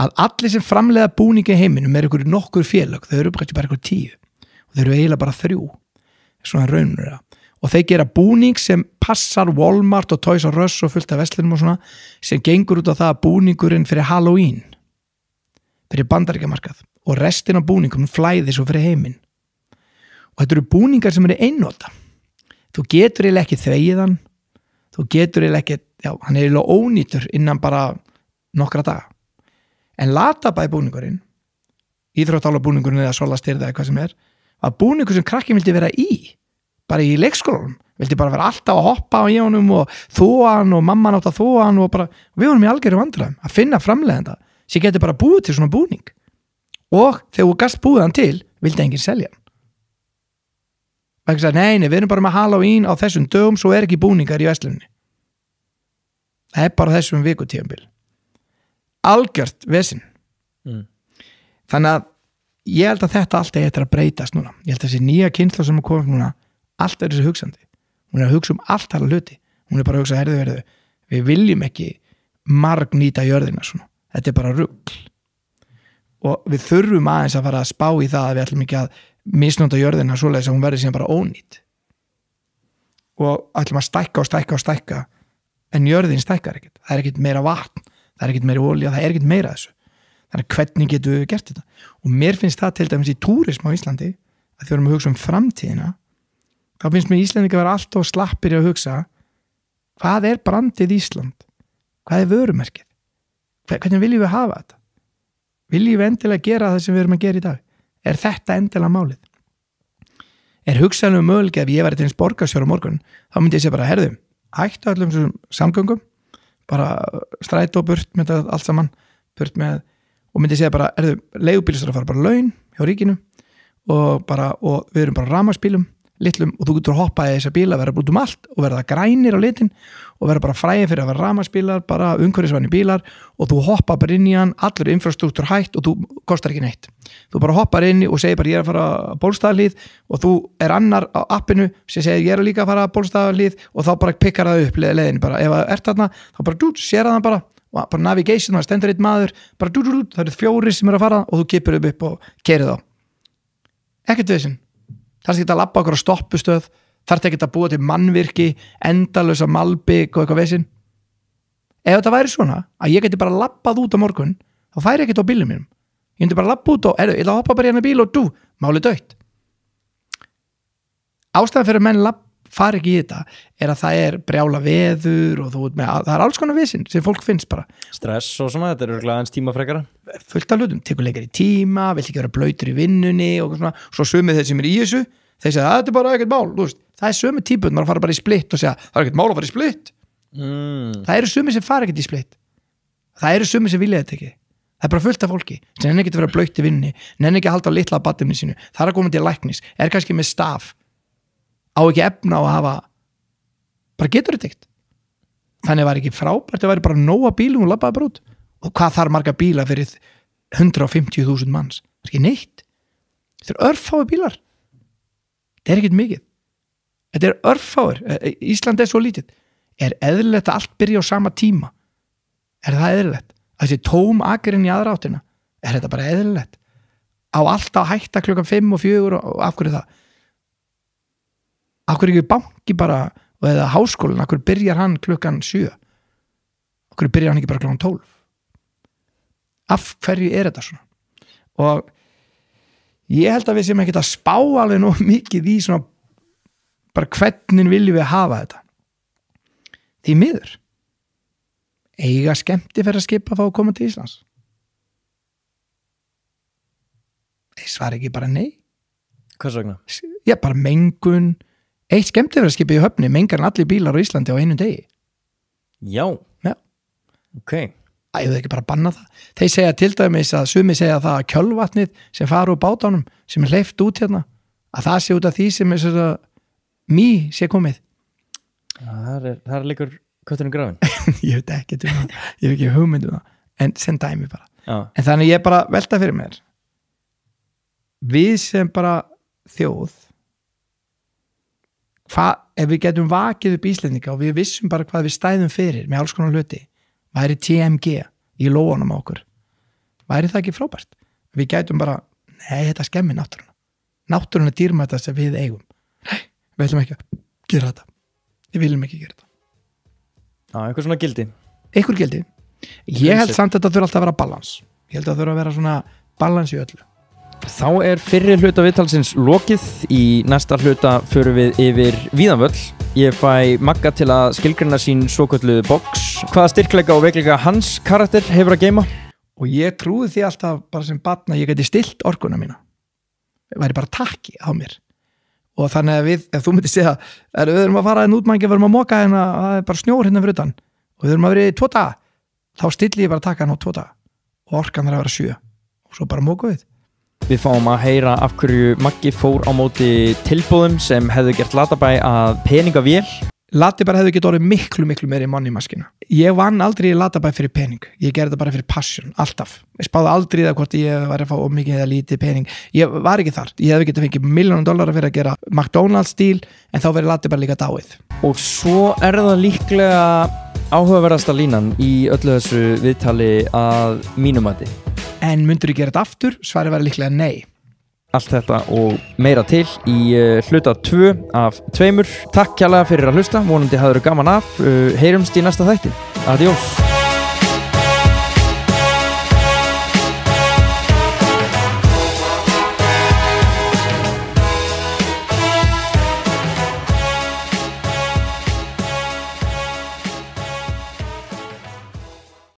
að allir sem framleiða búningi í heiminum er ykkur nokkur félög, þau eru bara ykkur 10 og þau eru eiginlega bara 3 svona raunur og þeir gera búning sem passar Walmart og Toys R Us og fullt af verslunum og svona sem gengur út á það að búningurinn fyrir Halloween fyrir bandaríkjamarkað og restin af búningum flæði svo fyrir heiminn og þetta eru búningar sem eru einnota þú getur eiginlega ekki þvegið hann þú getur eiginlega ekki, já, hann er eiginlega ónýtur innan bara nokkra daga en Latabæ búningurinn íþróttaálfa búningurinn eða solastyrða eða hvað sem er að búningur sem krakki vildi vera í bara í leikskólanum, vildi bara vera alltaf að hoppa á honum og þóa hann og mamma átt að þóa hann og bara við vorum í algjöru vandræðum að finna framleiðanda sem geti bara búið til svona búning og þegar þú gast búið hann til vildi enginn selja hann og ekki sagði, nei, við erum bara með Halloween á þessum dögum, svo er ekki búningar í verslunni. Það er bara þessum vikutíðanbíl. Algjört vesinn. Þannig að ég held að þetta allt er að breytast núna. Ég held að þessi nýja kynslóð sem er komið núna, allt er þessi hugsandi. Hún er að hugsa allt þar hluti. Hún er bara að hugsa, herðu, við viljum ekki margnýta jörðina svona. Þetta er bara rugl. Og við þurfum aðeins að fara að spá í það að við ætlum ekki að misnota jörðina svoleiðis að hún verði síðan bara ónýt. Og ætlum að stækka en jörðin stækkar ekkert. Það er ekkert meira vatn, það er ekkert meira olía, það er ekkert meira þessu. Þannig hvernig getum við gert þetta? Og mér finnst það til dæmis í túrism á Íslandi, að þau erum að hugsa framtíðina, þá finnst mér Íslendingar vera alltaf slappir í að hugsa, hvað er brandið Ísland? Hvað er vörumerkið? Hvernig viljum við hafa þetta? Viljum við endilega gera það sem við erum að gera í dag? Er þetta endilega málið? Er hugsanlega mögulega ef ég væri til eins borgarstjóri á morgun, þá myndi ég segja bara, herðu, hættu öllum þessum samgöngum, bara strætó burt með þetta allt saman, burt með, og myndi segja bara, leigubílstjórar að fara bara laun hjá ríkinu og við erum bara rafmagnsbílum, litlum, og þú getur að hoppa í þessa bíla, vera út allt og verða grænir á litin og vera bara fræðið fyrir að vera rafmagnsbílar, bara umhverfisvænir bílar og þú hoppa bara inn í hann, allur infrastruktúr hætt og þú kostar ekki neitt. Þú bara hoppar inn og segir bara ég er að fara að Bólstaðarhlíð og þú er annar á appinu sem segir ég er líka að fara að Bólstaðarhlíð og þá bara pikkar það upp leiðin bara, ef það ert þarna, þá bara sér það bara navigation, það stendur eitt maður bara það eru 4 sem eru að fara og þú kippur upp og keirið þá. Ekkert veginn. Það er ekki að labba okkur á stoppustöð, þarf ekki að búa til mannvirki, endalösa malbygg og eitthvað vesinn. Ef þetta væri svona, að ég geti bara labbað út á morgun, þá færi ég ekkert á bílum mínum. Ég geti bara labbað út og, ég ætla að hoppa bara í hennar bíl og málið dautt. Ástæðan fyrir að menn fari ekki í þetta, er að það er brjála veður og það er alls konar vesinn sem fólk finnst bara. Stress og svona, þetta er örugglega aðeins tímafrekara. Fullt af hlutum, tekur leikar í tíma, vill ekki vera blautur í vinnunni og svona, svo sumið þeir sem er í þessu, þeir segja, þetta er bara ekkert mál, þú veist, það er sömu típun, maður fara bara í splitt og segja, það er ekkert mál að fara í splitt. Það eru sumið sem fara ekkert í splitt. Það eru sumið sem vilja þetta ekki. Það er bara fullt af fólki, sem nenni ekki að vera blaut í vinnunni, nenni ekki að halda á litla badimni sínu, það er að koma til læknis, er kannski með staf, á ekki efna á að hafa, bara getur þetta eitt. Þannig var ekki frábært, það væri bara nóga bílum og labbaði bara út. Og hvað þarf marga bíla fyrir 150.000 manns? Það er ekki neitt. Þetta er örfáir bílar. Þetta er ekkert mikið. Þetta er örfáir. Ísland er svo lítið. Er eðlilegt að allt byrja á sama tíma? Er það eðlilegt? Að þessi tóm akkurinn í aðra áttina? Er þetta bara eðlilegt? Á alltaf hætta klukkan 5 og 4 og af hverju það? Af hverju ekki banki bara og eða háskólinn, af hverju byrjar hann klukkan 7? Af hverju byrjar hann ekki bara klukkan 12? Af hverju er þetta svona? Og ég held að við sem ekki að spá alveg nóg mikið í svona bara hvernig viljum við hafa þetta. Því miður eiga skemmtiferðaskip að fá að koma til Íslands. Þeir svara ekki bara nei. Hvers vegna? Já, bara mengun. Eitt skemmtiferðaskip í höfni mengar en allir bílar á Íslandi á einum degi. Já. Ok. Æðu ekki bara banna það. Þeir segja til dæmis að sumi segja það að kjölvatnið sem fara úr bátánum sem er hleypt út hérna, að það sé út af því sem er svona sé komið. Það er leikur kötturinn grafin. Ég veit ekki um það. Ég hef ekki hugmynd um það. En sem dæmi bara. Já. En þannig ég bara velta fyrir mér. Við sem bara þjóð, ef við getum vakið upp Íslendinga og við vissum bara hvað við stæðum fyrir með alls konar hluti, væri TMG í lóanum á okkur, væri það ekki frábært? Við gætum bara, nei, þetta skemmir náttúruna er dýrmætast sem við eigum. Nei, við viljum ekki gera þetta. Við viljum ekki gera þetta. Já, einhver svona gildi. Einhver gildi. Ég held samt að þetta þurfa alltaf að vera balans. Ég held að það þurfa að vera svona balans í öllu. Þá er fyrri hluta viðtalsins lokið. Í næsta hluta förum við yfir Víðanvöll. Ég fæ Magga til að skilgreina sín svokölluðu box. Hvaða styrkleika og veikleika hans karakter hefur að geyma? Og ég trúi því alltaf bara sem barn að ég geti stilt orkuna mína. Það væri bara takki á mér. Og þannig að ef þú myndir segja við erum að fara út, við erum að moka hérna, það er bara snjór hérna fyrir utan og við erum að vera í 2 daga, þá stilli ég bara takkan á 2 daga og orkan þarf að vera 7 og svo bara moka við. Við fáum að heyra af hverju Maggi fór á móti tilboðum sem hefðu gert Latabæ að peningavél. Latabæ hefði getið orðið miklu meiri money maskina. Ég vann aldrei í Latabæ fyrir pening. Ég gerði þetta bara fyrir passion, alltaf. Ég spáði aldrei það hvort ég var að fá mikið eða lítið pening. Ég var ekki þar. Ég hefði getið fengið $1,000,000 fyrir að gera McDonald's deal, en þá verið Latabæ líka dáið. Og svo það líklega áhugaverðasta línan í öllu þessu viðtali að mínum mati. En myndur ég gera þetta aftur? Svarið var líklega nei. Allt þetta og meira til í hluta 2 af 2. Takk kærlega fyrir að hlusta, vonandi hafður gaman af. Heyrumst í næsta þætti. Adiós.